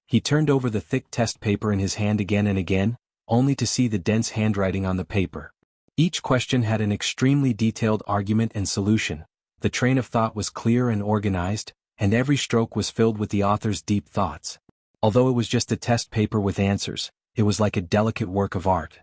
He turned over the thick test paper in his hand again and again, only to see the dense handwriting on the paper. Each question had an extremely detailed argument and solution. The train of thought was clear and organized, and every stroke was filled with the author's deep thoughts. Although it was just a test paper with answers, it was like a delicate work of art.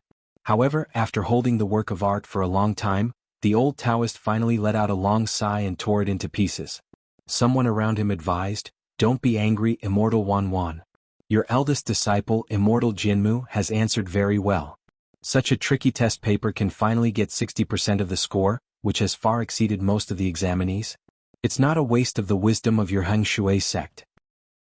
However, after holding the work of art for a long time, the old Taoist finally let out a long sigh and tore it into pieces. Someone around him advised, "Don't be angry, Immortal Wan. Your eldest disciple, Immortal Jinmu, has answered very well. Such a tricky test paper can finally get 60% of the score, which has far exceeded most of the examinees. It's not a waste of the wisdom of your Heng Shui sect."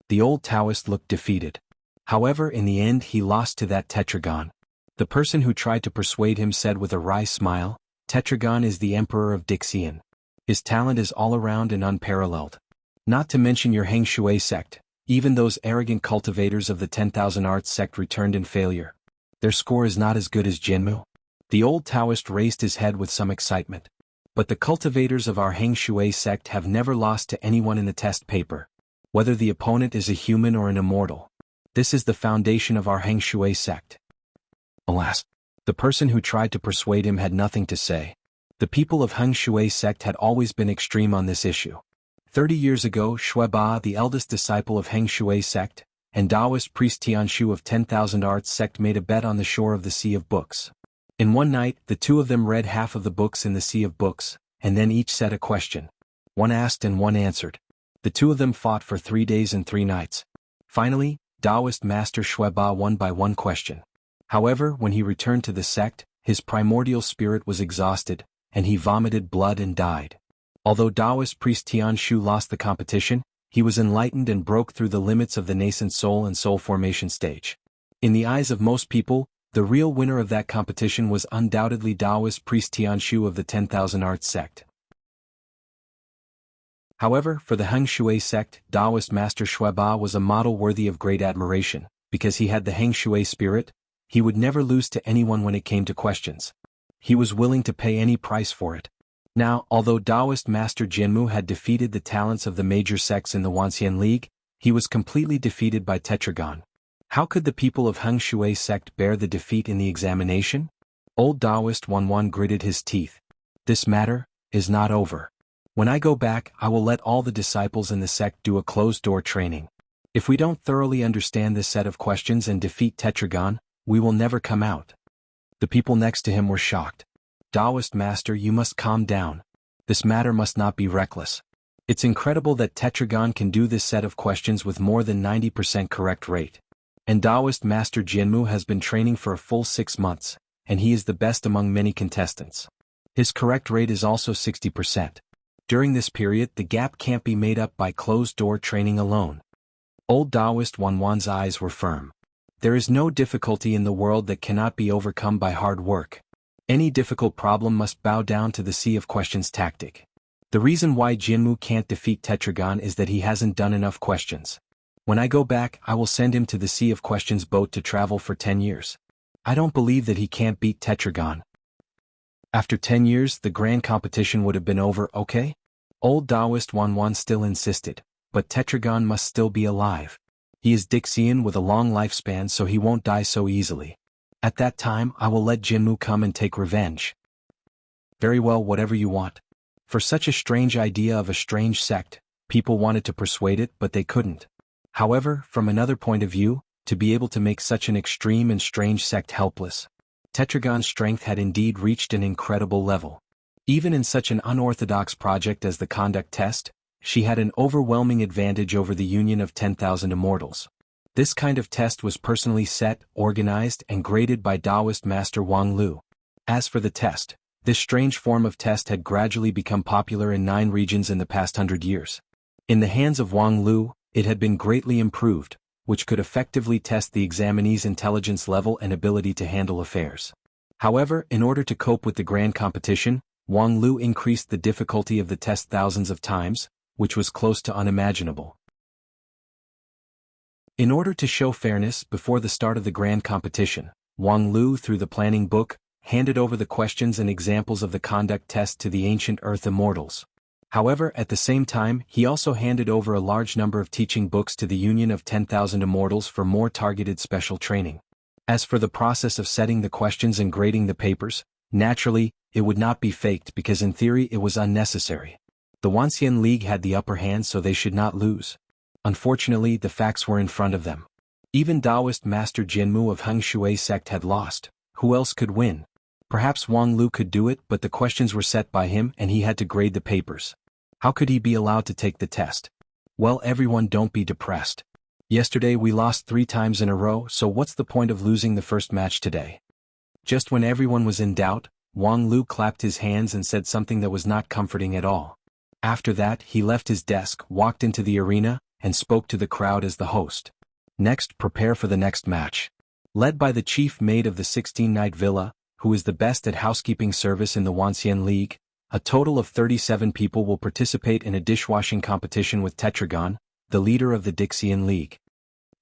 The old Taoist looked defeated. However, in the end he lost to that tetragon. The person who tried to persuade him said with a wry smile, "Tetragon is the emperor of Dixian. His talent is all around and unparalleled. Not to mention your Heng Shui sect, even those arrogant cultivators of the 10,000 arts sect returned in failure. Their score is not as good as Jinmu." The old Taoist raised his head with some excitement. "But the cultivators of our Heng Shui sect have never lost to anyone in the test paper. Whether the opponent is a human or an immortal. This is the foundation of our Heng Shui sect." Alas, the person who tried to persuade him had nothing to say. The people of Heng Shui sect had always been extreme on this issue. 30 years ago, Shueba, the eldest disciple of Heng Shui sect, and Taoist priest Tianshu of 10,000 arts sect made a bet on the shore of the Sea of Books. In one night, the two of them read half of the books in the Sea of Books, and then each set a question. One asked and one answered. The two of them fought for 3 days and 3 nights. Finally, Taoist master Shueba won by one question. However, when he returned to the sect, his primordial spirit was exhausted, and he vomited blood and died. Although Taoist priest Tianshu lost the competition, he was enlightened and broke through the limits of the nascent soul and soul formation stage. In the eyes of most people, the real winner of that competition was undoubtedly Taoist priest Tianshu of the 10,000 arts sect. However, for the Heng Shui sect, Taoist master Shueba was a model worthy of great admiration. Because he had the Heng Shui spirit, he would never lose to anyone when it came to questions. He was willing to pay any price for it. Now, although Taoist master Jinmu had defeated the talents of the major sects in the Wanxian League, he was completely defeated by Tetragon. How could the people of Heng Shui sect bear the defeat in the examination? Old Taoist Wanwan gritted his teeth. "This matter is not over. When I go back, I will let all the disciples in the sect do a closed-door training. If we don't thoroughly understand this set of questions and defeat Tetragon, we will never come out." The people next to him were shocked. "Taoist master, you must calm down. This matter must not be reckless. It's incredible that Tetragon can do this set of questions with more than 90% correct rate. And Taoist master Jinmu has been training for a full 6 months, and he is the best among many contestants. His correct rate is also 60%. During this period, the gap can't be made up by closed-door training alone." Old Taoist Wanwan's eyes were firm. There is no difficulty in the world that cannot be overcome by hard work. Any difficult problem must bow down to the Sea of Questions tactic. The reason why Jinmu can't defeat Tetragon is that he hasn't done enough questions. When I go back, I will send him to the Sea of Questions boat to travel for 10 years. I don't believe that he can't beat Tetragon. After 10 years, the grand competition would have been over, okay? Old Taoist Wanwan still insisted, but Tetragon must still be alive. He is Dixian with a long lifespan, so he won't die so easily. At that time, I will let Jinmu come and take revenge. Very well, whatever you want. For such a strange idea of a strange sect, people wanted to persuade it, but they couldn't. However, from another point of view, to be able to make such an extreme and strange sect helpless. Tetragon's strength had indeed reached an incredible level. Even in such an unorthodox project as the conduct test, she had an overwhelming advantage over the union of 10,000 immortals. This kind of test was personally set, organized, and graded by Taoist master Wang Lu. As for the test, this strange form of test had gradually become popular in 9 regions in the past 100 years. In the hands of Wang Lu, it had been greatly improved, which could effectively test the examinee's intelligence level and ability to handle affairs. However, in order to cope with the grand competition, Wang Lu increased the difficulty of the test thousands of times, which was close to unimaginable. In order to show fairness before the start of the grand competition, Wang Lu, through the planning book, handed over the questions and examples of the conduct test to the ancient Earth immortals. However, at the same time, he also handed over a large number of teaching books to the Union of 10,000 Immortals for more targeted special training. As for the process of setting the questions and grading the papers, naturally, it would not be faked because in theory it was unnecessary. The Wanxian League had the upper hand, so they should not lose. Unfortunately, the facts were in front of them. Even Taoist Master Jinmu of Heng Shui sect had lost, Who else could win? Perhaps Wang Lu could do it, but the questions were set by him and he had to grade the papers. How could he be allowed to take the test? Well, everyone, don't be depressed. Yesterday we lost 3 times in a row, so what's the point of losing the first match today? Just when everyone was in doubt, Wang Lu clapped his hands and said something that was not comforting at all. After that, he left his desk, walked into the arena, and spoke to the crowd as the host. Next, prepare for the next match. Led by the chief maid of the 16-night villa, who is the best at housekeeping service in the Wuxia League, a total of 37 people will participate in a dishwashing competition with Tetragon, the leader of the Dixian League.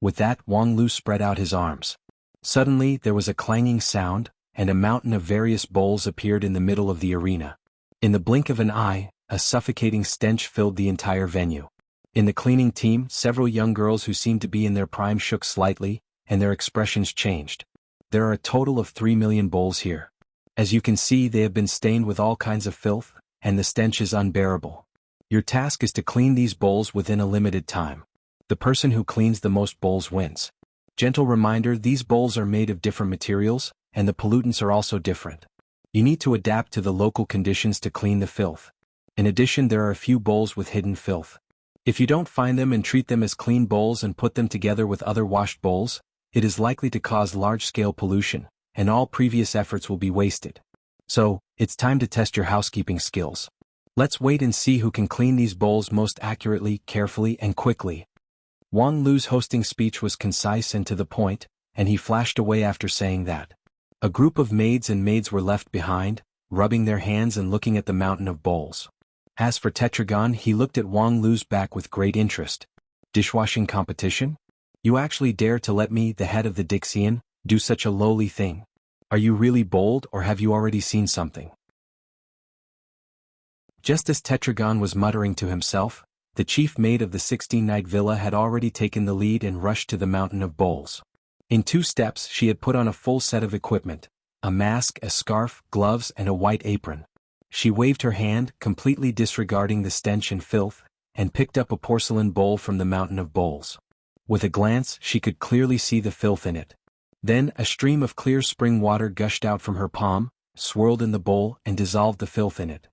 With that, Wang Lu spread out his arms. Suddenly, there was a clanging sound, and a mountain of various bowls appeared in the middle of the arena. In the blink of an eye, a suffocating stench filled the entire venue. In the cleaning team, several young girls who seemed to be in their prime shook slightly, and their expressions changed. There are a total of 3 million bowls here. As you can see, they have been stained with all kinds of filth, and the stench is unbearable. Your task is to clean these bowls within a limited time. The person who cleans the most bowls wins. Gentle reminder, these bowls are made of different materials, and the pollutants are also different. You need to adapt to the local conditions to clean the filth. In addition, there are a few bowls with hidden filth. If you don't find them and treat them as clean bowls and put them together with other washed bowls, it is likely to cause large-scale pollution, and all previous efforts will be wasted. So, it's time to test your housekeeping skills. Let's wait and see who can clean these bowls most accurately, carefully, and quickly. Wang Lu's hosting speech was concise and to the point, and he flashed away after saying that. A group of maids were left behind, rubbing their hands and looking at the mountain of bowls. As for Tetragon, he looked at Wang Lu's back with great interest. Dishwashing competition? You actually dare to let me, the head of the Dixian, do such a lowly thing? Are you really bold, or have you already seen something? Just as Tetragon was muttering to himself, the chief maid of the 16-night villa had already taken the lead and rushed to the mountain of bowls. In 2 steps she had put on a full set of equipment, a mask, a scarf, gloves, and a white apron. She waved her hand, completely disregarding the stench and filth, and picked up a porcelain bowl from the mountain of bowls. With a glance, she could clearly see the filth in it. Then, a stream of clear spring water gushed out from her palm, swirled in the bowl, and dissolved the filth in it.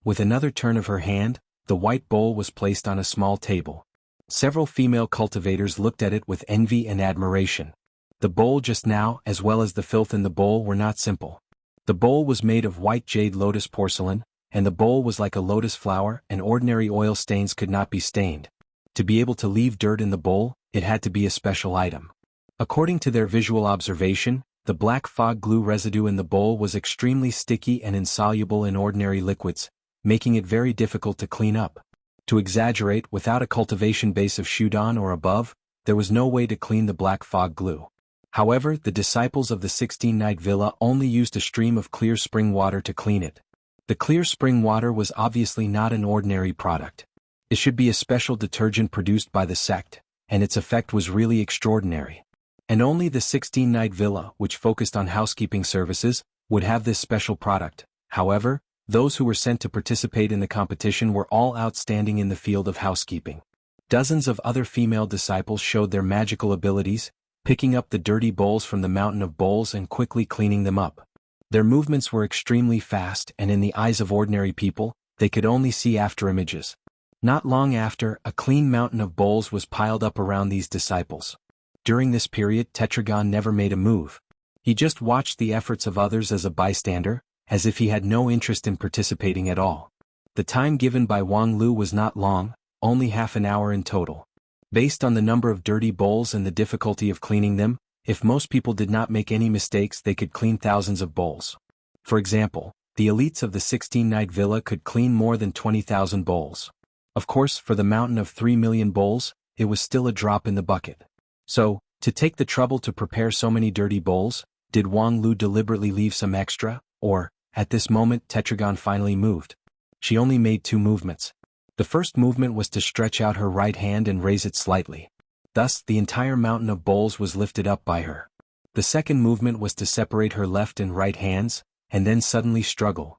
With another turn of her hand, the white bowl was placed on a small table. Several female cultivators looked at it with envy and admiration. The bowl just now, as well as the filth in the bowl, were not simple. The bowl was made of white jade lotus porcelain, and the bowl was like a lotus flower, and ordinary oil stains could not be stained. To be able to leave dirt in the bowl, it had to be a special item. According to their visual observation, the black fog glue residue in the bowl was extremely sticky and insoluble in ordinary liquids, making it very difficult to clean up. To exaggerate, without a cultivation base of Shudan or above, there was no way to clean the black fog glue. However, the disciples of the 16-night villa only used a stream of clear spring water to clean it. The clear spring water was obviously not an ordinary product. It should be a special detergent produced by the sect, and its effect was really extraordinary. And only the 16-night villa, which focused on housekeeping services, would have this special product. However, those who were sent to participate in the competition were all outstanding in the field of housekeeping. Dozens of other female disciples showed their magical abilities, picking up the dirty bowls from the mountain of bowls and quickly cleaning them up. Their movements were extremely fast, and in the eyes of ordinary people, they could only see after images. Not long after, a clean mountain of bowls was piled up around these disciples. During this period, Tetragon never made a move. He just watched the efforts of others as a bystander, as if he had no interest in participating at all. The time given by Wang Lu was not long, only half an hour in total. Based on the number of dirty bowls and the difficulty of cleaning them, if most people did not make any mistakes, they could clean thousands of bowls. For example, the elites of the 16-night villa could clean more than 20,000 bowls. Of course, for the mountain of 3 million bowls, it was still a drop in the bucket. So, to take the trouble to prepare so many dirty bowls, did Wang Lu deliberately leave some extra, or, at this moment, Tetragon finally moved? She only made 2 movements. The first movement was to stretch out her right hand and raise it slightly. Thus, the entire mountain of bowls was lifted up by her. The second movement was to separate her left and right hands, and then suddenly struggle.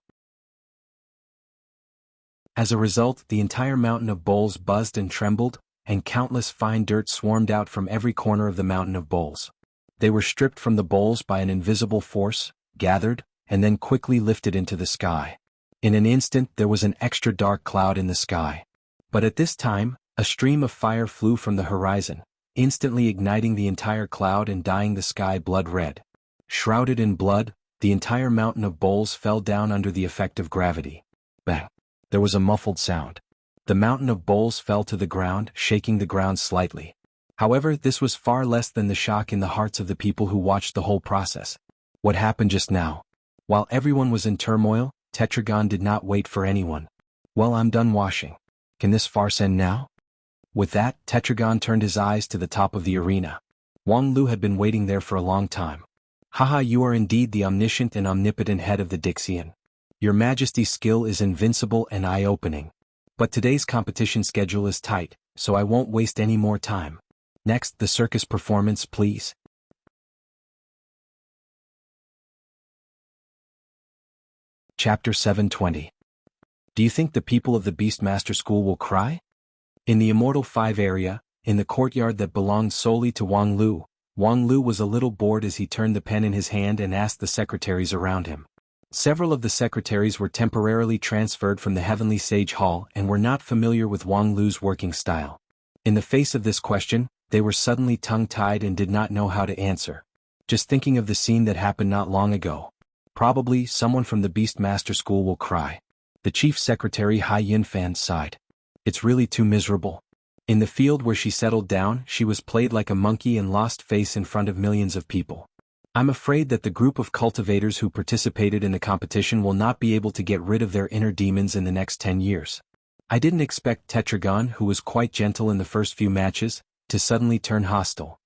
As a result, the entire mountain of bowls buzzed and trembled, and countless fine dirt swarmed out from every corner of the mountain of bowls. They were stripped from the bowls by an invisible force, gathered, and then quickly lifted into the sky. In an instant there was an extra dark cloud in the sky. But at this time, a stream of fire flew from the horizon, instantly igniting the entire cloud and dyeing the sky blood red. Shrouded in blood, the entire mountain of bowls fell down under the effect of gravity. Bang! There was a muffled sound. The mountain of bowls fell to the ground, shaking the ground slightly. However, this was far less than the shock in the hearts of the people who watched the whole process. What happened just now? While everyone was in turmoil, Tetragon did not wait for anyone. Well, I'm done washing. Can this farce end now? With that, Tetragon turned his eyes to the top of the arena. Wang Lu had been waiting there for a long time. Haha, you are indeed the omniscient and omnipotent head of the Dixian. Your Majesty's skill is invincible and eye-opening. But today's competition schedule is tight, so I won't waste any more time. Next, the circus performance, please. Chapter 720. Do you think the people of the Beastmaster School will cry? In the Immortal 5 area, in the courtyard that belonged solely to Wang Lu was a little bored as he turned the pen in his hand and asked the secretaries around him. Several of the secretaries were temporarily transferred from the Heavenly Sage Hall and were not familiar with Wang Lu's working style. In the face of this question, they were suddenly tongue-tied and did not know how to answer. Just thinking of the scene that happened not long ago. Probably someone from the Beastmaster School will cry. The chief secretary Hai Yunfan sighed. It's really too miserable. In the field where she settled down, she was played like a monkey and lost face in front of millions of people. I'm afraid that the group of cultivators who participated in the competition will not be able to get rid of their inner demons in the next 10 years. I didn't expect Tetragon, who was quite gentle in the first few matches, to suddenly turn hostile.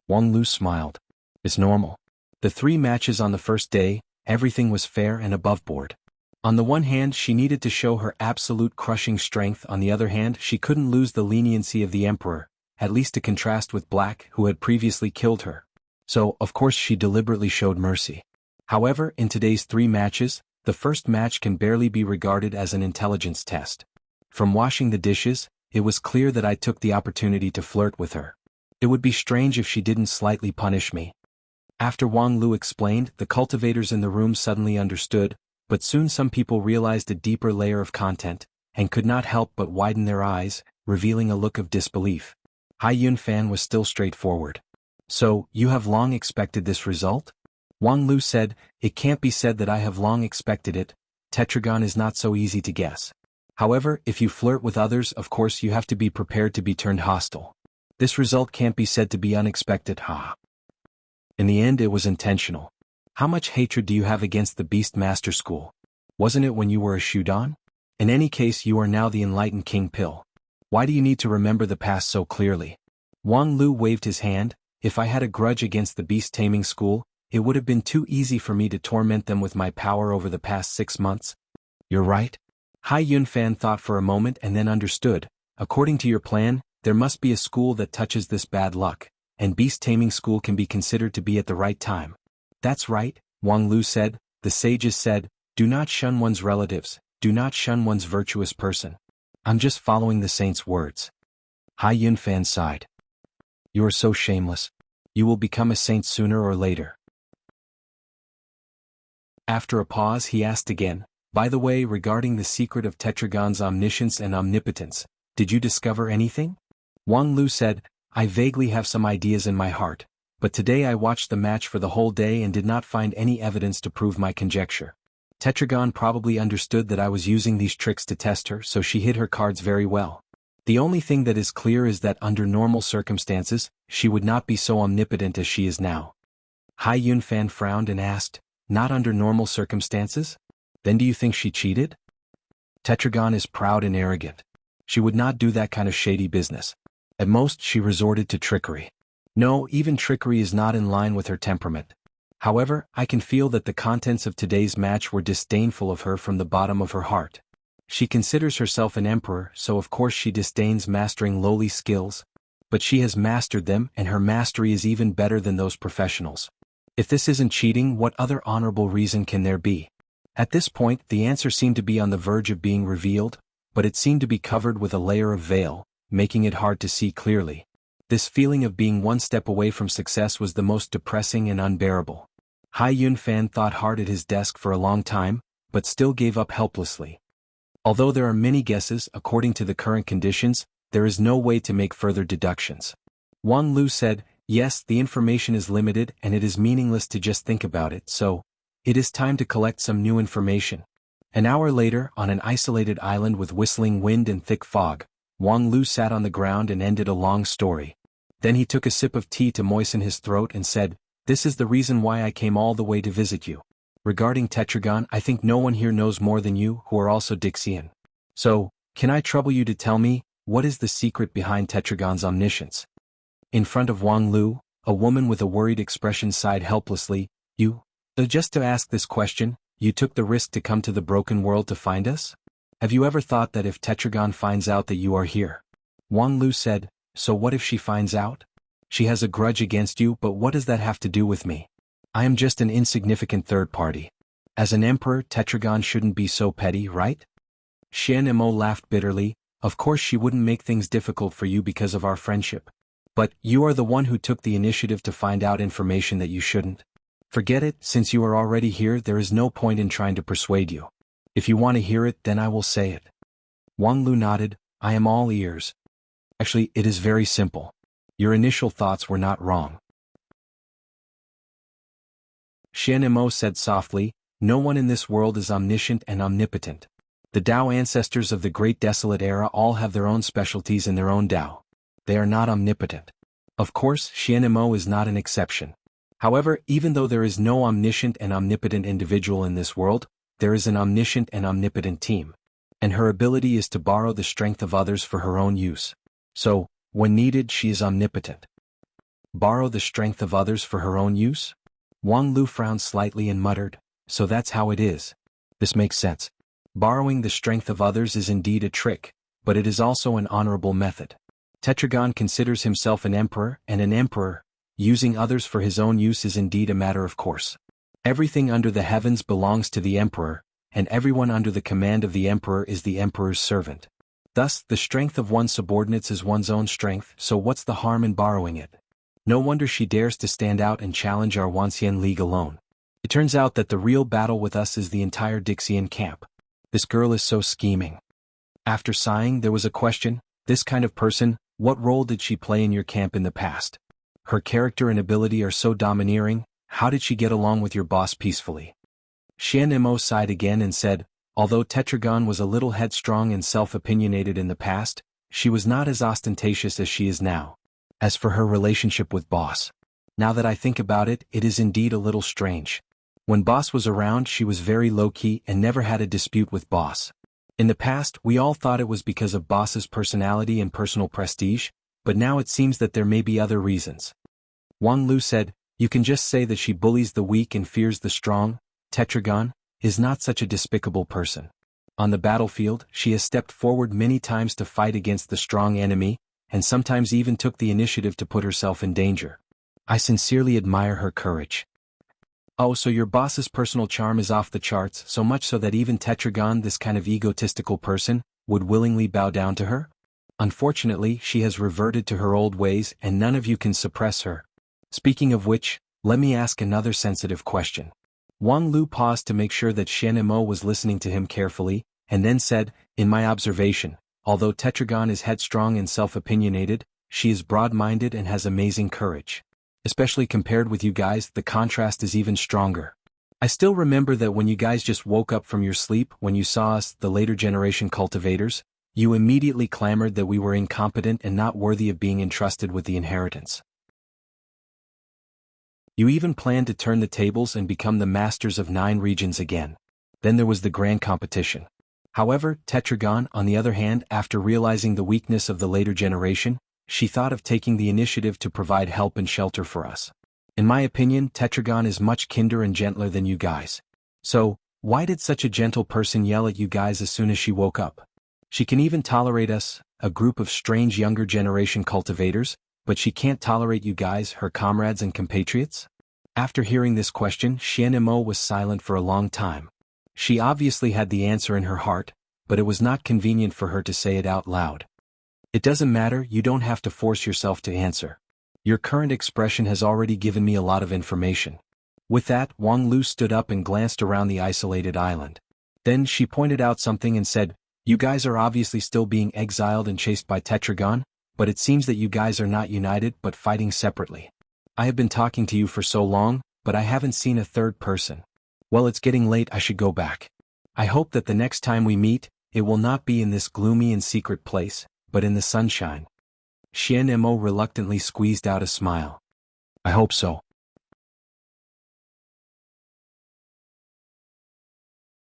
Wang Lu smiled. It's normal. The 3 matches on the first day, everything was fair and above board. On the one hand, she needed to show her absolute crushing strength. On the other hand, she couldn't lose the leniency of the Emperor, at least to contrast with Black, who had previously killed her. So, of course, she deliberately showed mercy. However, in today's 3 matches, the first match can barely be regarded as an intelligence test. From washing the dishes, it was clear that I took the opportunity to flirt with her. It would be strange if she didn't slightly punish me. After Wang Lu explained, the cultivators in the room suddenly understood, but soon some people realized a deeper layer of content, and could not help but widen their eyes, revealing a look of disbelief. Hai Yunfan was still straightforward. So, you have long expected this result? Wang Lu said, it can't be said that I have long expected it. Tetragon is not so easy to guess. However, if you flirt with others, of course you have to be prepared to be turned hostile. This result can't be said to be unexpected, In the end it was intentional. How much hatred do you have against the Beastmaster School? Wasn't it when you were a Shudan? In any case, you are now the enlightened King Pill. Why do you need to remember the past so clearly? Wang Lu waved his hand. If I had a grudge against the beast-taming school, it would have been too easy for me to torment them with my power over the past 6 months. You're right. Hai Yunfan thought for a moment and then understood. According to your plan, there must be a school that touches this bad luck, and beast-taming school can be considered to be at the right time. That's right, Wang Lu said. The sages said, do not shun one's relatives, do not shun one's virtuous person. I'm just following the saint's words. Hai Yunfan sighed. You are so shameless. You will become a saint sooner or later. After a pause he asked again, by the way, regarding the secret of Tetragon's omniscience and omnipotence, did you discover anything? Wang Lu said, I vaguely have some ideas in my heart, but today I watched the match for the whole day and did not find any evidence to prove my conjecture. Tetragon probably understood that I was using these tricks to test her, so she hid her cards very well. The only thing that is clear is that under normal circumstances, she would not be so omnipotent as she is now. Hai Yunfan frowned and asked, not under normal circumstances? Then do you think she cheated? Tetragon is proud and arrogant. She would not do that kind of shady business. At most, she resorted to trickery. No, even trickery is not in line with her temperament. However, I can feel that the contents of today's match were disdainful of her from the bottom of her heart. She considers herself an emperor, so of course she disdains mastering lowly skills. But she has mastered them, and her mastery is even better than those professionals. If this isn't cheating, what other honorable reason can there be? At this point, the answer seemed to be on the verge of being revealed, but it seemed to be covered with a layer of veil, making it hard to see clearly. This feeling of being one step away from success was the most depressing and unbearable. Hai Yunfan thought hard at his desk for a long time, but still gave up helplessly. Although there are many guesses according to the current conditions, there is no way to make further deductions. Wang Lu said, "Yes, the information is limited and it is meaningless to just think about it, so it is time to collect some new information." An hour later, on an isolated island with whistling wind and thick fog, Wang Lu sat on the ground and ended a long story. Then he took a sip of tea to moisten his throat and said, "This is the reason why I came all the way to visit you. Regarding Tetragon, I think no one here knows more than you, who are also Dixian. So, can I trouble you to tell me, what is the secret behind Tetragon's omniscience?" In front of Wang Lu, a woman with a worried expression sighed helplessly, Just to ask this question, you took the risk to come to the broken world to find us? Have you ever thought that if Tetragon finds out that you are here?" Wang Lu said, "So what if she finds out? She has a grudge against you, but what does that have to do with me? I am just an insignificant third party. As an emperor, Tetragon shouldn't be so petty, right?" Xian Mo laughed bitterly. "Of course she wouldn't make things difficult for you because of our friendship. But you are the one who took the initiative to find out information that you shouldn't. Forget it, since you are already here there is no point in trying to persuade you. If you want to hear it, then I will say it." Wang Lu nodded, "I am all ears. Actually, it is very simple. Your initial thoughts were not wrong." Xian Mo said softly, "No one in this world is omniscient and omnipotent. The Tao ancestors of the Great Desolate Era all have their own specialties in their own Tao. They are not omnipotent. Of course, Xian Mo is not an exception. However, even though there is no omniscient and omnipotent individual in this world, there is an omniscient and omnipotent team. And her ability is to borrow the strength of others for her own use. So, when needed she is omnipotent." Borrow the strength of others for her own use? Wang Lu frowned slightly and muttered, "So that's how it is. This makes sense. Borrowing the strength of others is indeed a trick, but it is also an honorable method. Tetragon considers himself an emperor, and an emperor, using others for his own use is indeed a matter of course. Everything under the heavens belongs to the emperor, and everyone under the command of the emperor is the emperor's servant. Thus, the strength of one's subordinates is one's own strength, so what's the harm in borrowing it? No wonder she dares to stand out and challenge our Wanxian League alone. It turns out that the real battle with us is the entire Dixian camp. This girl is so scheming." After sighing, there was a question, "This kind of person, what role did she play in your camp in the past? Her character and ability are so domineering, how did she get along with your boss peacefully?" Xian Mo sighed again and said, "Although Tetragon was a little headstrong and self-opinionated in the past, she was not as ostentatious as she is now. As for her relationship with boss, now that I think about it, it is indeed a little strange. When boss was around she was very low-key and never had a dispute with boss. In the past we all thought it was because of boss's personality and personal prestige, but now it seems that there may be other reasons." Wang Lu said, "You can just say that she bullies the weak and fears the strong. Tetragon is not such a despicable person. On the battlefield, she has stepped forward many times to fight against the strong enemy, and sometimes even took the initiative to put herself in danger. I sincerely admire her courage." "Oh, so your boss's personal charm is off the charts, so much so that even Tetragon, this kind of egotistical person, would willingly bow down to her? Unfortunately, she has reverted to her old ways and none of you can suppress her. Speaking of which, let me ask another sensitive question." Wang Lu paused to make sure that Xian Mo was listening to him carefully, and then said, "In my observation, although Tetragon is headstrong and self-opinionated, she is broad-minded and has amazing courage. Especially compared with you guys, the contrast is even stronger. I still remember that when you guys just woke up from your sleep, when you saw us, the later generation cultivators, you immediately clamored that we were incompetent and not worthy of being entrusted with the inheritance. You even planned to turn the tables and become the masters of 9 regions again. Then there was the grand competition. However, Tetragon, on the other hand, after realizing the weakness of the later generation, she thought of taking the initiative to provide help and shelter for us. In my opinion, Tetragon is much kinder and gentler than you guys. So, why did such a gentle person yell at you guys as soon as she woke up? She can even tolerate us, a group of strange younger generation cultivators, but she can't tolerate you guys, her comrades and compatriots?" After hearing this question, Xian Mo was silent for a long time. She obviously had the answer in her heart, but it was not convenient for her to say it out loud. It doesn't matter, you don't have to force yourself to answer. Your current expression has already given me a lot of information. With that, Wang Lu stood up and glanced around the isolated island. Then she pointed out something and said, "You guys are obviously still being exiled and chased by Tetragon, but it seems that you guys are not united but fighting separately. I have been talking to you for so long, but I haven't seen a third person. Well, it's getting late, I should go back. I hope that the next time we meet, it will not be in this gloomy and secret place, but in the sunshine." Xian Mo reluctantly squeezed out a smile. "I hope so."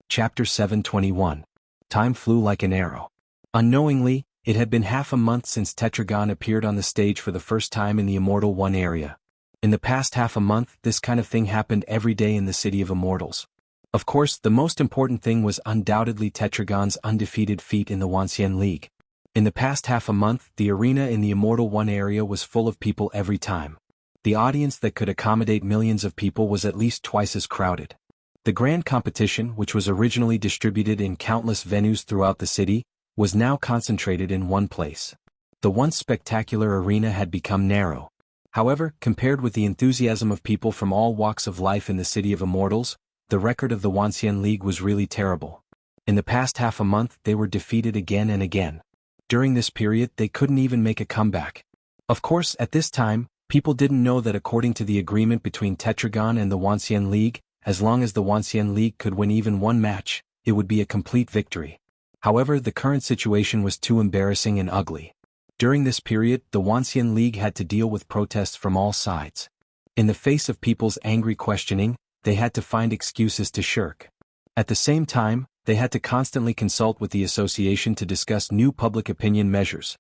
Chapter 721. Time flew like an arrow. Unknowingly, it had been half a month since Tetragon appeared on the stage for the first time in the Immortal One area. In the past half a month, this kind of thing happened every day in the City of Immortals. Of course, the most important thing was undoubtedly Tetragon's undefeated feat in the Wuxia League. In the past half a month, the arena in the Immortal One area was full of people every time. The audience that could accommodate millions of people was at least twice as crowded. The grand competition, which was originally distributed in countless venues throughout the city, was now concentrated in one place. The once spectacular arena had become narrow. However, compared with the enthusiasm of people from all walks of life in the City of Immortals, the record of the Wuxia League was really terrible. In the past half a month, they were defeated again and again. During this period, they couldn't even make a comeback. Of course, at this time, people didn't know that according to the agreement between Tetragon and the Wuxia League, as long as the Wuxia League could win even one match, it would be a complete victory. However, the current situation was too embarrassing and ugly. During this period, the Wuxia League had to deal with protests from all sides. In the face of people's angry questioning, they had to find excuses to shirk. At the same time, they had to constantly consult with the association to discuss new public opinion measures.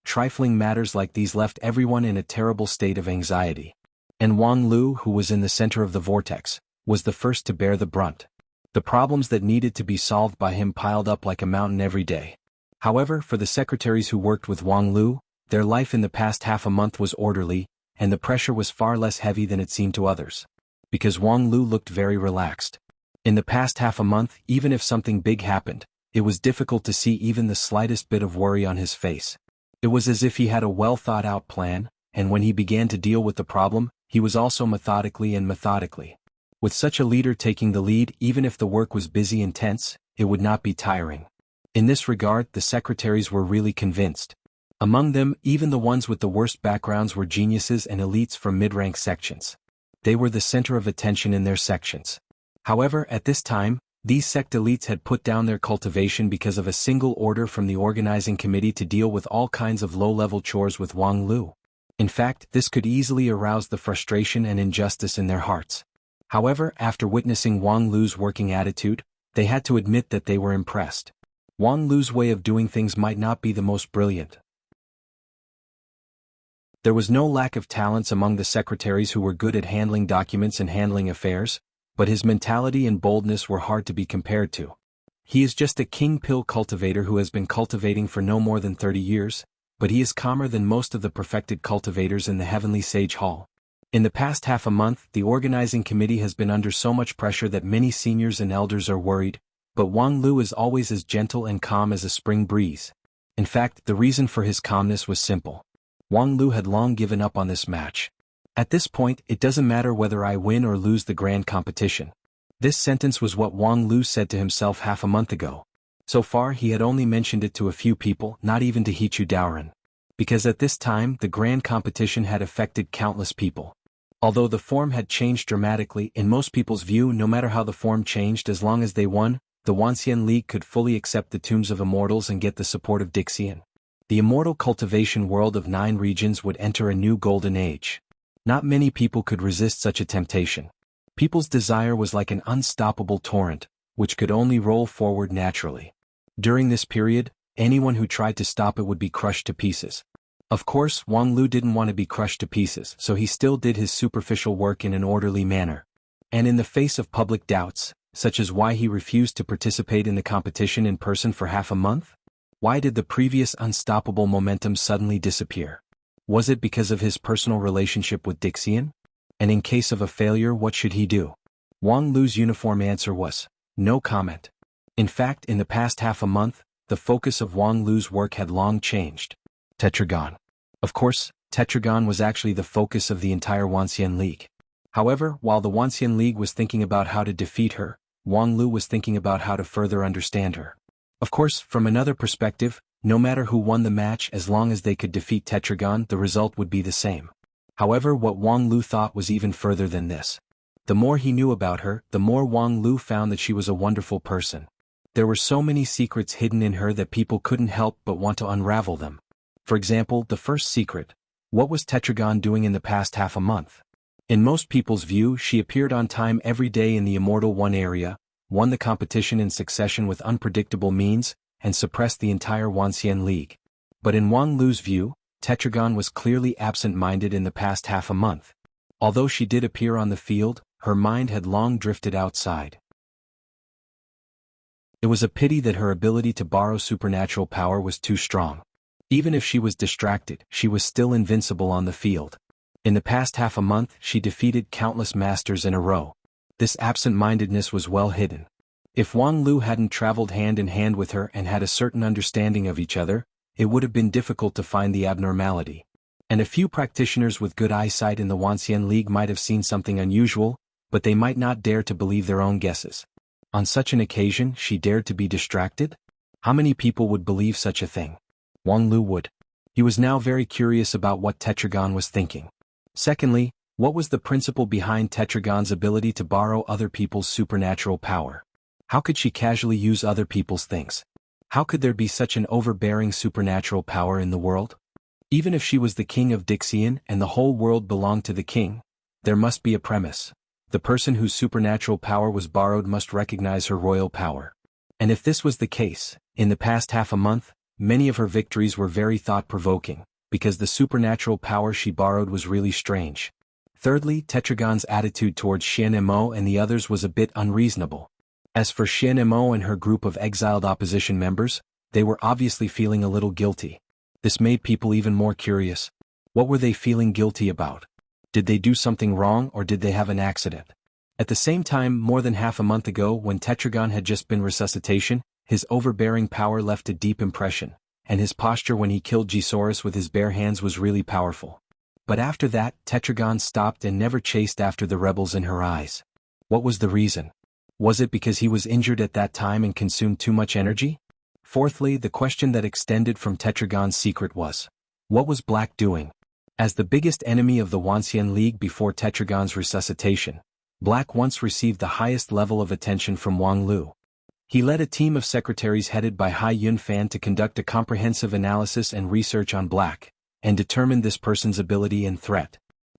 Trifling matters like these left everyone in a terrible state of anxiety. And Wang Lu, who was in the center of the vortex, was the first to bear the brunt. The problems that needed to be solved by him piled up like a mountain every day. However, for the secretaries who worked with Wang Lu, their life in the past half a month was orderly, and the pressure was far less heavy than it seemed to others. Because Wang Lu looked very relaxed. In the past half a month, even if something big happened, it was difficult to see even the slightest bit of worry on his face. It was as if he had a well-thought-out plan, and when he began to deal with the problem, he was also methodically. With such a leader taking the lead, even if the work was busy and tense, it would not be tiring. In this regard, the secretaries were really convinced. Among them, even the ones with the worst backgrounds were geniuses and elites from mid-rank sections. They were the center of attention in their sections. However, at this time, these sect elites had put down their cultivation because of a single order from the organizing committee to deal with all kinds of low-level chores with Wang Lu. In fact, this could easily arouse the frustration and injustice in their hearts. However, after witnessing Wang Lu's working attitude, they had to admit that they were impressed. Wang Lu's way of doing things might not be the most brilliant. There was no lack of talents among the secretaries who were good at handling documents and handling affairs, but his mentality and boldness were hard to be compared to. He is just a king pill cultivator who has been cultivating for no more than 30 years, but he is calmer than most of the perfected cultivators in the Heavenly Sage Hall. In the past half a month, the organizing committee has been under so much pressure that many seniors and elders are worried, but Wang Lu is always as gentle and calm as a spring breeze. In fact, the reason for his calmness was simple. Wang Lu had long given up on this match. At this point, it doesn't matter whether I win or lose the grand competition. This sentence was what Wang Lu said to himself half a month ago. So far, he had only mentioned it to a few people, not even to Hichu Daoren. Because at this time, the grand competition had affected countless people. Although the form had changed dramatically, in most people's view, no matter how the form changed, as long as they won, the Wuxia League could fully accept the Tombs of Immortals and get the support of Dixian. The immortal cultivation world of 9 regions would enter a new golden age. Not many people could resist such a temptation. People's desire was like an unstoppable torrent, which could only roll forward naturally. During this period, anyone who tried to stop it would be crushed to pieces. Of course, Wang Lu didn't want to be crushed to pieces, so he still did his superficial work in an orderly manner. And in the face of public doubts, such as why he refused to participate in the competition in person for half a month? Why did the previous unstoppable momentum suddenly disappear? Was it because of his personal relationship with Dixian? And in case of a failure, what should he do? Wang Lu's uniform answer was, no comment. In fact, in the past half a month, the focus of Wang Lu's work had long changed. Tetragon. Of course, Tetragon was actually the focus of the entire Wanxian League. However, while the Wanxian League was thinking about how to defeat her, Wang Lu was thinking about how to further understand her. Of course, from another perspective, no matter who won the match, as long as they could defeat Tetragon, the result would be the same. However, what Wang Lu thought was even further than this. The more he knew about her, the more Wang Lu found that she was a wonderful person. There were so many secrets hidden in her that people couldn't help but want to unravel them. For example, the first secret. What was Tetragon doing in the past half a month? In most people's view, she appeared on time every day in the Immortal 1 area, won the competition in succession with unpredictable means, and suppressed the entire Wanxian League. But in Wang Lu's view, Tetragon was clearly absent-minded in the past half a month. Although she did appear on the field, her mind had long drifted outside. It was a pity that her ability to borrow supernatural power was too strong. Even if she was distracted, she was still invincible on the field. In the past half a month, she defeated countless masters in a row. This absent-mindedness was well hidden. If Wang Lu hadn't traveled hand in hand with her and had a certain understanding of each other, it would have been difficult to find the abnormality. And a few practitioners with good eyesight in the Wanxian League might have seen something unusual, but they might not dare to believe their own guesses. On such an occasion, she dared to be distracted? How many people would believe such a thing? Wang Lu would. He was now very curious about what Tetragon was thinking. Secondly, what was the principle behind Tetragon's ability to borrow other people's supernatural power? How could she casually use other people's things? How could there be such an overbearing supernatural power in the world? Even if she was the king of Dixian and the whole world belonged to the king, there must be a premise. The person whose supernatural power was borrowed must recognize her royal power. And if this was the case, in the past half a month, many of her victories were very thought-provoking, because the supernatural power she borrowed was really strange. Thirdly, Tetragon's attitude towards Xian Mo and the others was a bit unreasonable. As for Xian Mo and her group of exiled opposition members, they were obviously feeling a little guilty. This made people even more curious. What were they feeling guilty about? Did they do something wrong or did they have an accident? At the same time, more than half a month ago when Tetragon had just been resuscitation, his overbearing power left a deep impression, and his posture when he killed Gisaurus with his bare hands was really powerful. But after that, Tetragon stopped and never chased after the rebels in her eyes. What was the reason? Was it because he was injured at that time and consumed too much energy? Fourthly, the question that extended from Tetragon's secret was, what was Black doing? As the biggest enemy of the Wanxian League before Tetragon's resuscitation, Black once received the highest level of attention from Wang Lu. He led a team of secretaries headed by Hai Yunfan to conduct a comprehensive analysis and research on Black, and determine this person's ability and threat.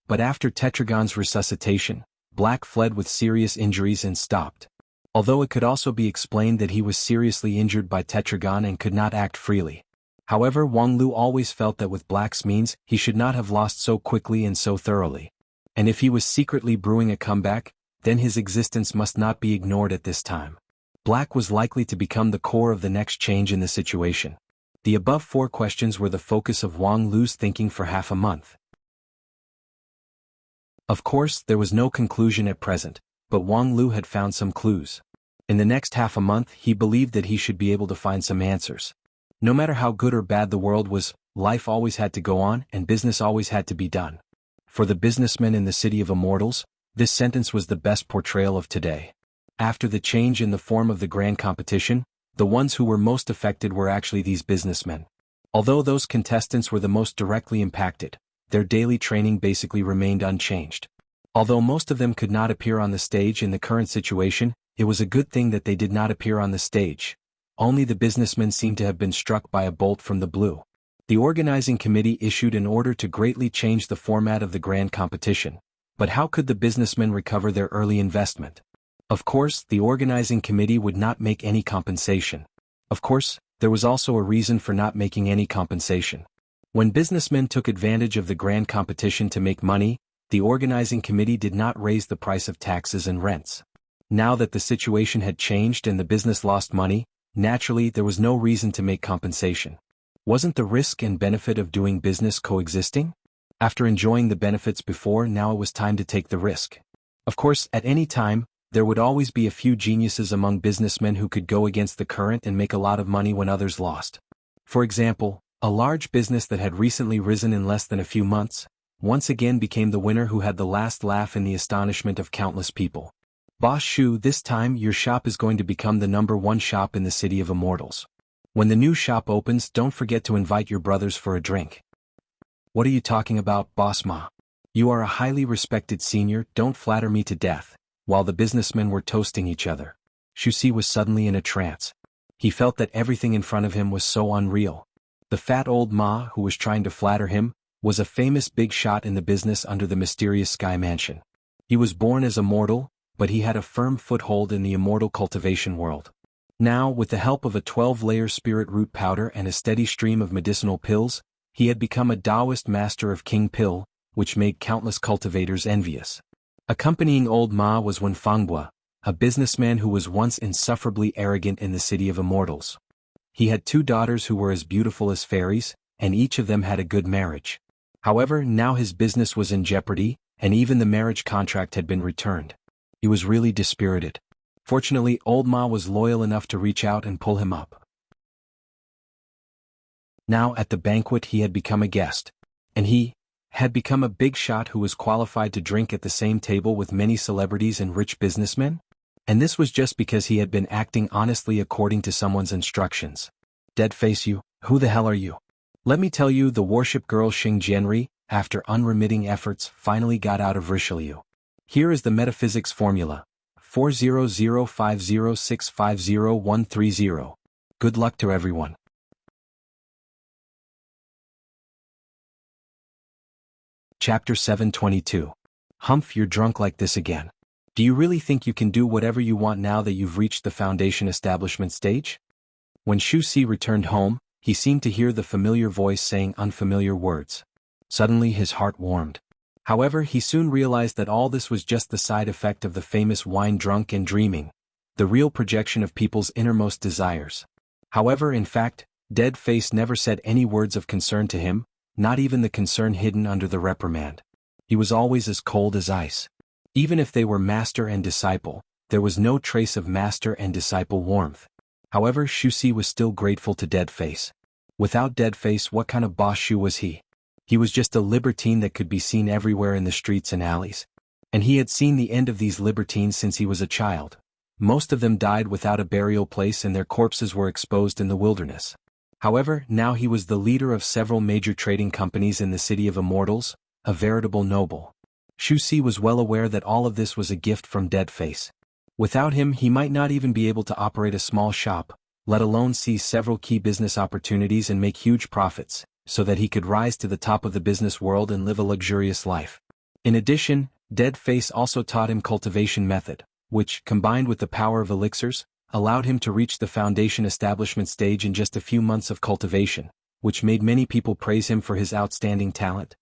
But after Tetragon's resuscitation, Black fled with serious injuries and stopped. Although it could also be explained that he was seriously injured by Tetragon and could not act freely. However, Wang Lu always felt that with Black's means, he should not have lost so quickly and so thoroughly. And if he was secretly brewing a comeback, then his existence must not be ignored at this time. Black was likely to become the core of the next change in the situation. The above 4 questions were the focus of Wang Lu's thinking for half a month. Of course, there was no conclusion at present, but Wang Lu had found some clues. In the next half a month, he believed that he should be able to find some answers. No matter how good or bad the world was, life always had to go on and business always had to be done. For the businessmen in the City of Immortals, this sentence was the best portrayal of today. After the change in the form of the grand competition, the ones who were most affected were actually these businessmen. Although those contestants were the most directly impacted, their daily training basically remained unchanged. Although most of them could not appear on the stage in the current situation, it was a good thing that they did not appear on the stage. Only the businessmen seemed to have been struck by a bolt from the blue. The organizing committee issued an order to greatly change the format of the grand competition. But how could the businessmen recover their early investment? Of course, the organizing committee would not make any compensation. Of course, there was also a reason for not making any compensation. When businessmen took advantage of the grand competition to make money, the organizing committee did not raise the price of taxes and rents. Now that the situation had changed and the business lost money, naturally there was no reason to make compensation. Wasn't the risk and benefit of doing business coexisting? After enjoying the benefits before, now it was time to take the risk. Of course, at any time, there would always be a few geniuses among businessmen who could go against the current and make a lot of money when others lost. For example, A large business that had recently risen in less than a few months, once again became the winner who had the last laugh in the astonishment of countless people. Boss Shu, this time your shop is going to become the #1 shop in the City of Immortals. When the new shop opens, don't forget to invite your brothers for a drink. What are you talking about, Boss Ma? You are a highly respected senior, don't flatter me to death. While the businessmen were toasting each other, Shu Si was suddenly in a trance. He felt that everything in front of him was so unreal. The fat old Ma who was trying to flatter him was a famous big shot in the business under the mysterious Sky Mansion. He was born as a mortal, but he had a firm foothold in the immortal cultivation world. Now, with the help of a 12-layer spirit root powder and a steady stream of medicinal pills, he had become a Taoist master of King Pill, which made countless cultivators envious. Accompanying old Ma was Wenfangbua, a businessman who was once insufferably arrogant in the City of Immortals. He had 2 daughters who were as beautiful as fairies, and each of them had a good marriage. However, now his business was in jeopardy, and even the marriage contract had been returned. He was really dispirited. Fortunately, old Ma was loyal enough to reach out and pull him up. Now at the banquet he had become a guest. And he had become a big shot who was qualified to drink at the same table with many celebrities and rich businessmen? And this was just because he had been acting honestly according to someone's instructions. Dead face you, who the hell are you? Let me tell you, the worship girl Xing Jianri, after unremitting efforts, finally got out of Richelieu. Here is the metaphysics formula. 40050650130. Good luck to everyone. Chapter 722. Humph, you're drunk like this again. Do you really think you can do whatever you want now that you've reached the foundation establishment stage? When Shu Si returned home, he seemed to hear the familiar voice saying unfamiliar words. Suddenly his heart warmed. However, he soon realized that all this was just the side effect of the famous wine drunk and dreaming, the real projection of people's innermost desires. However, in fact, Dead Face never said any words of concern to him, not even the concern hidden under the reprimand. He was always as cold as ice. Even if they were master and disciple, there was no trace of master and disciple warmth. However, Shu Si was still grateful to Dead Face. Without Dead Face, what kind of boss Shu was he? He was just a libertine that could be seen everywhere in the streets and alleys. And he had seen the end of these libertines since he was a child. Most of them died without a burial place and their corpses were exposed in the wilderness. However, now he was the leader of several major trading companies in the City of Immortals, a veritable noble. Shu Si was well aware that all of this was a gift from Dead Face. Without him, he might not even be able to operate a small shop, let alone seize several key business opportunities and make huge profits, so that he could rise to the top of the business world and live a luxurious life. In addition, Dead Face also taught him cultivation method, which, combined with the power of elixirs, allowed him to reach the foundation establishment stage in just a few months of cultivation, which made many people praise him for his outstanding talent.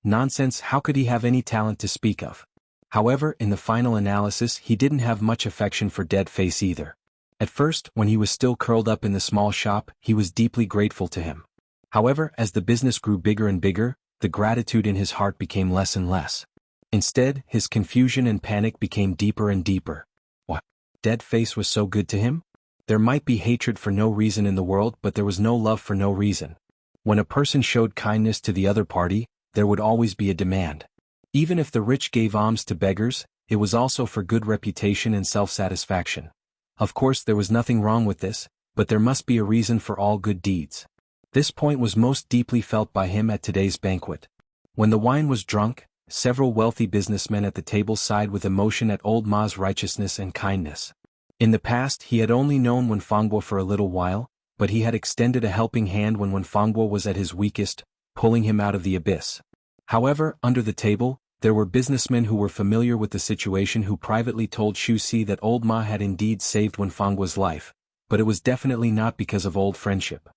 Nonsense, how could he have any talent to speak of? However, in the final analysis, he didn't have much affection for Dead Face either. At first, when he was still curled up in the small shop, he was deeply grateful to him. However, as the business grew bigger and bigger, the gratitude in his heart became less and less. Instead, his confusion and panic became deeper and deeper. What? Dead Face was so good to him? There might be hatred for no reason in the world, but there was no love for no reason. When a person showed kindness to the other party, there would always be a demand. Even if the rich gave alms to beggars, it was also for good reputation and self-satisfaction. Of course, there was nothing wrong with this, but there must be a reason for all good deeds. This point was most deeply felt by him at today's banquet. When the wine was drunk, several wealthy businessmen at the table sighed with emotion at old Ma's righteousness and kindness. In the past, he had only known Wenfangbua for a little while, but he had extended a helping hand when Wenfangbua was at his weakest, pulling him out of the abyss. However, under the table, there were businessmen who were familiar with the situation who privately told Shu Si that old Ma had indeed saved Wenfangbua's life, but it was definitely not because of old friendship.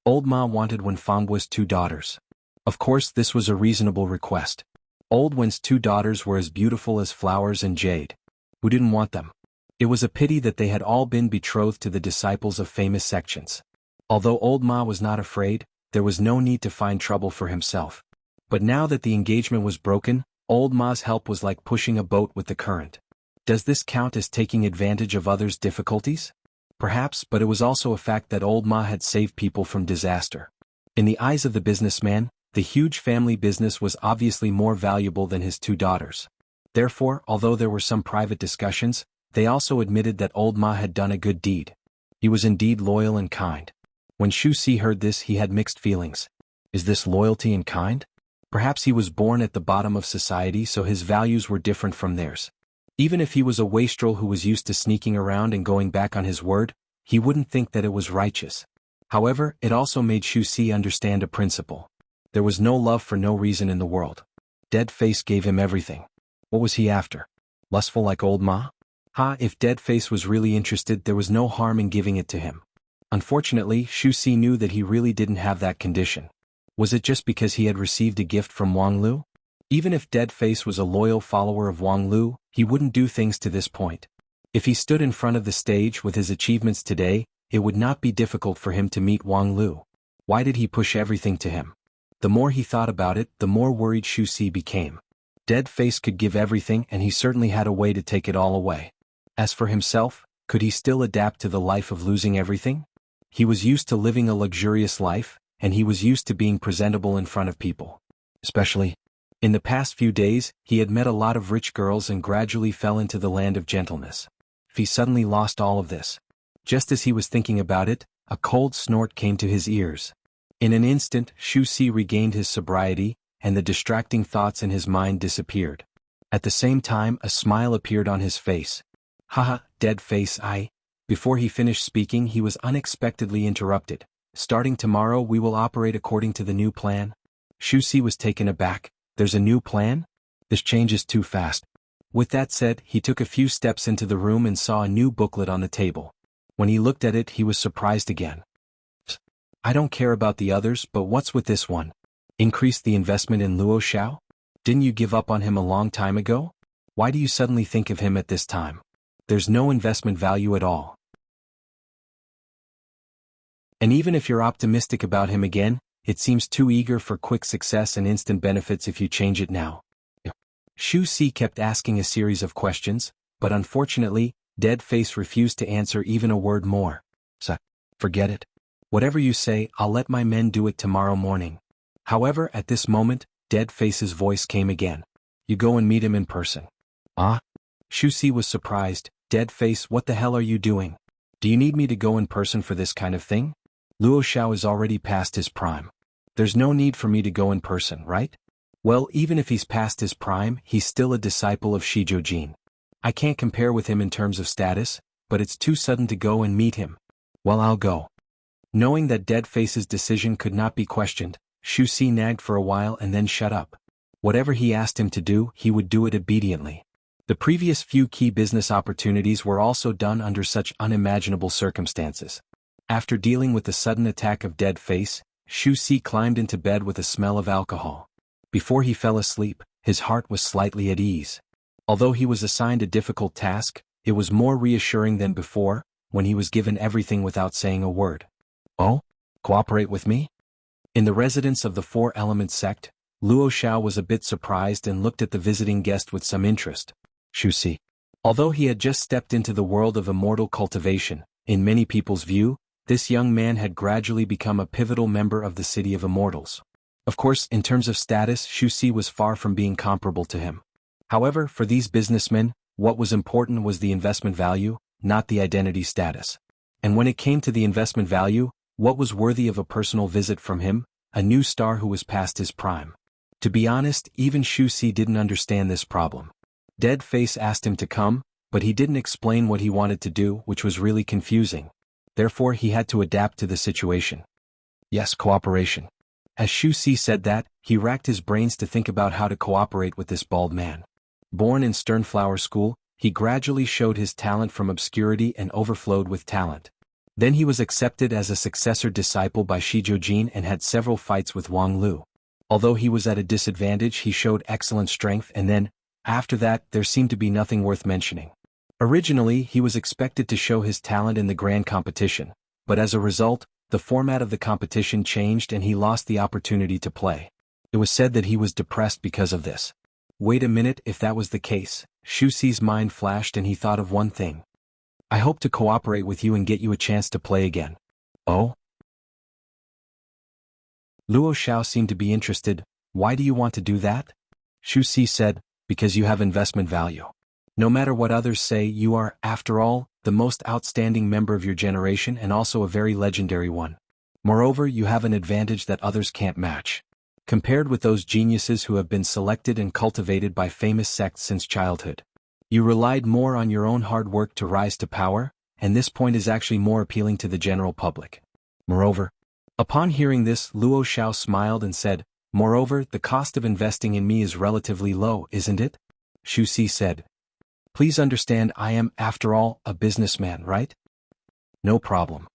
Old Ma wanted Wenfangbua's 2 daughters. Of course, this was a reasonable request. Old Wen's 2 daughters were as beautiful as flowers and jade. Who didn't want them? It was a pity that they had all been betrothed to the disciples of famous sections. Although old Ma was not afraid, there was no need to find trouble for himself. But now that the engagement was broken, old Ma's help was like pushing a boat with the current. Does this count as taking advantage of others' difficulties? Perhaps, but it was also a fact that old Ma had saved people from disaster. In the eyes of the businessman, the huge family business was obviously more valuable than his 2 daughters. Therefore, although there were some private discussions, they also admitted that old Ma had done a good deed. He was indeed loyal and kind. When Shu Si heard this, he had mixed feelings. Is this loyalty and kind? Perhaps he was born at the bottom of society, so his values were different from theirs. Even if he was a wastrel who was used to sneaking around and going back on his word, he wouldn't think that it was righteous. However, it also made Shu Si understand a principle. There was no love for no reason in the world. Dead Face gave him everything. What was he after? Lustful like old Ma? If Dead Face was really interested, there was no harm in giving it to him. Unfortunately, Shu Si knew that he really didn't have that condition. Was it just because he had received a gift from Wang Lu? Even if Dead Face was a loyal follower of Wang Lu, he wouldn't do things to this point. If he stood in front of the stage with his achievements today, it would not be difficult for him to meet Wang Lu. Why did he push everything to him? The more he thought about it, the more worried Shu Si became. Dead Face could give everything, and he certainly had a way to take it all away. As for himself, could he still adapt to the life of losing everything? He was used to living a luxurious life, and he was used to being presentable in front of people. Especially, in the past few days, he had met a lot of rich girls and gradually fell into the land of gentleness. If he suddenly lost all of this, just as he was thinking about it, a cold snort came to his ears. In an instant, Shu Si regained his sobriety, and the distracting thoughts in his mind disappeared. At the same time, a smile appeared on his face. Haha, Dead Face, Before he finished speaking, he was unexpectedly interrupted. Starting tomorrow, we will operate according to the new plan. Shu Si was taken aback. There's a new plan? This change is too fast. With that said, he took a few steps into the room and saw a new booklet on the table. When he looked at it, he was surprised again. I don't care about the others, but what's with this one? Increase the investment in Luo Xiao? Didn't you give up on him a long time ago? Why do you suddenly think of him at this time? There's no investment value at all. And even if you're optimistic about him again, it seems too eager for quick success and instant benefits if you change it now. Shu Si kept asking a series of questions, but unfortunately, Dead Face refused to answer even a word more. So, forget it. Whatever you say, I'll let my men do it tomorrow morning. However, at this moment, Dead Face's voice came again. You go and meet him in person. Shu Si was surprised. Dead Face, what the hell are you doing? Do you need me to go in person for this kind of thing? Luo Xiao is already past his prime. There's no need for me to go in person, right? Well, even if he's past his prime, he's still a disciple of Shizhou. I can't compare with him in terms of status, but it's too sudden to go and meet him. Well, I'll go. Knowing that Dead Face's decision could not be questioned, Shu Si nagged for a while and then shut up. Whatever he asked him to do, he would do it obediently. The previous few key business opportunities were also done under such unimaginable circumstances. After dealing with the sudden attack of Dead Face, Shu Si climbed into bed with a smell of alcohol. Before he fell asleep, his heart was slightly at ease. Although he was assigned a difficult task, it was more reassuring than before, when he was given everything without saying a word. Oh? Cooperate with me? In the residence of the Four Elements sect, Luo Xiao was a bit surprised and looked at the visiting guest with some interest. Shu Si. Although he had just stepped into the world of immortal cultivation, in many people's view, this young man had gradually become a pivotal member of the City of Immortals. Of course, in terms of status, Shu Si was far from being comparable to him. However, for these businessmen, what was important was the investment value, not the identity status. And when it came to the investment value, what was worthy of a personal visit from him? A new star who was past his prime. To be honest, even Shu Si didn't understand this problem. Dead Face asked him to come, but he didn't explain what he wanted to do, which was really confusing. Therefore, he had to adapt to the situation. Yes, cooperation. As Shu Si said that, he racked his brains to think about how to cooperate with this bald man. Born in Sternflower School, he gradually showed his talent from obscurity and overflowed with talent. Then he was accepted as a successor disciple by Shizhou and had several fights with Wang Lu. Although he was at a disadvantage, he showed excellent strength, and then, after that, there seemed to be nothing worth mentioning. Originally, he was expected to show his talent in the grand competition, but as a result, the format of the competition changed and he lost the opportunity to play. It was said that he was depressed because of this. Wait a minute, if that was the case, Shu Si's mind flashed and he thought of one thing. I hope to cooperate with you and get you a chance to play again. Oh? Luo Xiao seemed to be interested. Why do you want to do that? Shu Si said, because you have investment value. No matter what others say, you are, after all, the most outstanding member of your generation and also a very legendary one. Moreover, you have an advantage that others can't match. Compared with those geniuses who have been selected and cultivated by famous sects since childhood. You relied more on your own hard work to rise to power, and this point is actually more appealing to the general public. Moreover, upon hearing this, Luo Xiao smiled and said, moreover, the cost of investing in me is relatively low, isn't it? Shu Si said. Please understand I am, after all, a businessman, right? No problem.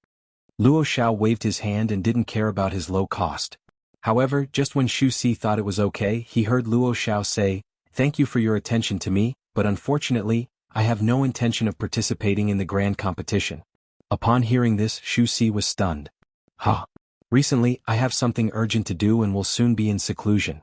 Luo Xiao waved his hand and didn't care about his low cost. However, just when Shu Si thought it was okay, he heard Luo Xiao say, thank you for your attention to me, but unfortunately, I have no intention of participating in the grand competition. Upon hearing this, Shu Si was stunned. Huh. Recently, I have something urgent to do and will soon be in seclusion.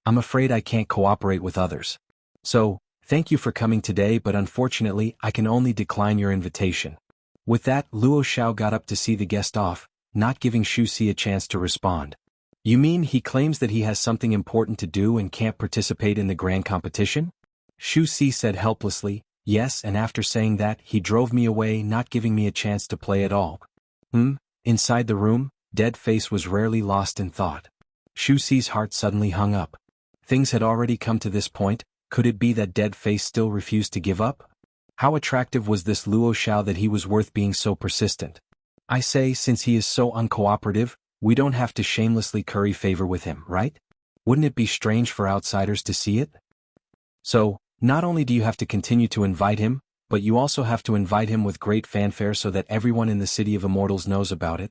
I'm afraid I can't cooperate with others. So, thank you for coming today, but unfortunately, I can only decline your invitation. With that, Luo Xiao got up to see the guest off, not giving Shu Si a chance to respond. You mean he claims that he has something important to do and can't participate in the grand competition? Shu Si said helplessly, yes, and after saying that, he drove me away, not giving me a chance to play at all. Inside the room, Dead Face was rarely lost in thought. Shu Si's heart suddenly hung up. Things had already come to this point. Could it be that Dead Face still refused to give up? How attractive was this Luo Xiao that he was worth being so persistent? I say, since he is so uncooperative, we don't have to shamelessly curry favor with him, right? Wouldn't it be strange for outsiders to see it? So, not only do you have to continue to invite him, but you also have to invite him with great fanfare so that everyone in the City of Immortals knows about it.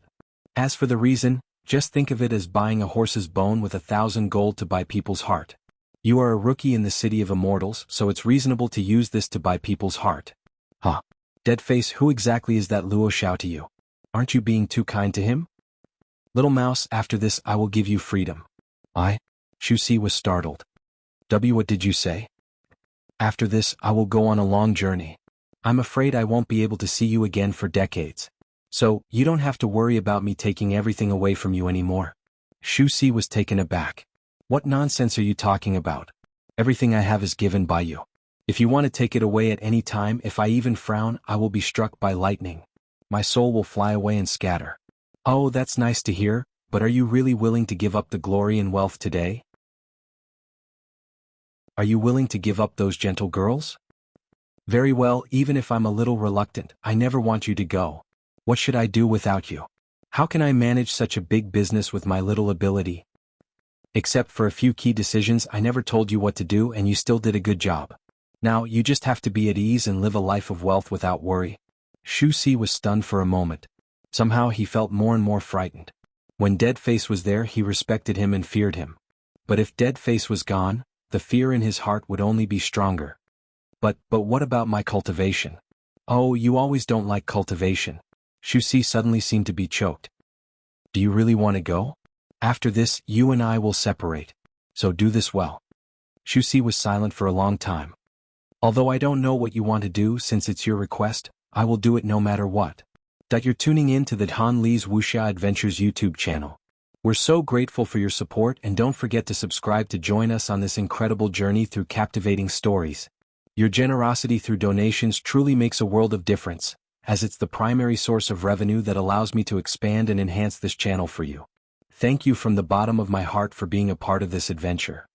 As for the reason, just think of it as buying a horse's bone with 1,000 gold to buy people's heart. You are a rookie in the City of Immortals, so it's reasonable to use this to buy people's heart. Huh. Deadface, who exactly is that Luo Xiao to you? Aren't you being too kind to him? Little mouse, after this I will give you freedom. Shu Si was startled. What did you say? After this I will go on a long journey. I'm afraid I won't be able to see you again for decades. So, you don't have to worry about me taking everything away from you anymore. Shu Si was taken aback. What nonsense are you talking about? Everything I have is given by you. If you want to take it away at any time, if I even frown, I will be struck by lightning. My soul will fly away and scatter. Oh, that's nice to hear, but are you really willing to give up the glory and wealth today? Are you willing to give up those gentle girls? Very well, even if I'm a little reluctant, I never want you to go. What should I do without you? How can I manage such a big business with my little ability? Except for a few key decisions, I never told you what to do and you still did a good job. Now, you just have to be at ease and live a life of wealth without worry. Shu Si was stunned for a moment. Somehow he felt more and more frightened. When Deadface was there, he respected him and feared him. But if Deadface was gone, the fear in his heart would only be stronger. But what about my cultivation? Oh, you always don't like cultivation. Shu Si suddenly seemed to be choked. Do you really want to go? After this, you and I will separate. So do this well. Shu Si was silent for a long time. Although I don't know what you want to do, since it's your request, I will do it no matter what. You're tuning in to the Han Li's Wuxia Adventures YouTube channel. We're so grateful for your support, and don't forget to subscribe to join us on this incredible journey through captivating stories. Your generosity through donations truly makes a world of difference, as it's the primary source of revenue that allows me to expand and enhance this channel for you. Thank you from the bottom of my heart for being a part of this adventure.